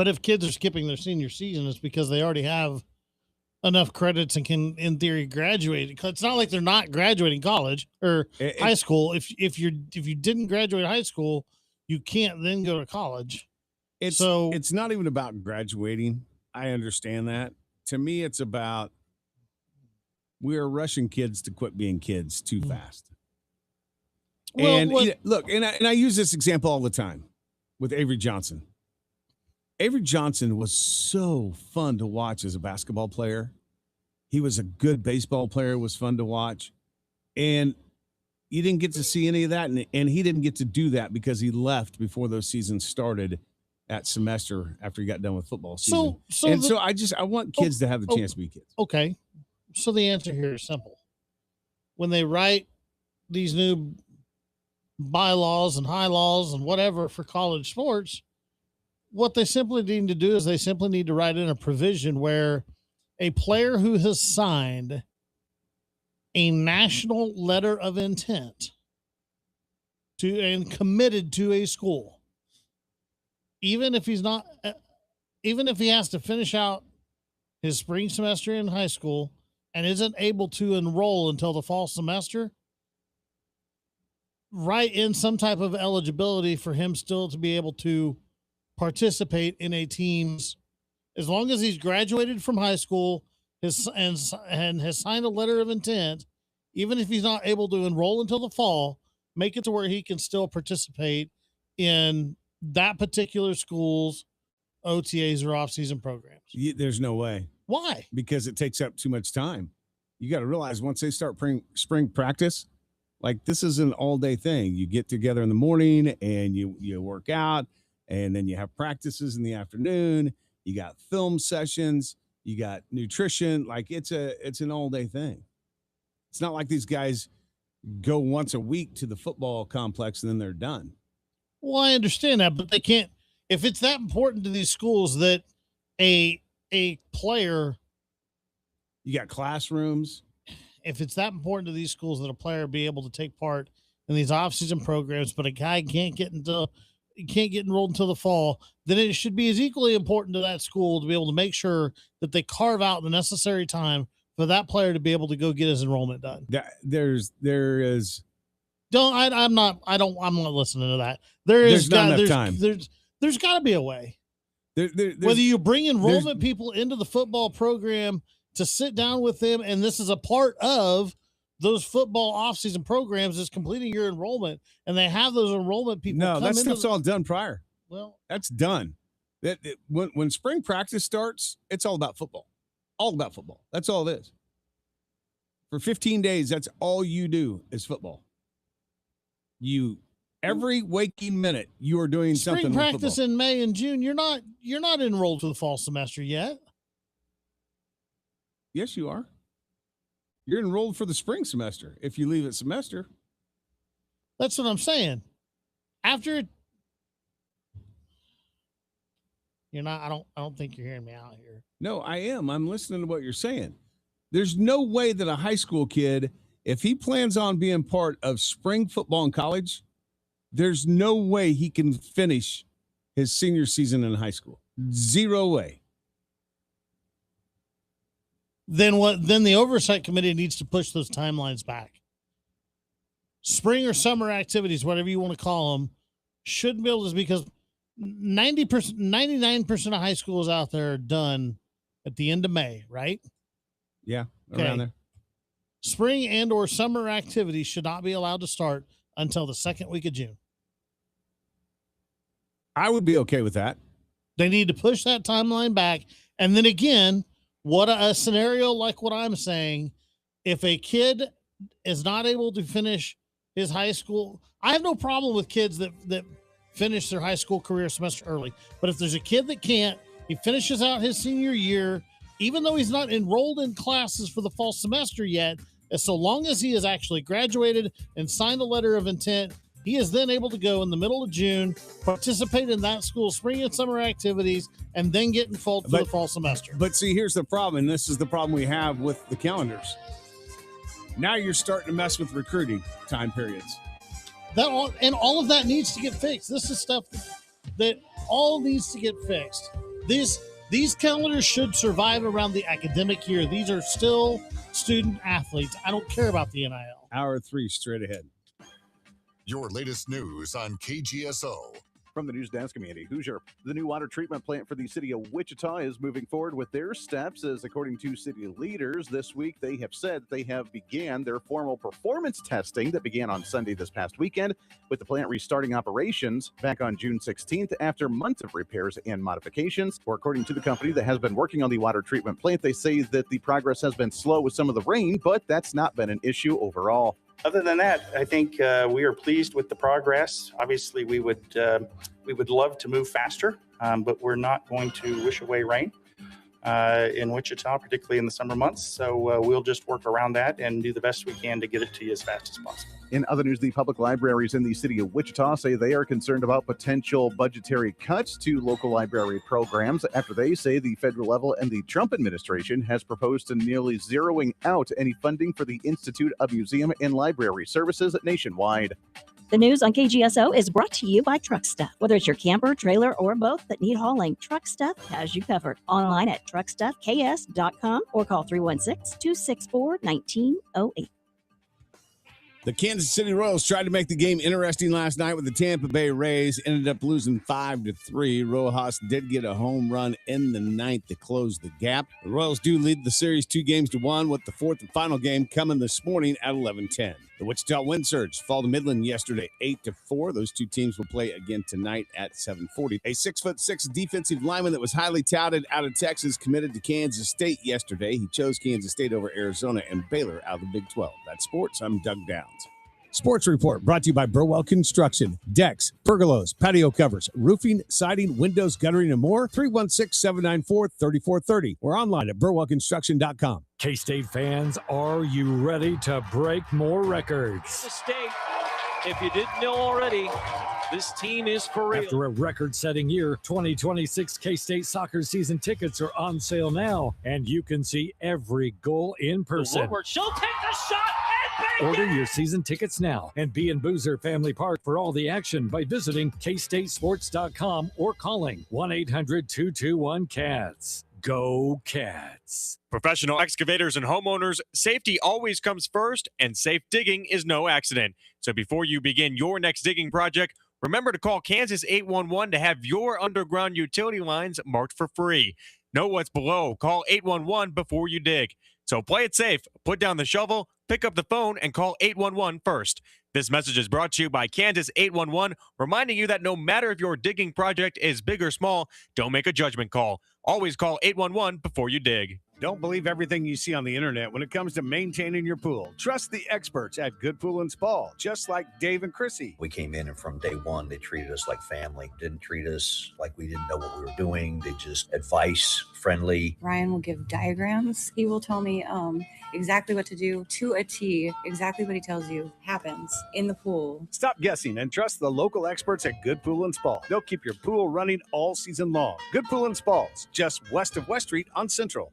if kids are skipping their senior season, it's because they already have enough credits and can, in theory, graduate. It's not like they're not graduating college or high school. If you didn't graduate high school, you can't then go to college. It's not even about graduating. I understand that. To me, it's about we are rushing kids to quit being kids too fast. Well, Look, and I use this example all the time with Avery Johnson. Avery Johnson was so fun to watch as a basketball player. He was a good baseball player, was fun to watch. And you didn't get to see any of that. And he didn't get to do that because he left before those seasons started at semester after he got done with football season. So I want kids to have the chance to be kids. Okay. So the answer here is simple. When they write these new bylaws and high laws and whatever for college sports, what they simply need to do is they simply need to write in a provision where a player who has signed a national letter of intent to and committed to a school, even if he has to finish out his spring semester in high school and isn't able to enroll until the fall semester, write in some type of eligibility for him still to be able to participate in a team's, as long as he's graduated from high school and has signed a letter of intent, even if he's not able to enroll until the fall, make it to where he can still participate in that particular school's OTAs or off-season programs. There's no way. Why? Because it takes up too much time. You got to realize once they start spring practice, like this is an all-day thing. You get together in the morning and you work out, and then you have practices in the afternoon. You got film sessions. You got nutrition. Like it's an all-day thing. It's not like these guys go once a week to the football complex and then they're done. Well, I understand that, but they can't. If it's that important to these schools that a player, you got classrooms. If it's that important to these schools that a player be able to take part in these off-season programs, but a guy can't get enrolled until the fall, then it should be as equally important to that school to be able to make sure that they carve out the necessary time for that player to be able to go get his enrollment done. I'm not listening to that. There's not enough time. There's got to be a way. Whether you bring enrollment people into the football program to sit down with them, and this is a part of those football offseason programs is completing your enrollment, and they have those enrollment people. No, that stuff's all done prior. Well, that's done. When spring practice starts, it's all about football. All about football. That's all it is. For 15 days, that's all you do is football. Every waking minute, you are doing something. Spring practice in May and June. You're not enrolled to the fall semester yet. Yes, you are. You're enrolled for the spring semester if you leave at semester. That's what I'm saying. After you're not, I don't think you're hearing me out here. No, I am. I'm listening to what you're saying. There's no way that a high school kid, if he plans on being part of spring football in college, there's no way he can finish his senior season in high school. Zero way. Then what? Then the oversight committee needs to push those timelines back. Spring or summer activities, whatever you want to call them, shouldn't be able to, because 99% of high schools out there are done at the end of May, right? Yeah, around there. Spring and or summer activities should not be allowed to start until the second week of June. I would be okay with that. They need to push that timeline back. And then again, what a scenario like what I'm saying, if a kid is not able to finish his high school, I have no problem with kids that finish their high school career semester early. But if there's a kid that can't, he finishes out his senior year, even though he's not enrolled in classes for the fall semester yet, as so long as he has actually graduated and signed a letter of intent, he is then able to go in the middle of June, participate in that school's spring and summer activities, and then get enrolled for the fall semester. But see, here's the problem, and this is the problem we have with the calendars. Now you're starting to mess with recruiting time periods. All of that needs to get fixed. This is stuff that all needs to get fixed. These calendars should survive around the academic year. These are still student athletes. I don't care about the NIL. Hour 3 straight ahead. Your latest news on KGSO. From the news desk, Community Hoosier, the new water treatment plant for the city of Wichita is moving forward with their steps, as according to city leaders this week, they have said they have began their formal performance testing that began on Sunday this past weekend, with the plant restarting operations back on June 16th after months of repairs and modifications. Or according to the company that has been working on the water treatment plant, they say that the progress has been slow with some of the rain, but that's not been an issue overall. Other than that, I think we are pleased with the progress. Obviously, we would love to move faster, but we're not going to wish away rain in Wichita, particularly in the summer months. So we'll just work around that and do the best we can to get it to you as fast as possible. In other news, the public libraries in the city of Wichita say they are concerned about potential budgetary cuts to local library programs after they say the federal level and the Trump administration has proposed to nearly zeroing out any funding for the Institute of Museum and Library Services nationwide. The news on KGSO is brought to you by Truck Stuff. Whether it's your camper, trailer, or both that need hauling, Truck Stuff has you covered. Online at truckstuffks.com or call 316-264-1908. The Kansas City Royals tried to make the game interesting last night with the Tampa Bay Rays. Ended up losing 5-3. Rojas did get a home run in the ninth to close the gap. The Royals do lead the series 2-1, with the fourth and final game coming this morning at 11:10. The Wichita Wind Surge fall to Midland yesterday 8-4. Those two teams will play again tonight at 7:40. A 6'6" defensive lineman that was highly touted out of Texas committed to Kansas State yesterday. He chose Kansas State over Arizona and Baylor out of the Big 12. That's sports. I'm Doug Downs. Sports Report brought to you by Burwell Construction. Decks, pergolas, patio covers, roofing, siding, windows, guttering, and more. 316-794-3430. Or online at burwellconstruction.com. K-State fans, are you ready to break more records? The state, if you didn't know already, this team is for real. After a record-setting year, 2026 K-State soccer season tickets are on sale now, and you can see every goal in person. Woodward, she'll take the shot and bang Order your season tickets now and be in Boozer Family Park for all the action by visiting kstatesports.com or calling 1-800-221-CATS. Go Cats. Professional excavators and homeowners, safety always comes first, and safe digging is no accident. So before you begin your next digging project, remember to call Kansas 811 to have your underground utility lines marked for free. Know what's below. Call 811 before you dig. So play it safe. Put down the shovel, pick up the phone, and call 811 first. This message is brought to you by Kansas 811, reminding you that no matter if your digging project is big or small, don't make a judgment call. Always call 811 before you dig. Don't believe everything you see on the internet when it comes to maintaining your pool. Trust the experts at Good Pool and Spa, just like Dave and Chrissy. We came in and from day one, they treated us like family. Didn't treat us like we didn't know what we were doing. They just advice, friendly. Ryan will give diagrams. He will tell me exactly what to do to a T. Exactly what he tells you happens in the pool. Stop guessing and trust the local experts at Good Pool and Spa. They'll keep your pool running all season long. Good Pool and Spas, just west of West Street on Central.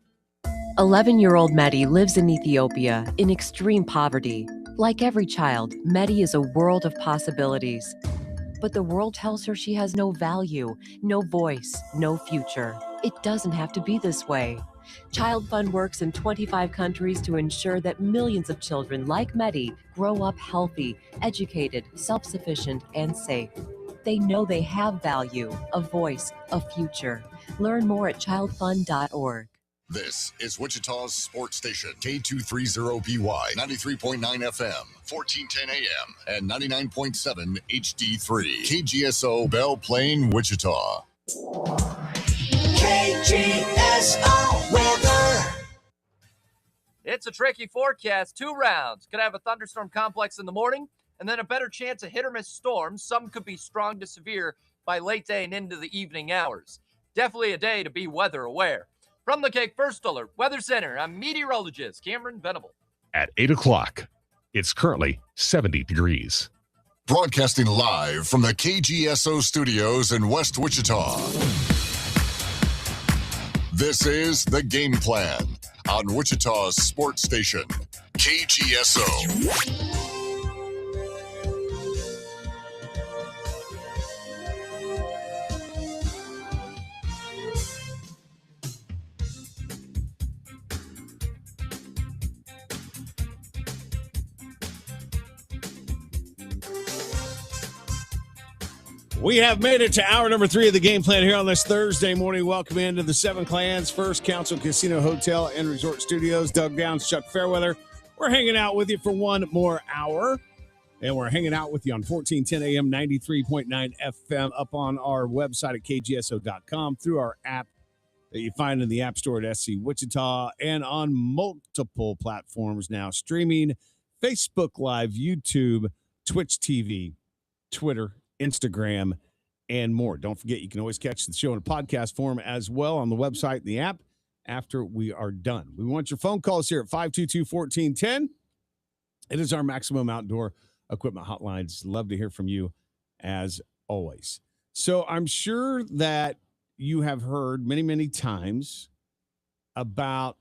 11-year-old Mehdi lives in Ethiopia in extreme poverty. Like every child, Mehdi is a world of possibilities. But the world tells her she has no value, no voice, no future. It doesn't have to be this way. Child Fund works in 25 countries to ensure that millions of children like Mehdi grow up healthy, educated, self-sufficient, and safe. They know they have value, a voice, a future. Learn more at childfund.org. This is Wichita's sports station, K230BY, 93.9 FM, 1410 AM, and 99.7 HD3. KGSO, Belle Plaine, Wichita. KGSO weather. It's a tricky forecast. 2 rounds. Could have a thunderstorm complex in the morning, and then a better chance of hit or miss storms. Some could be strong to severe by late day and into the evening hours. Definitely a day to be weather aware. From the Cake First Alert Weather Center, I'm meteorologist Cameron Venable. At 8 o'clock, it's currently 70 degrees. Broadcasting live from the KGSO studios in West Wichita. This is The Game Plan on Wichita's sports station, KGSO. We have made it to hour number 3 of the Game Plan here on this Thursday morning. Welcome into the Seven Clans First Council Casino Hotel and Resort Studios. Doug Downs, Chuck Fairweather. We're hanging out with you for one more hour. And we're hanging out with you on 1410 AM, 93.9 FM, up on our website at kgso.com, through our app that you find in the App Store at SC Wichita, and on multiple platforms now, streaming Facebook Live, YouTube, Twitch TV, Twitter, Instagram, and more. Don't forget, you can always catch the show in a podcast form as well on the website and the app after we are done. We want your phone calls here at 522-1410. It is our Maximum Outdoor Equipment Hotlines. Love to hear from you as always. So I'm sure that you have heard many, many times about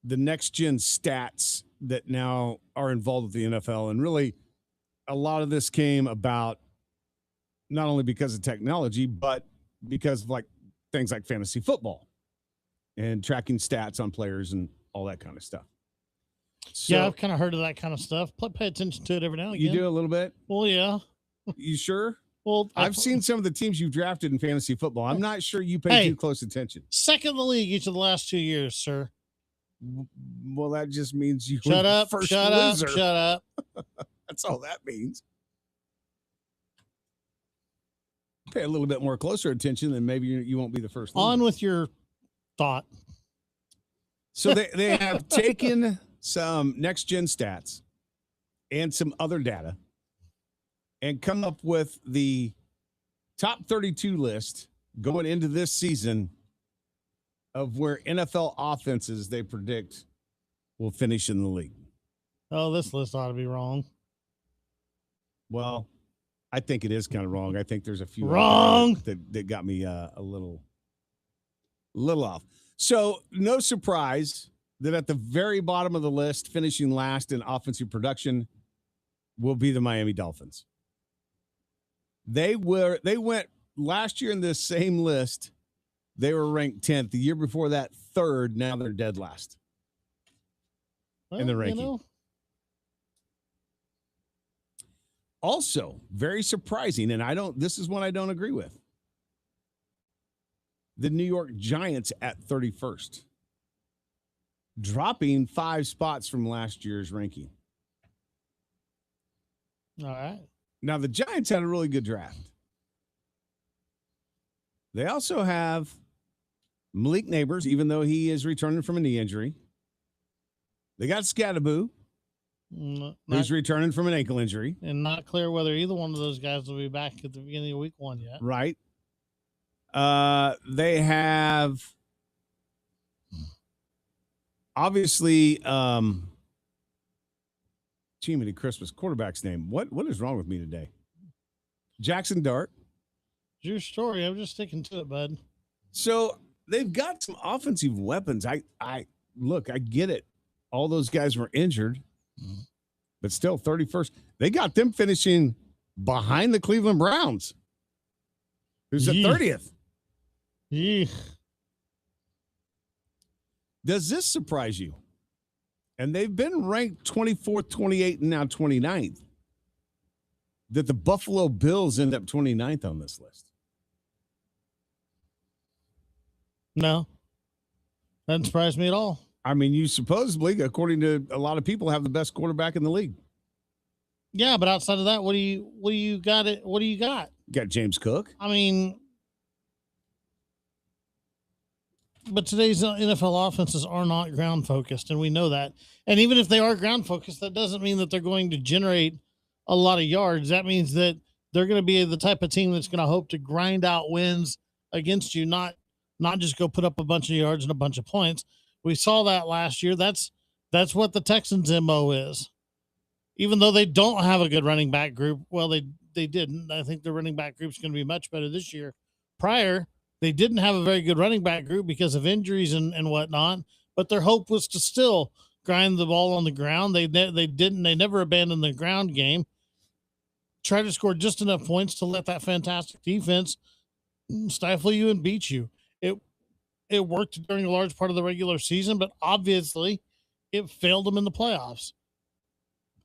the next-gen stats that now are involved with the NFL. And really, a lot of this came about not only because of technology, but because of things like fantasy football and tracking stats on players and all that kind of stuff. So, yeah, I've kind of heard of that kind of stuff. Pay attention to it every now and again. You do a little bit? Well, yeah. You sure? Well, I've seen some of the teams you've drafted in fantasy football. I'm not sure you pay too close attention. Second in the league each of the last 2 years, sir. Well, that just means you shut were up, the first shut loser. up, shut up. That's all that means. Pay a little bit more closer attention, then maybe you won't be the first loser. On with your thought. So they have taken some next-gen stats and some other data and come up with the top 32 list going into this season of where NFL offenses they predict will finish in the league. Oh, this list ought to be wrong. Well, I think it is kind of wrong. I think there's a few wrong that got me a little off. So no surprise that at the very bottom of the list, finishing last in offensive production, will be the Miami Dolphins. They went last year in this same list. They were ranked 10th. The year before that, 3rd. Now they're dead last in the ranking. Also, very surprising, and this is one I don't agree with. The New York Giants at 31st, dropping 5 spots from last year's ranking. All right. Now, the Giants had a really good draft. They also have Malik Neighbors, even though he is returning from a knee injury. They got Scattaboo, who's returning from an ankle injury. And not clear whether either one of those guys will be back at the beginning of week 1 yet. Right. They have obviously Jiminy Christmas, quarterback's name. What is wrong with me today? Jackson Dart. It's your story. I'm just sticking to it, bud. So they've got some offensive weapons. I get it. All those guys were injured, but still 31st. They got them finishing behind the Cleveland Browns, who's at 30th. Does this surprise you? And they've been ranked 24th, 28th, and now 29th. That the Buffalo Bills end up 29th on this list. No. Doesn't surprise me at all. I mean, you supposedly, according to a lot of people, have the best quarterback in the league. Yeah, but outside of that, what do you got? What do you got? You got James Cook. I mean, but today's NFL offenses are not ground focused, and we know that. And even if they are ground focused, that doesn't mean that they're going to generate a lot of yards. That means that they're going to be the type of team that's going to hope to grind out wins against you, not just go put up a bunch of yards and a bunch of points. We saw that last year. That's what the Texans' MO is. Even though they don't have a good running back group, well, they didn't. I think the running back group's going to be much better this year. Prior, they didn't have a very good running back group because of injuries and whatnot, but their hope was to still grind the ball on the ground. They never abandoned the ground game. Try to score just enough points to let that fantastic defense stifle you and beat you. It worked during a large part of the regular season, but obviously it failed them in the playoffs.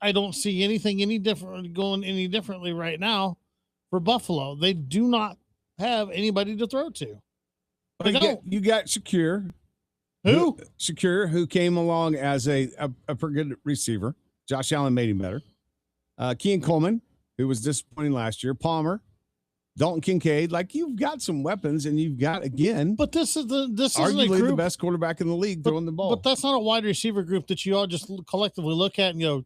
I don't see anything any differently right now for Buffalo. They do not have anybody to throw to. You got Shakir. Who? Shakir, who came along as a pretty good receiver. Josh Allen made him better. Kean Coleman, who was disappointing last year. Palmer, Dalton Kincaid. Like, you've got some weapons, and you've got, again, but this isn't arguably the best quarterback in the league throwing the ball. But that's not a wide receiver group that you all just collectively look at and go,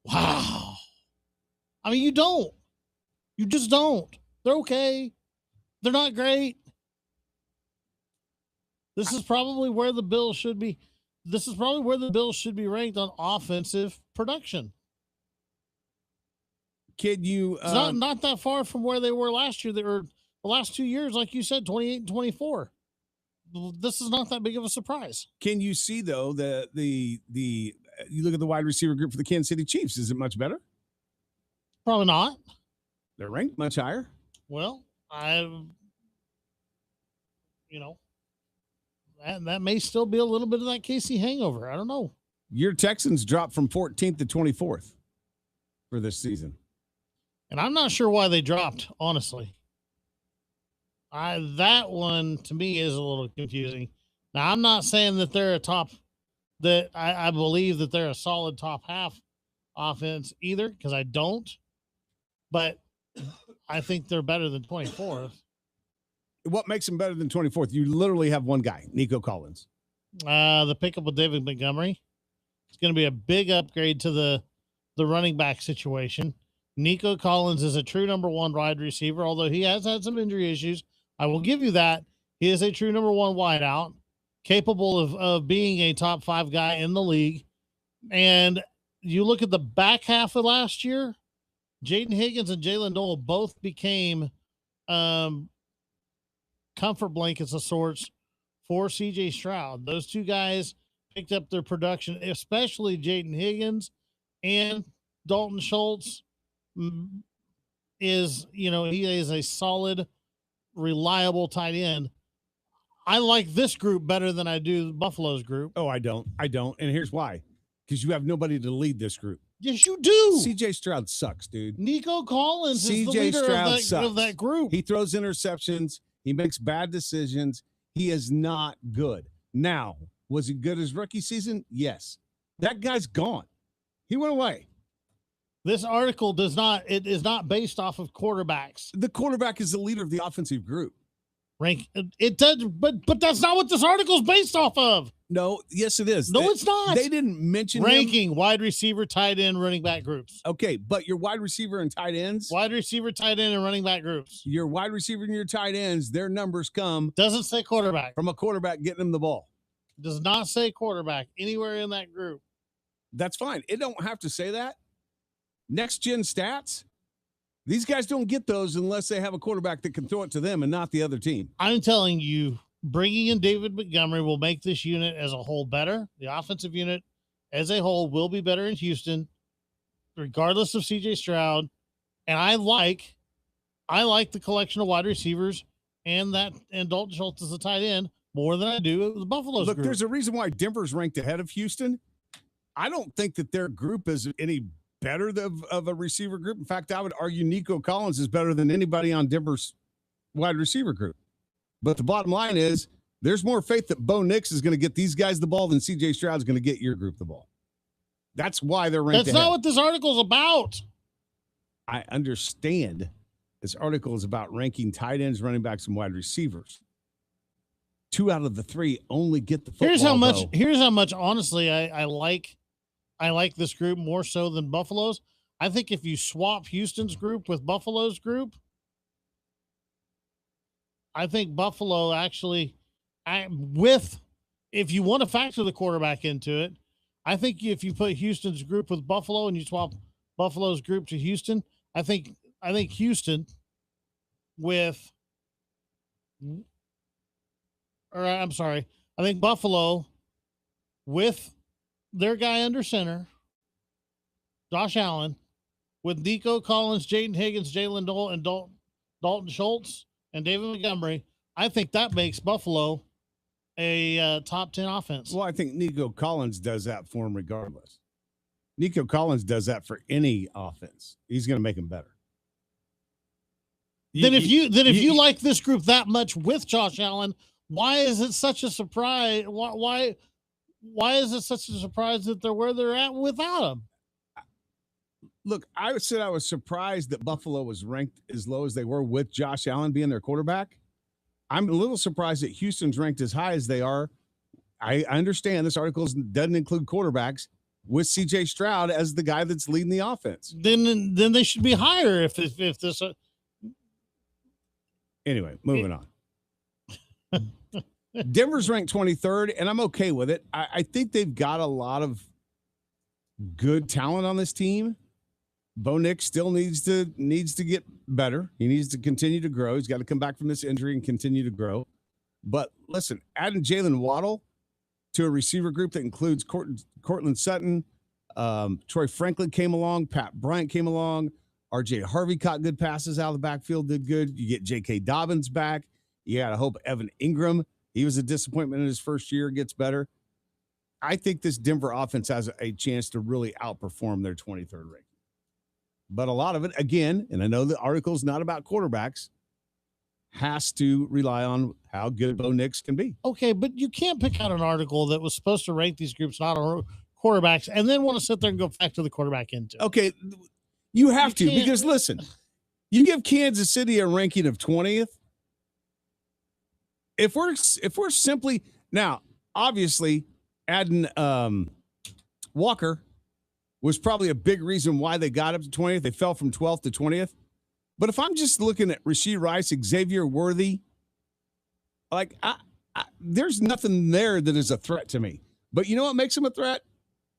wow. I mean, you don't. You just don't. They're okay. They're not great. This is probably where the Bills should be. This is probably where the Bills should be ranked on offensive production. Kid, you it's not that far from where they were last year. They were the last 2 years, like you said, 28 and 24. This is not that big of a surprise. Can you see, though, the you look at the wide receiver group for the Kansas City Chiefs? Is it much better? Probably not. They're ranked much higher. Well, that may still be a little bit of that KC hangover. I don't know. Your Texans dropped from 14th to 24th for this season. And I'm not sure why they dropped, honestly. That one, to me, is a little confusing. Now, I'm not saying that they're I believe that they're a solid top half offense either, because I don't. But I think they're better than 24th. What makes them better than 24th? You literally have one guy, Nico Collins. The pickup with David Montgomery. It's going to be a big upgrade to the running back situation. Nico Collins is a true number one wide receiver, although he has had some injury issues. I will give you that. He is a true number one wideout, capable of being a top 5 guy in the league. And you look at the back half of last year, Jaden Higgins and Jalen Noel both became comfort blankets of sorts for CJ Stroud. Those two guys picked up their production, especially Jaden Higgins, and Dalton Schultz he is a solid, reliable tight end. I like this group better than I do Buffalo's group. Oh, I don't. And here's why. Because you have nobody to lead this group. Yes, you do. CJ Stroud sucks, dude. Nico Collins is the leader of that group. He throws interceptions. He makes bad decisions. He is not good. Now, was he good his rookie season? Yes. That guy's gone. He went away. This article is not based off of quarterbacks. The quarterback is the leader of the offensive group. It does, but that's not what this article is based off of. No, yes, it is. No, it's not. They didn't mention ranking wide receiver, tight end, running back groups. Okay, but your wide receiver and tight ends, wide receiver, tight end, and running back groups. Your wide receiver and your tight ends, their numbers come doesn't say quarterback from a quarterback getting them the ball. Does not say quarterback anywhere in that group. That's fine. It don't have to say that. Next gen stats. These guys don't get those unless they have a quarterback that can throw it to them and not the other team. I'm telling you, bringing in David Montgomery will make this unit as a whole better. The offensive unit as a whole will be better in Houston, regardless of CJ Stroud. And I like the collection of wide receivers and Dalton Schultz as a tight end more than I do the Buffalo's Look, group. There's a reason why Denver's ranked ahead of Houston. I don't think that their group is any better of a receiver group. In fact, I would argue Nico Collins is better than anybody on Denver's wide receiver group. But the bottom line is There's more faith that Bo Nix is going to get these guys the ball than CJ Stroud's going to get your group the ball. That's why they're ranked. That's not what this article's about. I understand. This article is about ranking tight ends, running backs, and wide receivers. 2 out of the 3 only get the football. Here's how much. Honestly, I like this group more so than Buffalo's. I think if you swap Houston's group with Buffalo's group, I think Buffalo actually, if you want to factor the quarterback into it, I think if you put Houston's group with Buffalo and you swap Buffalo's group to Houston, I think Houston I think Buffalo with their guy under center, Josh Allen, with Nico Collins, Jaden Higgins, Jalen Dole, and Dalton Schultz, and David Montgomery, I think that makes Buffalo a top 10 offense. Well, I think Nico Collins does that for him regardless. Nico Collins does that for any offense. He's going to make them better. If you like this group that much with Josh Allen, why is it such a surprise? Why is it such a surprise that they're where they're at without him? Look, I said I was surprised that Buffalo was ranked as low as they were with Josh Allen being their quarterback. I'm a little surprised that Houston's ranked as high as they are. I understand this article doesn't include quarterbacks with CJ Stroud as the guy that's leading the offense. Then they should be higher if this. Anyway, moving on. Denver's ranked 23rd, and I'm okay with it. I think they've got a lot of good talent on this team. Bo Nix still needs to get better. He needs to continue to grow. He's got to come back from this injury and continue to grow. But listen, adding Jalen Waddle to a receiver group that includes Cortland Sutton, Troy Franklin came along, Pat Bryant came along, RJ Harvey caught good passes out of the backfield, did good. You get J.K. Dobbins back. You got to hope Evan Ingram, he was a disappointment in his first year, gets better. I think this Denver offense has a chance to really outperform their 23rd ranking. But a lot of it, again, and I know the article's not about quarterbacks, has to rely on how good Bo Nix can be. Okay, but you can't pick out an article that was supposed to rank these groups not on quarterbacks and then want to sit there and go factor the quarterback into. Okay, you have to, because listen, you give Kansas City a ranking of 20th. If we're simply now, obviously, adding Walker was probably a big reason why they got up to 20th. They fell from 12th to 20th. But if I'm just looking at Rashee Rice, Xavier Worthy, like there's nothing there that is a threat to me. But you know what makes him a threat?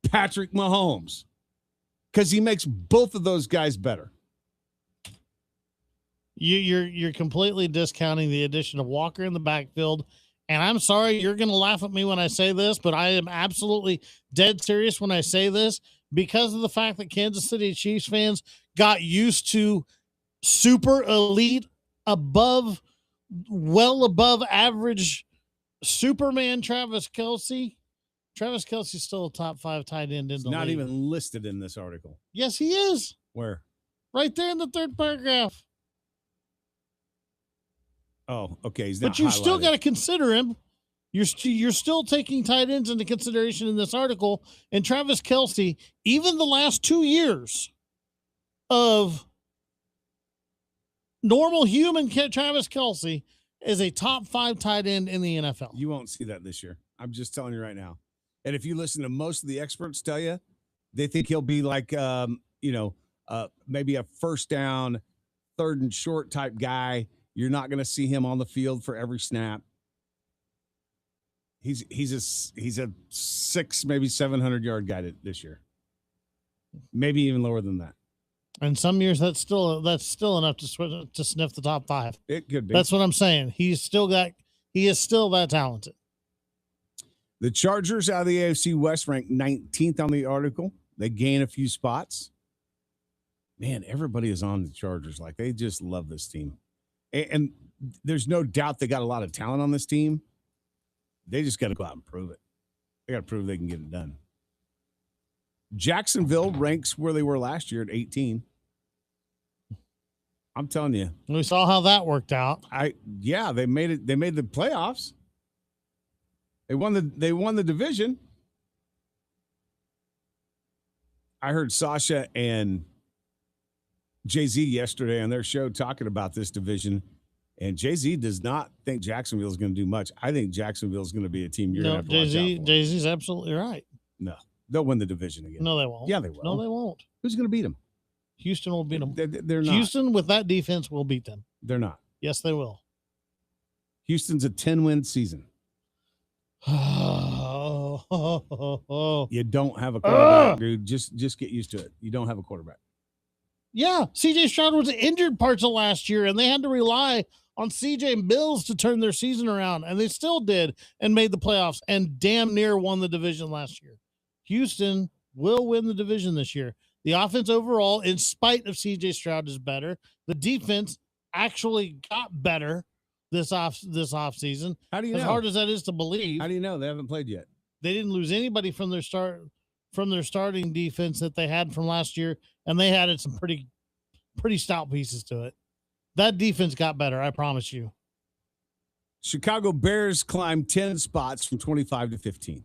Patrick Mahomes, because he makes both of those guys better. You're completely discounting the addition of Walker in the backfield. And I'm sorry, you're going to laugh at me when I say this, but I am absolutely dead serious when I say this, because of the fact that Kansas City Chiefs fans got used to super elite, well above average Superman Travis Kelce. Travis Kelce's still a top 5 tight end in the not league. Even listed in this article. Yes, he is. Where? Right there in the third paragraph. Oh, okay. He's not but you still highlighted. got to consider him. You're still taking tight ends into consideration in this article. And Travis Kelce, even the last 2 years of normal human Travis Kelce, is a top 5 tight end in the NFL. You won't see that this year. I'm just telling you right now. And if you listen to most of the experts tell you, they think he'll be like, maybe a first down, 3rd and short type guy. You're not going to see him on the field for every snap. He's a 6, maybe 700-yard guy this year. Maybe even lower than that. And some years that's still enough to sniff the top 5. It could be. That's what I'm saying. He is still that talented. The Chargers out of the AFC West ranked 19th on the article. They gain a few spots. Man, everybody is on the Chargers. Like, they just love this team. And there's no doubt they got a lot of talent on this team. They just got to go out and prove it. They got to prove they can get it done. Jacksonville ranks where they were last year at 18. I'm telling you. We saw how that worked out. They made it. They made the playoffs. They won the division. I heard Sasha and Jay-Z yesterday on their show talking about this division, and Jay-Z does not think Jacksonville is going to do much. I think Jacksonville is going to be a team you're going to have to watch out for. Jay-Z's absolutely right. No, they'll win the division again. No, they won't. Yeah, they will. No, they won't. Who's going to beat them? Houston will beat them. They're not. Houston, with that defense, will beat them. They're not. Yes, they will. Houston's a 10-win season. You don't have a quarterback, dude. Just get used to it. You don't have a quarterback. Yeah, C.J. Stroud was injured parts of last year, and they had to rely on C.J. and Bills to turn their season around, and they still did and made the playoffs and damn near won the division last year. Houston will win the division this year. The offense overall, in spite of C.J. Stroud, is better. The defense actually got better this offseason. How do you know? As hard as that is to believe. How do you know? They haven't played yet. They didn't lose anybody from their starting defense that they had from last year, and they added some pretty stout pieces to it. That defense got better, I promise you. Chicago Bears climbed 10 spots from 25 to 15.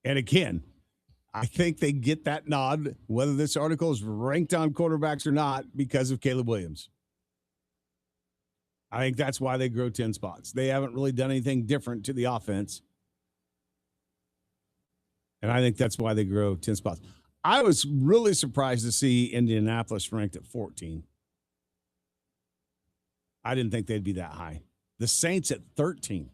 And again, I think they get that nod, whether this article is ranked on quarterbacks or not, because of Caleb Williams. I think that's why they grow 10 spots. They haven't really done anything different to the offense. And I think that's why they grow 10 spots. I was really surprised to see Indianapolis ranked at 14. I didn't think they'd be that high. The Saints at 13,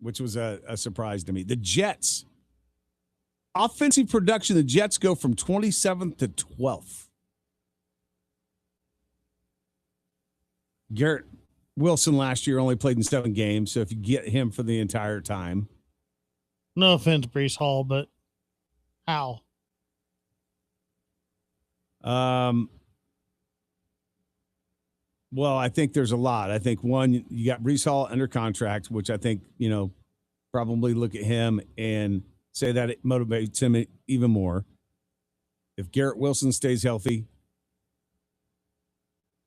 which was a surprise to me. The Jets, offensive production, the Jets go from 27th to 12th. Garrett Wilson last year only played in 7 games, so if you get him for the entire time. No offense, Breece Hall, but how? Well, I think there's a lot. I think, one, you got Breece Hall under contract, which I think, probably look at him and say that it motivates him even more. If Garrett Wilson stays healthy,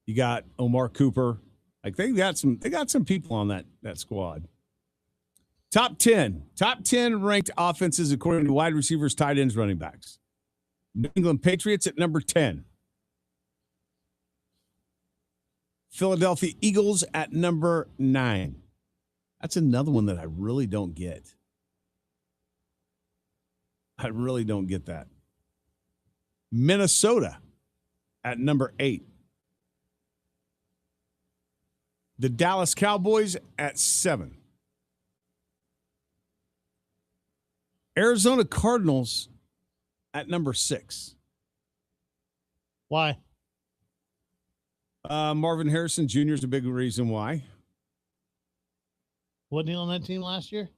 you got Omar Cooper. Like they got some people on that squad. Top 10 ranked offenses according to wide receivers, tight ends, running backs. New England Patriots at number 10. Philadelphia Eagles at number 9. That's another one that I really don't get. I really don't get that. Minnesota at number 8. The Dallas Cowboys at 7. Arizona Cardinals at number 6. Why? Marvin Harrison Jr. is a big reason why. Wasn't he on that team last year?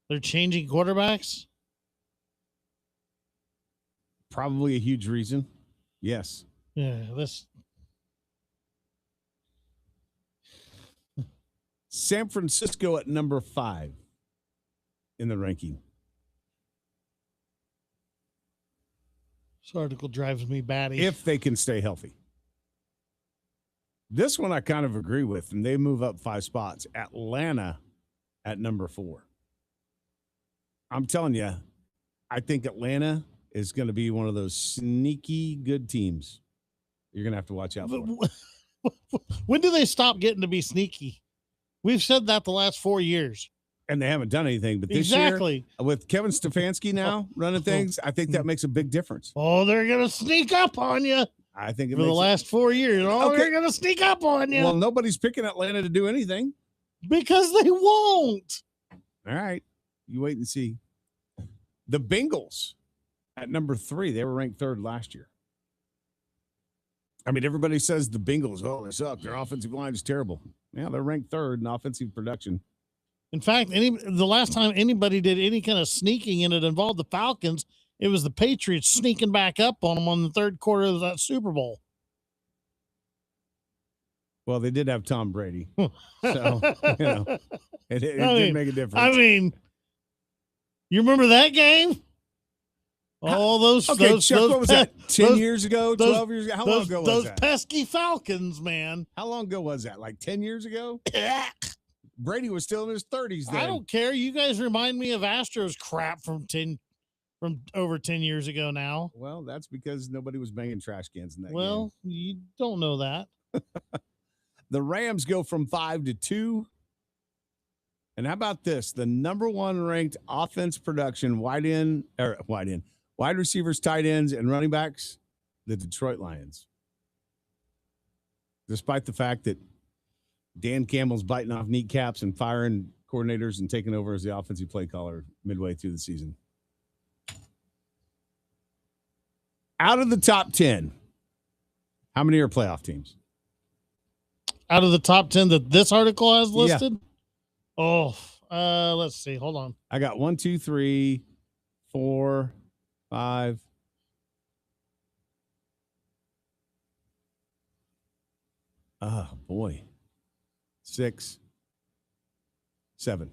They're changing quarterbacks? Probably a huge reason. Yes. Yeah, this. San Francisco at number 5 in the ranking. This article drives me batty. If they can stay healthy. This one I kind of agree with, and they move up 5 spots. Atlanta at number 4. I'm telling you, I think Atlanta is going to be one of those sneaky good teams you're going to have to watch out for. When do they stop getting to be sneaky? We've said that the last 4 years. And they haven't done anything. But this year, with Kevin Stefanski now running things, I think that makes a big difference. Oh, they're going to sneak up on you. I think for the last 4 years. Oh, they're going to sneak up on you. Well, nobody's picking Atlanta to do anything. Because they won't. All right. You wait and see. The Bengals at number 3. They were ranked 3rd last year. I mean, everybody says the Bengals, they suck. Their offensive line is terrible. Yeah, they're ranked 3rd in offensive production. In fact, the last time anybody did any kind of sneaking and it involved the Falcons, it was the Patriots sneaking back up on them on the 3rd quarter of that Super Bowl. Well, they did have Tom Brady. So, it did make a difference. I mean, you remember that game? Oh, those Okay, those, Chuck, those what was pe- that? 10 those- years ago? those- 12 years ago? How long those- ago was those that? pesky Falcons, man. How long ago was that? Like 10 years ago? Brady was still in his 30s then. I don't care. You guys remind me of Astros crap from over 10 years ago now. Well, that's because nobody was banging trash cans in that game. Well, you don't know that. The Rams go from 5 to 2. And how about this? The number one ranked offense production, wide receivers, tight ends, and running backs, the Detroit Lions. Despite the fact that Dan Campbell's biting off kneecaps and firing coordinators and taking over as the offensive play caller midway through the season. Out of the top 10, how many are playoff teams? Out of the top 10 that this article has Yeah. listed? Oh, let's see. Hold on. I got 1, 2, 3, 4, 5. Oh, boy. 6, 7.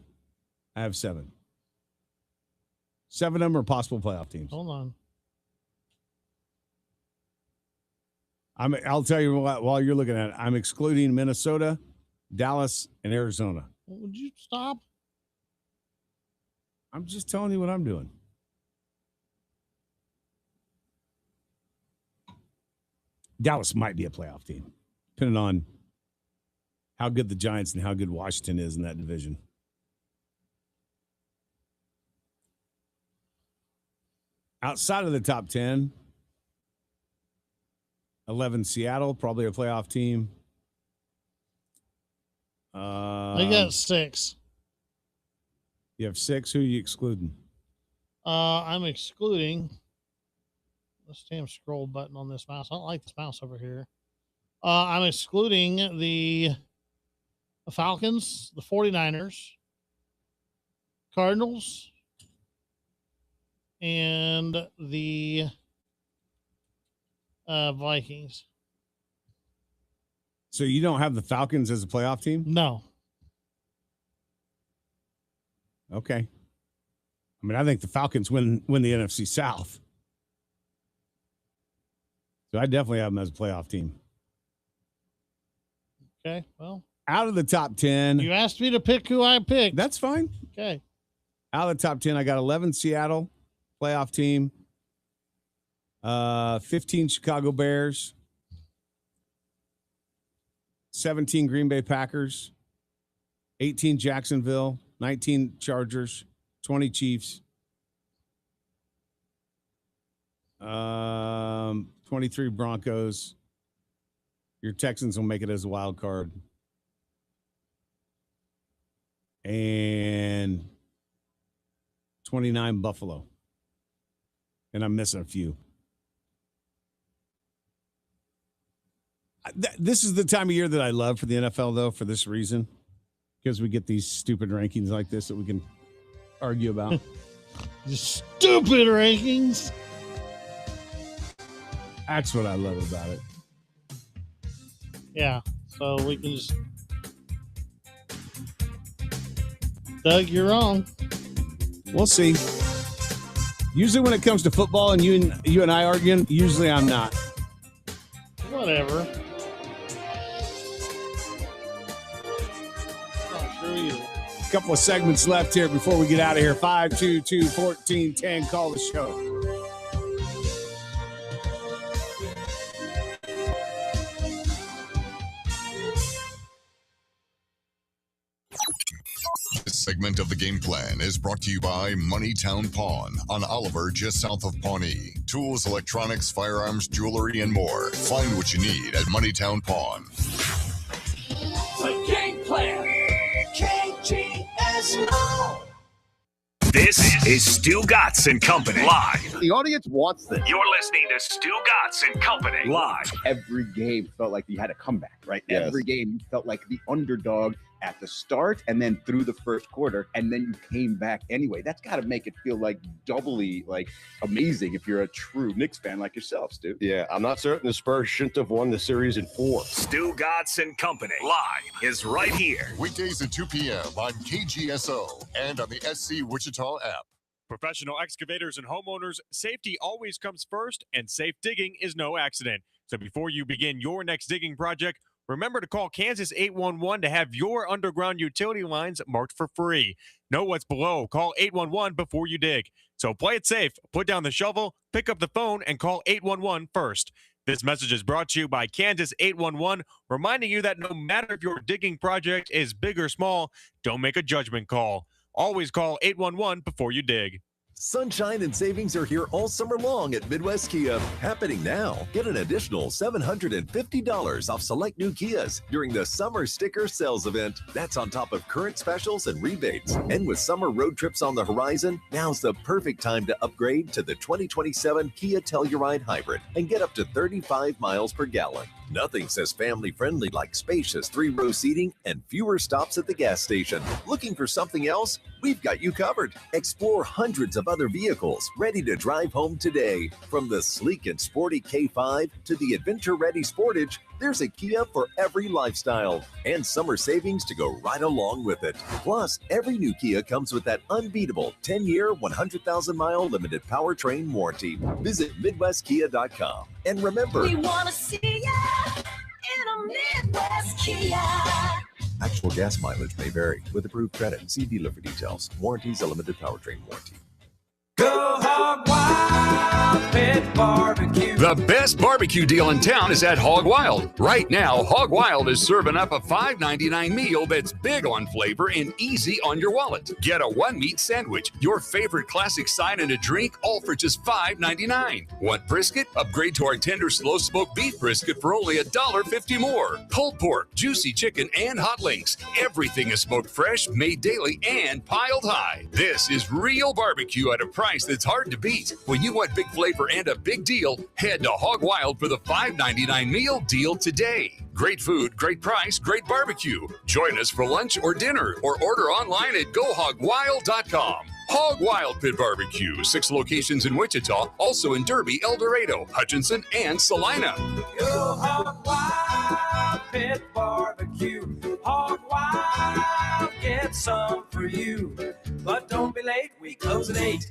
I have 7. 7 of them are possible playoff teams. Hold on. I'll tell you what, while you're looking at it, I'm excluding Minnesota, Dallas, and Arizona. Would you stop? I'm just telling you what I'm doing. Dallas might be a playoff team, depending on how good the Giants and how good Washington is in that division. Outside of the top 10, 11 Seattle, probably a playoff team. I got 6. You have 6. Who are you excluding? I'm excluding this damn scroll button on this mouse. I don't like this mouse over here. I'm excluding the Falcons, the 49ers, Cardinals, and the Vikings. So you don't have the Falcons as a playoff team? No. Okay. I mean, I think the Falcons win the NFC South. So I definitely have them as a playoff team. Okay, well. Out of the top 10. You asked me to pick who I picked. That's fine. Okay. Out of the top 10, I got 11 Seattle, playoff team. 15 Chicago Bears. 17 Green Bay Packers. 18 Jacksonville. 19 Chargers. 20 Chiefs. 23 Broncos. Your Texans will make it as a wild card. And 29 Buffalo. And I'm missing a few. This is the time of year that I love for the NFL, though, for this reason. Because we get these stupid rankings like this that we can argue about. Stupid rankings. That's what I love about it. Yeah, so we can just... Doug, you're wrong. We'll see. Usually when it comes to football and you and I arguing, usually I'm not. Whatever. Not sure either. A couple of segments left here before we get out of here. 522-1410. Call the show. This segment of the game plan is brought to you by Moneytown Pawn on Oliver, just south of Pawnee. Tools, electronics, firearms, jewelry, and more. Find what you need at Moneytown Pawn. The game plan. KGSO. This is Stu Gatz and Company live. The audience wants this. You're listening to Stu Gatz and Company live. Every game felt like you had a comeback, right? Yes. Every game you felt like the underdog at the start and then through the first quarter, and then you came back anyway. That's got to make it feel like doubly like amazing if you're a true Knicks fan like yourself, Stu. Yeah, I'm not certain the Spurs shouldn't have won the series in 4. Stu Gatz and Company live is right here. Weekdays at 2 p.m. on KGSO and on the SC Wichita app. Professional excavators and homeowners, safety always comes first, and safe digging is no accident. So before you begin your next digging project, remember to call Kansas 811 to have your underground utility lines marked for free. Know what's below. Call 811 before you dig. So play it safe, put down the shovel, pick up the phone, and call 811 first. This message is brought to you by Kansas 811, reminding you that no matter if your digging project is big or small, don't make a judgment call. Always call 811 before you dig. Sunshine and savings are here all summer long at Midwest Kia. Happening now. Get an additional $750 off select new Kias during the Summer Sticker Sales event. That's on top of current specials and rebates. And with summer road trips on the horizon, now's the perfect time to upgrade to the 2027 Kia Telluride Hybrid and get up to 35 miles per gallon. Nothing says family-friendly like spacious 3-row seating and fewer stops at the gas station. Looking for something else? We've got you covered. Explore hundreds of other vehicles ready to drive home today. From the sleek and sporty K5 to the adventure-ready Sportage, there's a Kia for every lifestyle and summer savings to go right along with it. Plus, every new Kia comes with that unbeatable 10-year, 100,000-mile limited powertrain warranty. Visit MidwestKia.com. And remember, We want to see ya in a Midwest Kia. actual gas mileage may vary. With approved credit, see dealer for details. Warranties, a limited powertrain warranty. Go Hog Wild Pit Barbecue. The best barbecue deal in town is at Hog Wild. Right now, Hog Wild is serving up a $5.99 meal that's big on flavor and easy on your wallet. Get a one-meat sandwich, your favorite classic side, and a drink, all for just $5.99. Want brisket? Upgrade to our tender slow-smoked beef brisket for only $1.50 more. Pulled pork, juicy chicken, and hot links. Everything is smoked fresh, made daily, and piled high. This is real barbecue at a price that's hard to beat. When you want big flavor and a big deal, head to Hog Wild for the $5.99 meal deal today. Great food, great price, great barbecue. Join us for lunch or dinner or order online at GoHogWild.com. Hog Wild Pit Barbecue, 6 locations in Wichita, also in Derby, El Dorado, Hutchinson, and Salina. Go Hog Wild Pit Barbecue. Hog Wild, get some for you. But don't be late, we close at 8.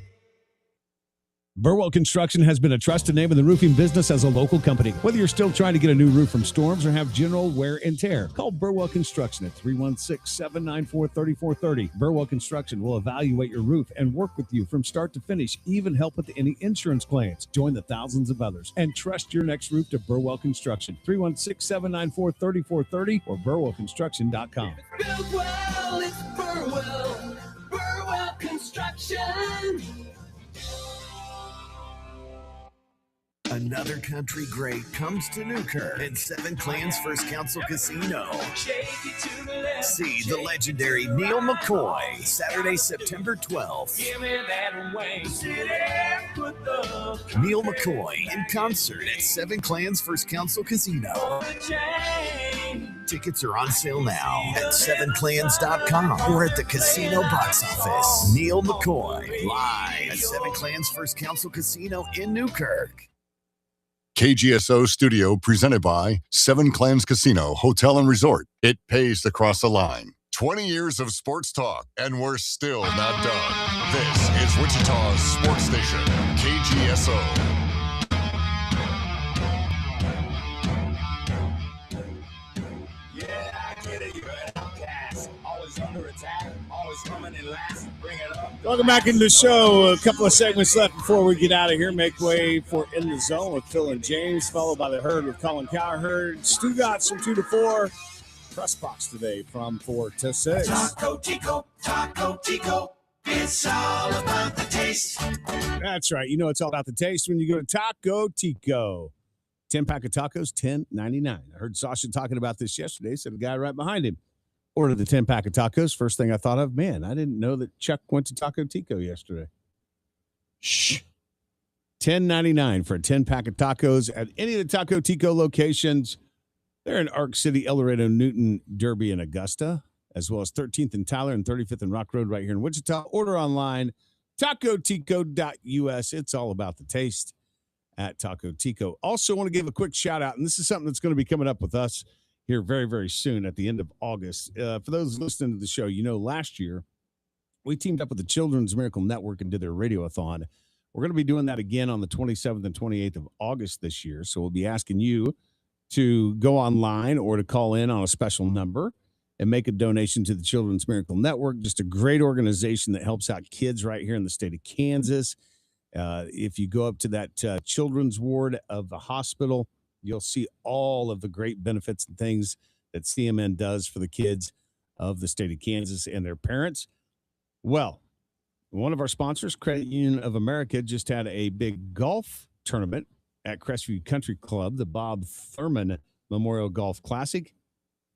Burwell Construction has been a trusted name in the roofing business as a local company. Whether you're still trying to get a new roof from storms or have general wear and tear, call Burwell Construction at 316-794-3430. Burwell Construction will evaluate your roof and work with you from start to finish, even help with any insurance claims. Join the thousands of others and trust your next roof to Burwell Construction. 316-794-3430 or burwellconstruction.com. Built well, it's Burwell. Burwell Construction. Another country great comes to Newkirk at Seven Clans First Council Casino. See the legendary Neil McCoy, Saturday, September 12th. Give me that wing. Neil McCoy in concert at Seven Clans First Council Casino. Tickets are on sale now at sevenclans.com or at the casino box office. Neil McCoy, live at Seven Clans First Council Casino in Newkirk. KGSO Studio presented by Seven Clans Casino, Hotel and Resort. It pays to cross the line. 20 years of sports talk, and we're still not done. This is Wichita's sports station, KGSO. Welcome back into the show. A couple of segments left before we get out of here. Make way for In the Zone with Phil and James, followed by The Herd with Colin Cowherd. Stugotz from 2 to 4. Press box today from 4 to 6. Taco Tico, it's all about the taste. That's right. You know it's all about the taste when you go to Taco Tico. 10-pack of tacos, $10.99. I heard Sasha talking about this yesterday. Said the guy right behind him ordered the 10-pack of tacos. First thing I thought of, man, I didn't know that Chuck went to Taco Tico yesterday. Shh. $10.99 for a 10-pack of tacos at any of the Taco Tico locations. They're in Arc City, El Dorado, Newton, Derby, and Augusta, as well as 13th and Tyler and 35th and Rock Road right here in Wichita. Order online, tacotico.us. It's all about the taste at Taco Tico. Also want to give a quick shout out, and this is something that's going to be coming up with us here very, very soon at the end of August. For those listening to the show, you know last year we teamed up with the Children's Miracle Network and did their radiothon. We're going to be doing that again on the 27th and 28th of August this year. So we'll be asking you to go online or to call in on a special number and make a donation to the Children's Miracle Network. Just a great organization that helps out kids right here in the state of Kansas. If you go up to that children's ward of the hospital, you'll see all of the great benefits and things that CMN does for the kids of the state of Kansas and their parents. Well, one of our sponsors, Credit Union of America, just had a big golf tournament at Crestview Country Club, the Bob Thurman Memorial Golf Classic.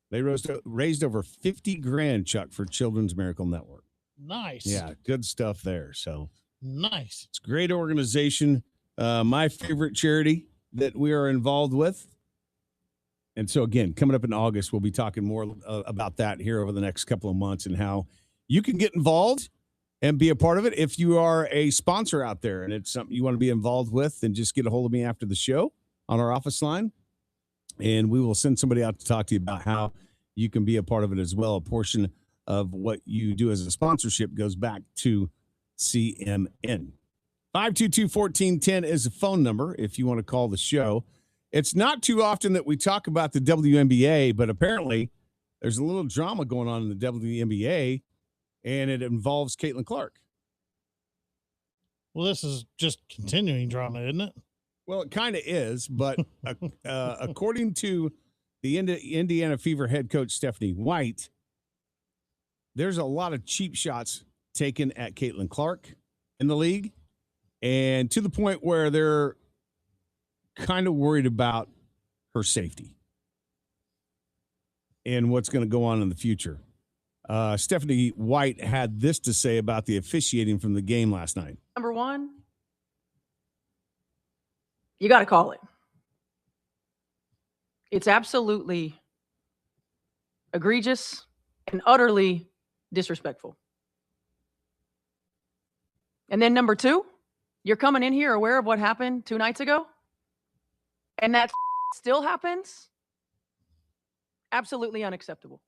They raised over 50 grand, Chuck, for Children's Miracle Network. Nice. Yeah, good stuff there. So nice. It's a great organization. My favorite charity that we are involved with. And so, again, coming up in August, we'll be talking more about that here over the next couple of months and how you can get involved and be a part of it. If you are a sponsor out there and it's something you want to be involved with, then just get a hold of me after the show on our office line, and we will send somebody out to talk to you about how you can be a part of it as well. A portion of what you do as a sponsorship goes back to CMN. 522-1410 is the phone number if you want to call the show. It's not too often that we talk about the WNBA, but apparently there's a little drama going on in the WNBA, and it involves Caitlin Clark. Well, this is just continuing drama, isn't it? Well, it kind of is, but according to the Indiana Fever head coach, Stephanie White, there's a lot of cheap shots taken at Caitlin Clark in the league, and to the point where they're kind of worried about her safety and what's going to go on in the future. Stephanie White had this to say about the officiating from the game last night. Number one, you got to call it. It's absolutely egregious and utterly disrespectful. And then number two, you're coming in here aware of what happened 2 nights ago, and that still happens? Absolutely unacceptable.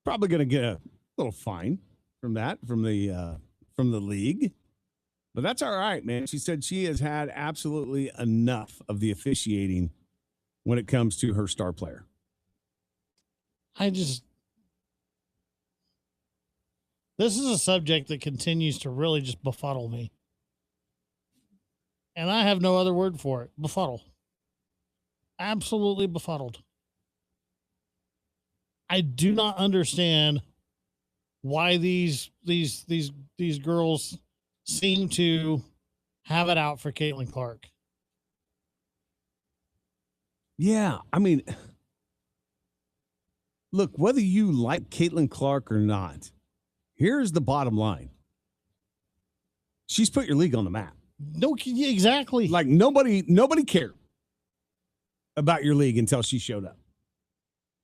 Probably going to get a little fine from that, from the league. But that's all right, man. She said she has had absolutely enough of the officiating when it comes to her star player. This is a subject that continues to really just befuddle me. And I have no other word for it. Befuddle. Absolutely befuddled. I do not understand why these girls seem to have it out for Caitlin Clark. Yeah, I mean, look, whether you like Caitlin Clark or not, here's the bottom line. She's put your league on the map. No, exactly. Like nobody cared about your league until she showed up.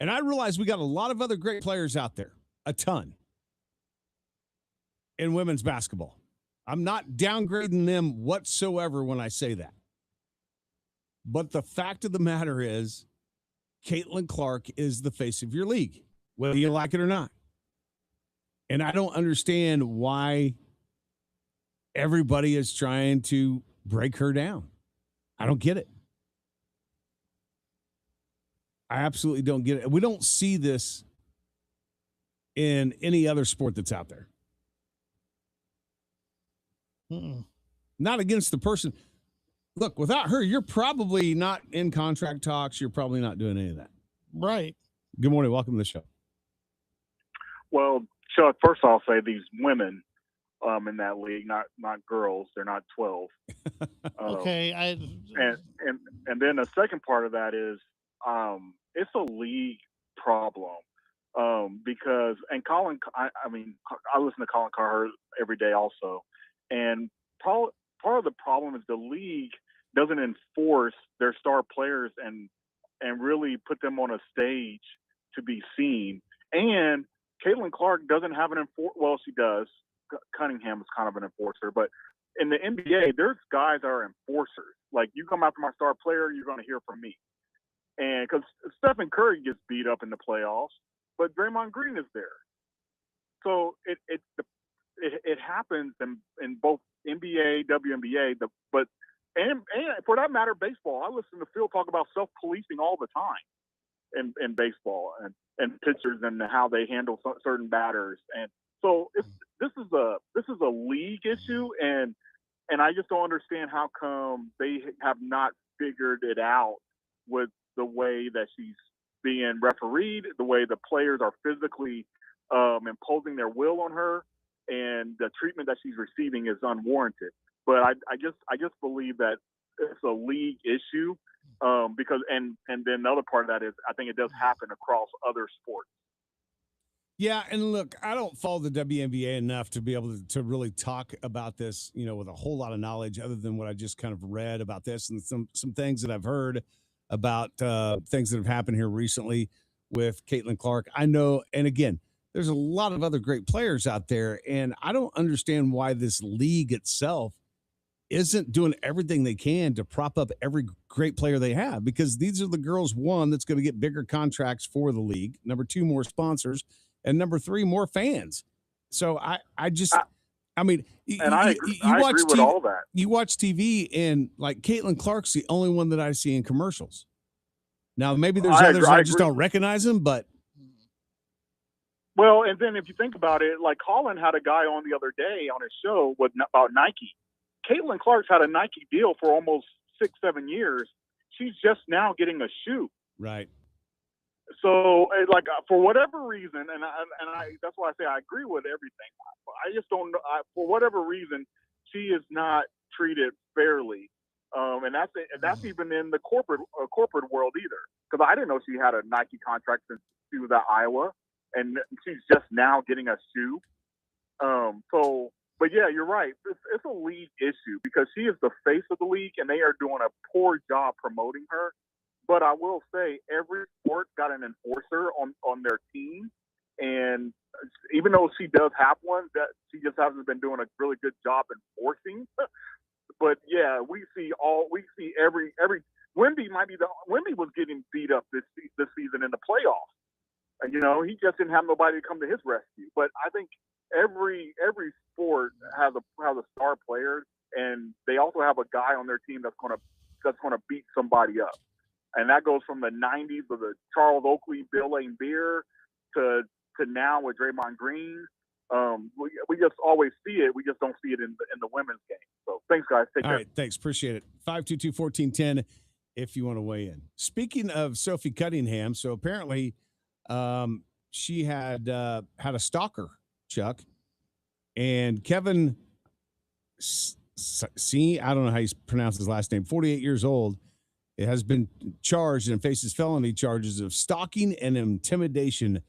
And I realize we got a lot of other great players out there, a ton, in women's basketball. I'm not downgrading them whatsoever when I say that. But the fact of the matter is, Caitlin Clark is the face of your league, whether you like it or not. And I don't understand why everybody is trying to break her down. I don't get it. I absolutely don't get it. We don't see this in any other sport that's out there. Not against the person. Look, without her, you're probably not in contract talks. You're probably not doing any of that. Right. Good morning. Welcome to the show. Well, Chuck, first I'll say these women in that league, not girls. They're not 12. Okay. And then the second part of that is it's a league problem because Colin, I listen to Colin Cowherd every day also, and part of the problem is the league doesn't enforce their star players and really put them on a stage to be seen. And Caitlin Clark doesn't have an enforcer. Well, she does. Cunningham is kind of an enforcer, but in the NBA, there's guys that are enforcers. Like, you come after my star player, you're going to hear from me. And because Stephen Curry gets beat up in the playoffs, but Draymond Green is there. so it happens in both NBA, WNBA, and for that matter, baseball. I listen to Phil talk about self-policing all the time in baseball and pitchers and how they handle certain batters. And so this is a league issue, and I just don't understand how come they have not figured it out with the way that she's being refereed, the way the players are physically imposing their will on her, and the treatment that she's receiving is unwarranted. But I just believe that it's a league issue because and then the other part of that is I think it does happen across other sports. Yeah, and look, I don't follow the WNBA enough to be able to really talk about this, with a whole lot of knowledge other than what I just kind of read about this and some things that I've heard about things that have happened here recently with Caitlin Clark. I know, and again, there's a lot of other great players out there, and I don't understand why this league itself isn't doing everything they can to prop up every great player they have, because these are the girls, one, that's going to get bigger contracts for the league, number two, more sponsors, and number three, more fans. So I mean, you watch agree with all that. You watch TV, and like Caitlin Clark's the only one that I see in commercials. Now, maybe there's others I just don't recognize them, but. Well, and then if you think about it, like Colin had a guy on the other day on his show about Nike. Caitlin Clark's had a Nike deal for almost 6-7 years. She's just now getting a shoe. Right. So, like, for whatever reason, and I that's why I say I agree with everything. I just don't know. For whatever reason, she is not treated fairly, and that's even in the corporate world either. Because I didn't know she had a Nike contract since she was at Iowa, and she's just now getting a shoe. But yeah, you're right. It's a league issue because she is the face of the league, and they are doing a poor job promoting her. But I will say every sport got an enforcer on their team. And even though she does have one, that she just hasn't been doing a really good job enforcing. But yeah, we see every Wemby was getting beat up this season in the playoffs. And, he just didn't have nobody to come to his rescue. But I think every sport has a star player, and they also have a guy on their team that's gonna beat somebody up. And that goes from the 90s with the Charles Oakley, Bill Laimbeer to now with Draymond Green. We just always see it. We just don't see it in the women's game. So thanks, guys. Take care. All right, thanks. Appreciate it. 522-1410 if you want to weigh in. Speaking of Sophie Cunningham, so apparently she had a stalker, Chuck, and Kevin C. I don't know how you pronounce his last name. 48 years old. It has been charged and faces felony charges of stalking and intimidation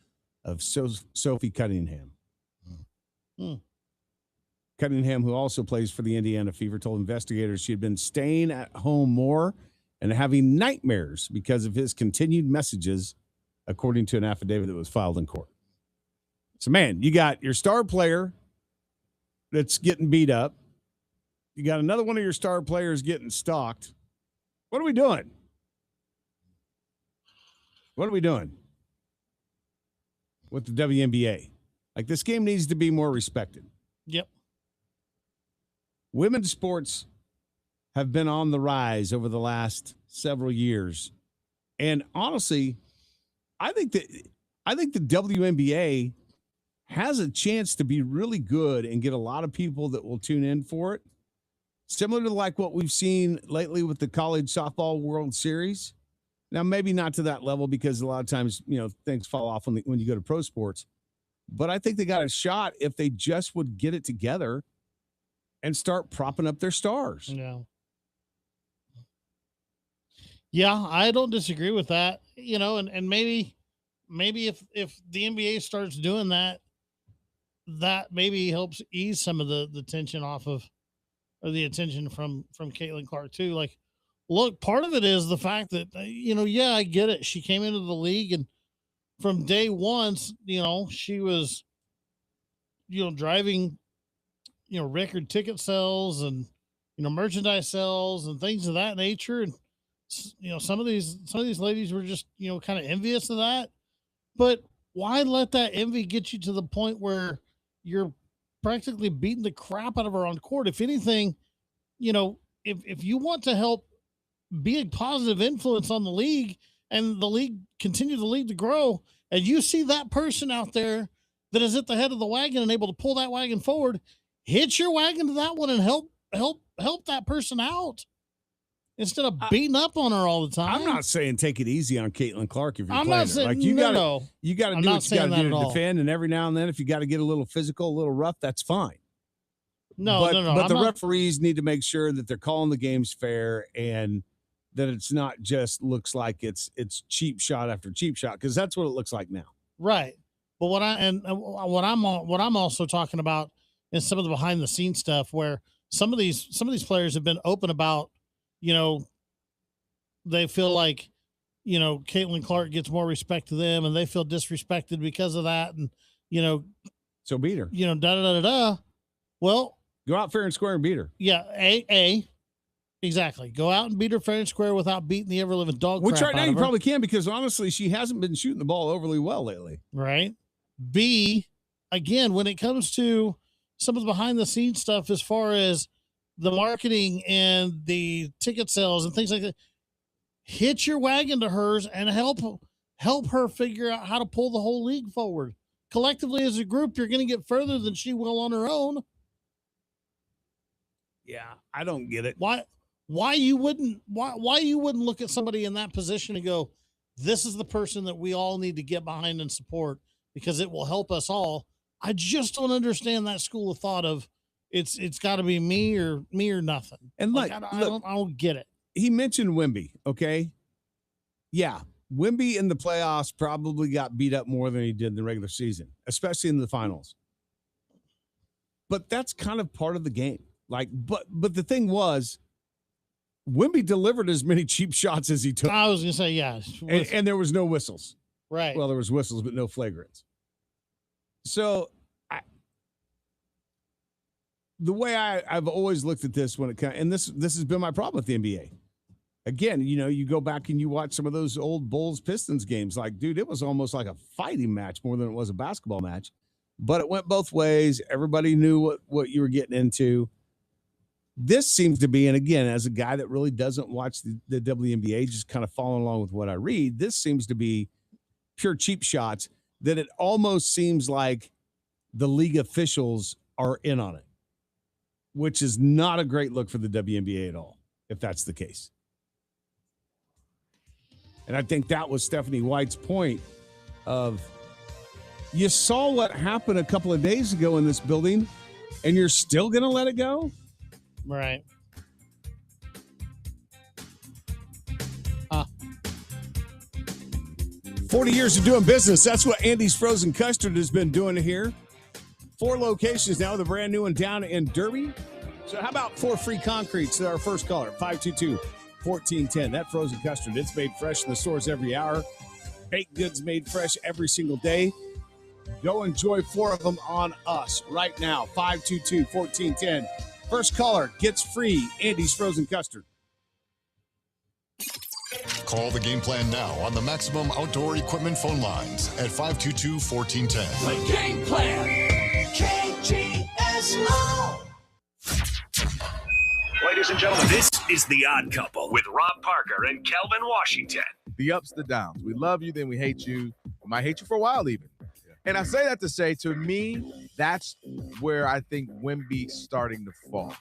of Sophie Cunningham. Cunningham, who also plays for the Indiana Fever, told investigators she had been staying at home more and having nightmares because of his continued messages, according to an affidavit that was filed in court. So, man, you got your star player that's getting beat up. You got another one of your star players getting stalked. What are we doing? What are we doing with the WNBA? Like, this game needs to be more respected. Yep. Women's sports have been on the rise over the last several years. And honestly, I think the WNBA has a chance to be really good and get a lot of people that will tune in for it. Similar to like what we've seen lately with the College Softball World Series. Now, maybe not to that level because a lot of times, things fall off when you go to pro sports. But I think they got a shot if they just would get it together and start propping up their stars. Yeah, I don't disagree with that. And maybe if the NBA starts doing that, that maybe helps ease some of the tension off of, or the attention from Caitlin Clark too. Like, look, part of it is the fact that, yeah, I get it. She came into the league and from day one, she was, driving, record ticket sales and, merchandise sales and things of that nature. And, some of these ladies were just, kind of envious of that. But why let that envy get you to the point where you're practically beating the crap out of her on court. If anything, you know, if you want to help be a positive influence on the league and the league continue the league to grow, and you see that person out there that is at the head of the wagon and able to pull that wagon forward, hitch your wagon to that one and help that person out instead of beating up on her all the time. I'm not saying take it easy on Caitlin Clark if you're I'm playing not saying her. Like you got to no. you got to I'm do not what you saying got that to do at to all. defend, and every now and then if you got to get a little physical, a little rough, that's fine. No, but, no. But I'm the not- referees need to make sure that they're calling the games fair and that it's not just looks like it's cheap shot after cheap shot, because that's what it looks like now. Right. But what I'm also talking about is some of the behind the scenes stuff where some of these players have been open about, you know, they feel like, you know, Caitlin Clark gets more respect to them and they feel disrespected because of that. And, you know, so beat her, you know, da. Well, go out fair and square and beat her. Yeah. Exactly. Go out and beat her fair and square without beating the ever living dog. Which crap right now out you of her. probably can, because honestly, she hasn't been shooting the ball overly well lately. Right. B, again, when it comes to some of the behind the scenes stuff, as far as the marketing and the ticket sales and things like that, hitch your wagon to hers and help her figure out how to pull the whole league forward. Collectively as a group, you're going to get further than she will on her own. Yeah, I don't get it. Why you wouldn't look at somebody in that position and go, this is the person that we all need to get behind and support because it will help us all. I just don't understand that school of thought of it's got to be me or nothing. And I don't get it. He mentioned Wemby. Okay. Yeah. Wemby in the playoffs probably got beat up more than he did in the regular season, especially in the finals. But that's kind of part of the game. Like, but the thing was, Wemby delivered as many cheap shots as he took. I was going to say, yeah. And there was no whistles. Right. Well, there was whistles, but no flagrants. So the way I've always looked at this when it comes, and this has been my problem with the NBA. Again, you know, you go back and you watch some of those old Bulls Pistons games. Like, dude, it was almost like a fighting match more than it was a basketball match. But it went both ways. Everybody knew what you were getting into. This seems to be, and again, as a guy that really doesn't watch the WNBA, just kind of following along with what I read, this seems to be pure cheap shots that it almost seems like the league officials are in on it, which is not a great look for the WNBA at all, if that's the case. And I think that was Stephanie White's point of, you saw what happened a couple of days ago in this building, and you're still going to let it go? Right. 40 years of doing business. That's what Andy's Frozen Custard has been doing here. 4 locations now, the brand new one down in Derby. So how about 4 free concretes to our first caller, 522-1410. That frozen custard, it's made fresh in the stores every hour. Baked goods made fresh every single day. Go enjoy 4 of them on us right now, 522-1410. First caller gets free Andy's Frozen Custard. Call the game plan now on the Maximum Outdoor Equipment phone lines at 522-1410. The game plan. KGSO. Ladies and gentlemen, this is The Odd Couple with Rob Parker and Kelvin Washington. The ups, the downs. We love you, then we hate you. We might hate you for a while even. And I say that to say, to me, that's where I think Wemby's starting to fall.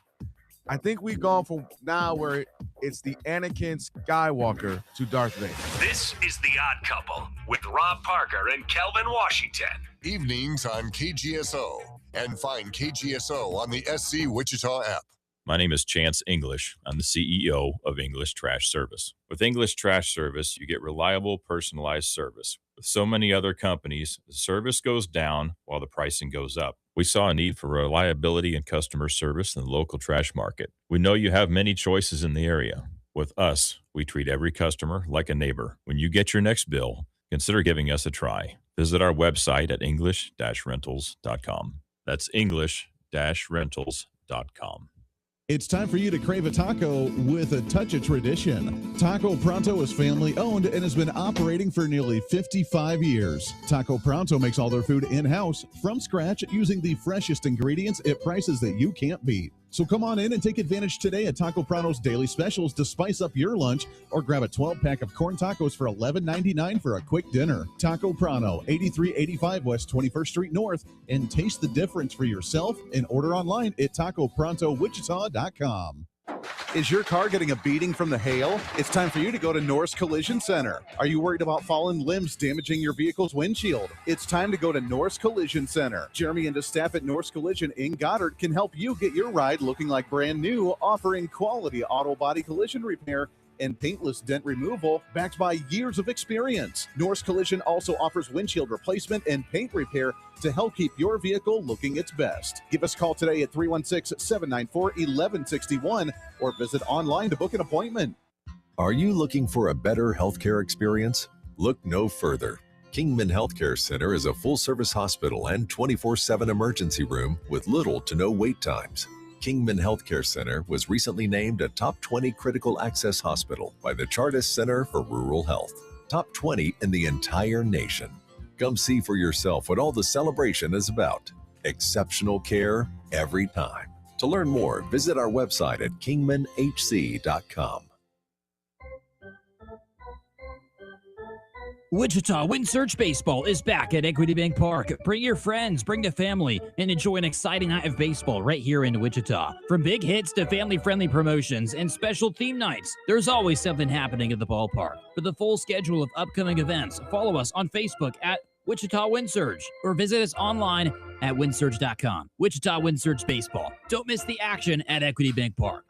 I think we've gone from now where it's the Anakin Skywalker to Darth Vader. This is The Odd Couple with Rob Parker and Kelvin Washington. Evenings on KGSO. And find KGSO on the SC Wichita app. My name is Chance English. I'm the CEO of English Trash Service. With English Trash Service, you get reliable, personalized service. With so many other companies, the service goes down while the pricing goes up. We saw a need for reliability and customer service in the local trash market. We know you have many choices in the area. With us, we treat every customer like a neighbor. When you get your next bill, consider giving us a try. Visit our website at english-rentals.com. That's english-rentals.com. It's time for you to crave a taco with a touch of tradition. Taco Pronto is family owned and has been operating for nearly 55 years. Taco Pronto makes all their food in-house from scratch using the freshest ingredients at prices that you can't beat. So come on in and take advantage today at Taco Pronto's daily specials to spice up your lunch, or grab a 12-pack of corn tacos for $11.99 for a quick dinner. Taco Pronto, 8385 West 21st Street North, and taste the difference for yourself and order online at TacoProntoWichita.com. Is your car getting a beating from the hail? It's time for you to go to Norris Collision Center. Are you worried about fallen limbs damaging your vehicle's windshield? It's time to go to Norris Collision Center. Jeremy and his staff at Norris Collision in Goddard can help you get your ride looking like brand new, offering quality auto body collision repair and paintless dent removal backed by years of experience. Norris Collision also offers windshield replacement and paint repair to help keep your vehicle looking its best. Give us a call today at 316-794-1161 or visit online to book an appointment. Are you looking for a better healthcare experience? Look no further. Kingman Healthcare Center is a full-service hospital and 24/7 emergency room with little to no wait times. Kingman Healthcare Center was recently named a top 20 critical access hospital by the Chartis Center for Rural Health. Top 20 in the entire nation. Come see for yourself what all the celebration is about. Exceptional care every time. To learn more, visit our website at kingmanhc.com. Wichita Wind Surge Baseball is back at Equity Bank Park. Bring your friends, bring the family, and enjoy an exciting night of baseball right here in Wichita. From big hits to family-friendly promotions and special theme nights, there's always something happening at the ballpark. For the full schedule of upcoming events, follow us on Facebook at Wichita Wind Surge or visit us online at windsurge.com. Wichita Wind Surge Baseball. Don't miss the action at Equity Bank Park.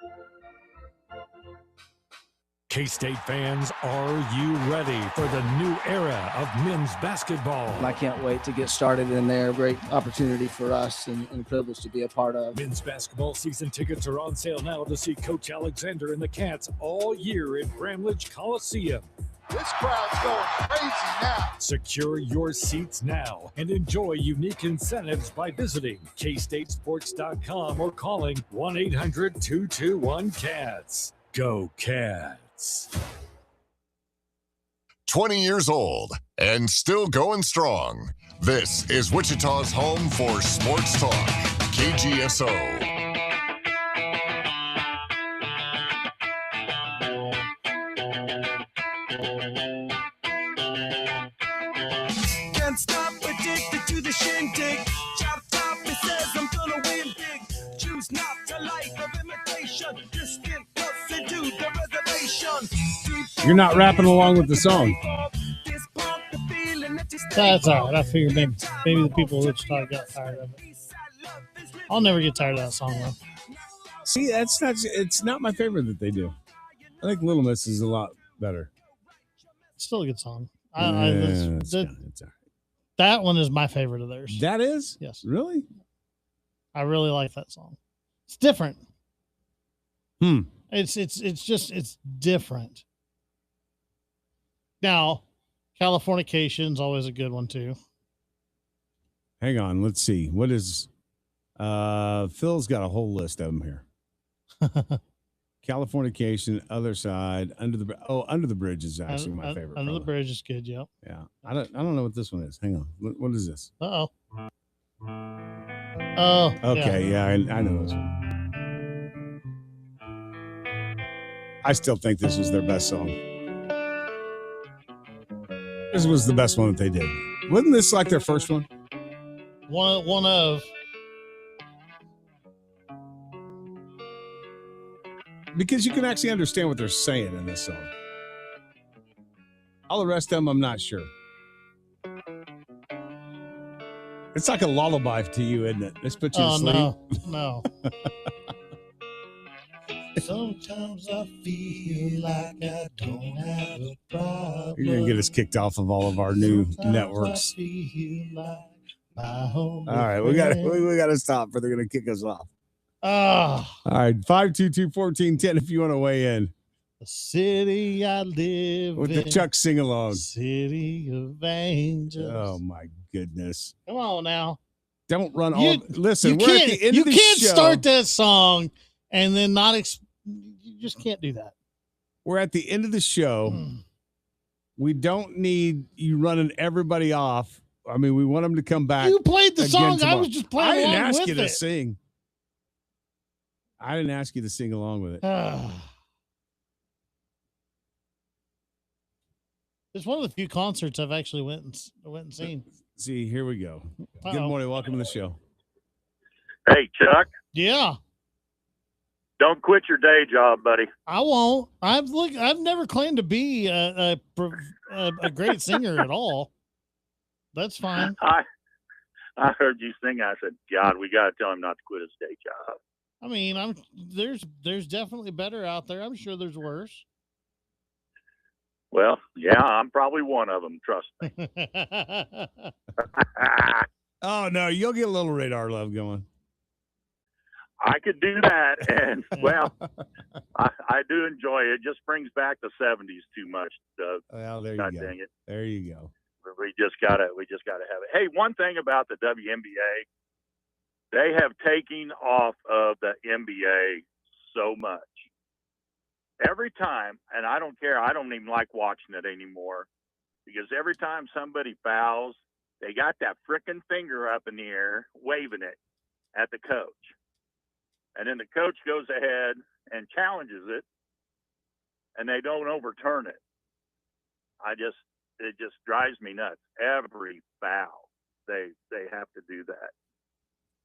K-State fans, are you ready for the new era of men's basketball? I can't wait to get started in there. Great opportunity for us and privilege to be a part of. Men's basketball season tickets are on sale now to see Coach Alexander and the Cats all year in Bramlage Coliseum. This crowd's going crazy now. Secure your seats now and enjoy unique incentives by visiting KStateSports.com or calling 1-800-221-CATS. Go Cats. 20 years old and still going strong. This is Wichita's home for sports talk, KGSO. Can't stop, addicted to the shindig. Chop top, it says I'm gonna win big. Choose not a life of imitation. Distant closer to the reservation. You're not rapping along with the song. That's all right. I figured maybe the people of Wichita got tired of it. I'll never get tired of that song, though. See, it's not my favorite that they do. I think Little Miss is a lot better. It's still a good song. That one is my favorite of theirs. That is? Yes. Really? I really like that song. It's different. It's different. Now, Californication's always a good one too. Hang on, let's see. What is Phil's got a whole list of them here. Californication, Other Side, Under the Bridge is actually my favorite. Under the Bridge is good, yep. Yeah. I don't know what this one is. Hang on. What is this? Oh, okay, yeah, I know this one. I still think this was their best song. This was the best one that they did. Wasn't this like their first one? One of. Because you can actually understand what they're saying in this song. All the rest of them, I'm not sure. It's like a lullaby to you, isn't it? Let's put you to sleep. No. Sometimes I feel like I don't have a problem. You're going to get us kicked off of all of our new networks. All right, we got to stop, or they're going to kick us off. All right, 522-1410 if you want to weigh in. The city I live with in. the Chuck sing along. City of angels. Oh my goodness! Come on now. Don't run all. Listen, we're at the end of the show. You can't start that song and then you just can't do that. We're at the end of the show. We don't need you running everybody off. I mean, we want them to come back. You played the again song. I tomorrow. was just playing I didn't along ask with you to it. sing. I didn't ask you to sing along with it. It's one of the few concerts I've actually went and seen. See, here we go. Good Uh-oh. morning. Welcome to the show. Hey, Chuck. Yeah. Don't quit your day job, buddy. I won't. I've never claimed to be a great singer at all. That's fine. I heard you sing. I said, God, we got to tell him not to quit his day job. I mean, there's definitely better out there. I'm sure there's worse. Well, yeah, I'm probably one of them. Trust me. Oh, no, you'll get a little radar love going. I could do that, and well, I do enjoy it. It just brings back the '70s too much. Well, there you God go. dang it! There you go. We just gotta have it. Hey, one thing about the WNBA, they have taken off of the NBA so much. Every time, and I don't care. I don't even like watching it anymore because every time somebody fouls, they got that frickin' finger up in the air waving it at the coach. And then the coach goes ahead and challenges it, and they don't overturn it. It just drives me nuts. Every foul, they have to do that,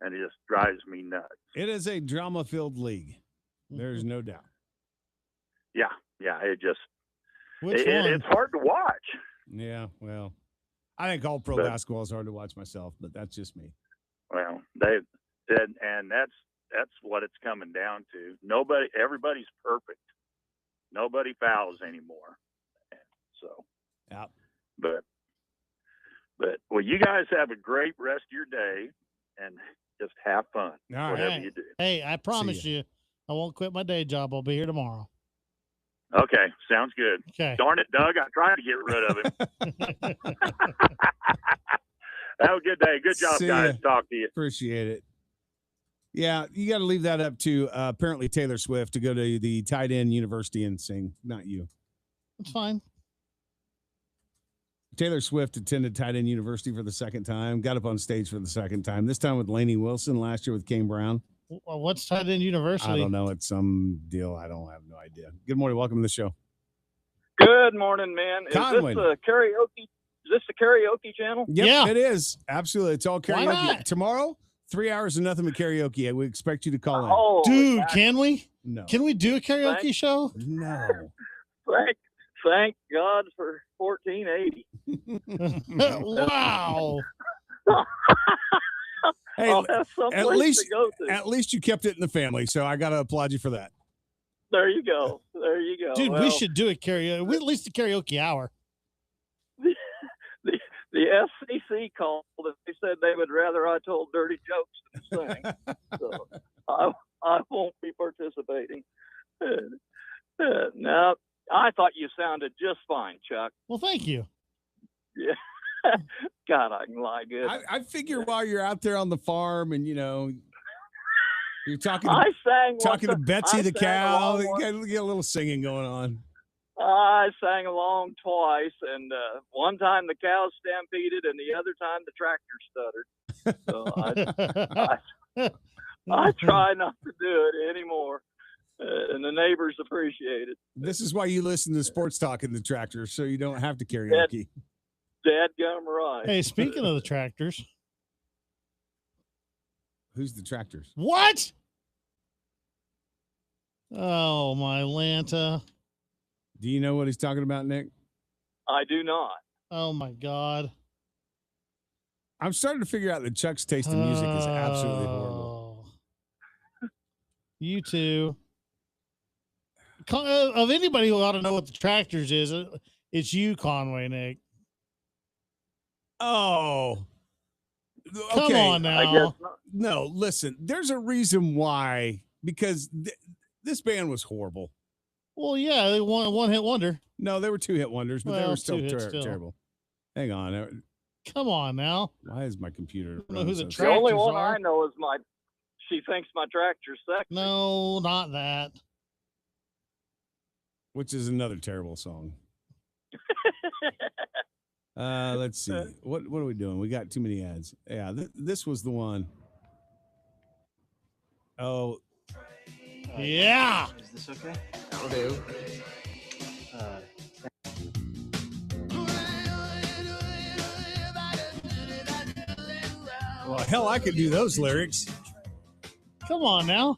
and it just drives me nuts. It is a drama-filled league. There's no doubt. Yeah, it just Which one? it's hard to watch. Yeah, well, I think all pro basketball is hard to watch myself, but that's just me. Well, they said, and that's what it's coming down to. Everybody's perfect. Nobody fouls anymore. So, yeah. But well, you guys have a great rest of your day and just have fun. Whatever you do. Hey, I promise you, I won't quit my day job. I'll be here tomorrow. Okay, sounds good. Okay. Darn it, Doug, I tried to get rid of him. Have a good day. Good job, See guys. ya. Talk to you. Appreciate it. Yeah, you got to leave that up to apparently Taylor Swift to go to the tight end university and sing, not you. It's fine. Taylor Swift attended tight end university for the second time, got up on stage for the second time, this time with Lainey Wilson, last year with Kane Brown. What's tight end university? I don't know. It's some deal. I don't have no idea. Good morning. Welcome to the show. Good morning, man. Conway. Is this a karaoke? Is this the karaoke channel? Yep, it is. Absolutely. It's all Why karaoke. not? Tomorrow, 3 hours of nothing but karaoke. We expect you to call in. Oh, Dude, can we? No. Can we do a karaoke Thank- show? No. Thank God for 1480. Wow. Hey, I'll have someplace at least to go to. at least you kept it in the family, so I got to applaud you for that. There you go. There you go. Dude, we Well, should do a karaoke. At least a karaoke hour. The FCC called and they said they would rather I told dirty jokes than sing. So I won't be participating. No, I thought you sounded just fine, Chuck. Well, thank you. Yeah. God, I can lie good. I figure while you're out there on the farm and you're talking I sang talking to once- Betsy I the sang cow, along you once. get a little singing going on. I sang along twice, and one time the cows stampeded, and the other time the tractor stuttered. So I try not to do it anymore, and the neighbors appreciate it. This is why you listen to sports talk in the tractor, so you don't have to karaoke. Dadgum right. Hey, speaking of the tractors. Who's the tractors? What? Oh, my Lanta. Do you know what he's talking about, Nick? I do not. Oh, my God. I'm starting to figure out that Chuck's taste in music is absolutely horrible. You two. Of anybody who ought to know what the tractors is, it's you, Conway, Nick. Oh. Come Okay. on now. No, listen, there's a reason why, because this band was horrible. Well, yeah, they one hit wonder. No, they were 2-hit wonders, but they Well, were still, 2 hits still. terrible. Hang on. Come on now. Why is my computer know who the running so The only Tractors one are. I know is my she thinks my tractor's sexy. No, not that. Which is another terrible song. Let's see. What are we doing? We got too many ads. Yeah, this was the one. Oh. Yeah. Is this okay? That'll do. Well, hell, I could do those lyrics. Come on now.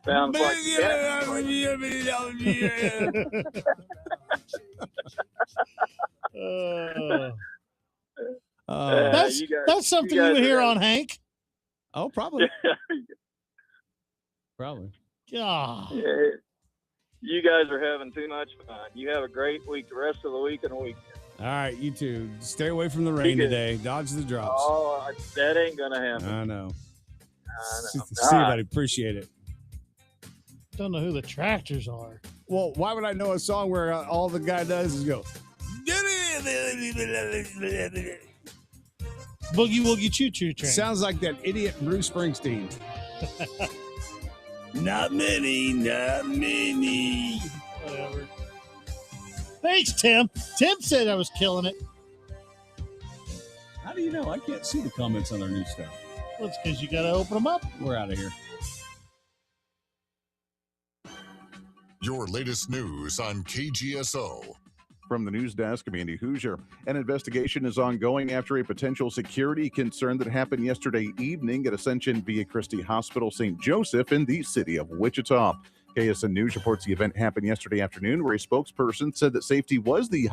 Sounds like That's something you would hear on Hank. Oh, probably. Probably. God. You guys are having too much fun. You have a great week, the rest of the week and a weekend. All right, you two. Stay away from the rain today. Dodge the drops. Oh, that ain't going to happen. I know. I know. See you, buddy. Appreciate it. Don't know who the Tractors are. Well, why would I know a song where all the guy does is go, Boogie Woogie Choo Choo Train. sounds like that idiot Bruce Springsteen. Not many. Whatever. Thanks, Tim. Tim said I was killing it. How do you know? I can't see the comments on our new stuff. Well, it's because you got to open them up. We're out of here. Your latest news on KGSO. From the news desk, I'm Andy Hoosier. An investigation is ongoing after a potential security concern that happened yesterday evening at Ascension Via Christi Hospital St. Joseph in the city of Wichita. KSN News reports the event happened yesterday afternoon, where a spokesperson said that safety was the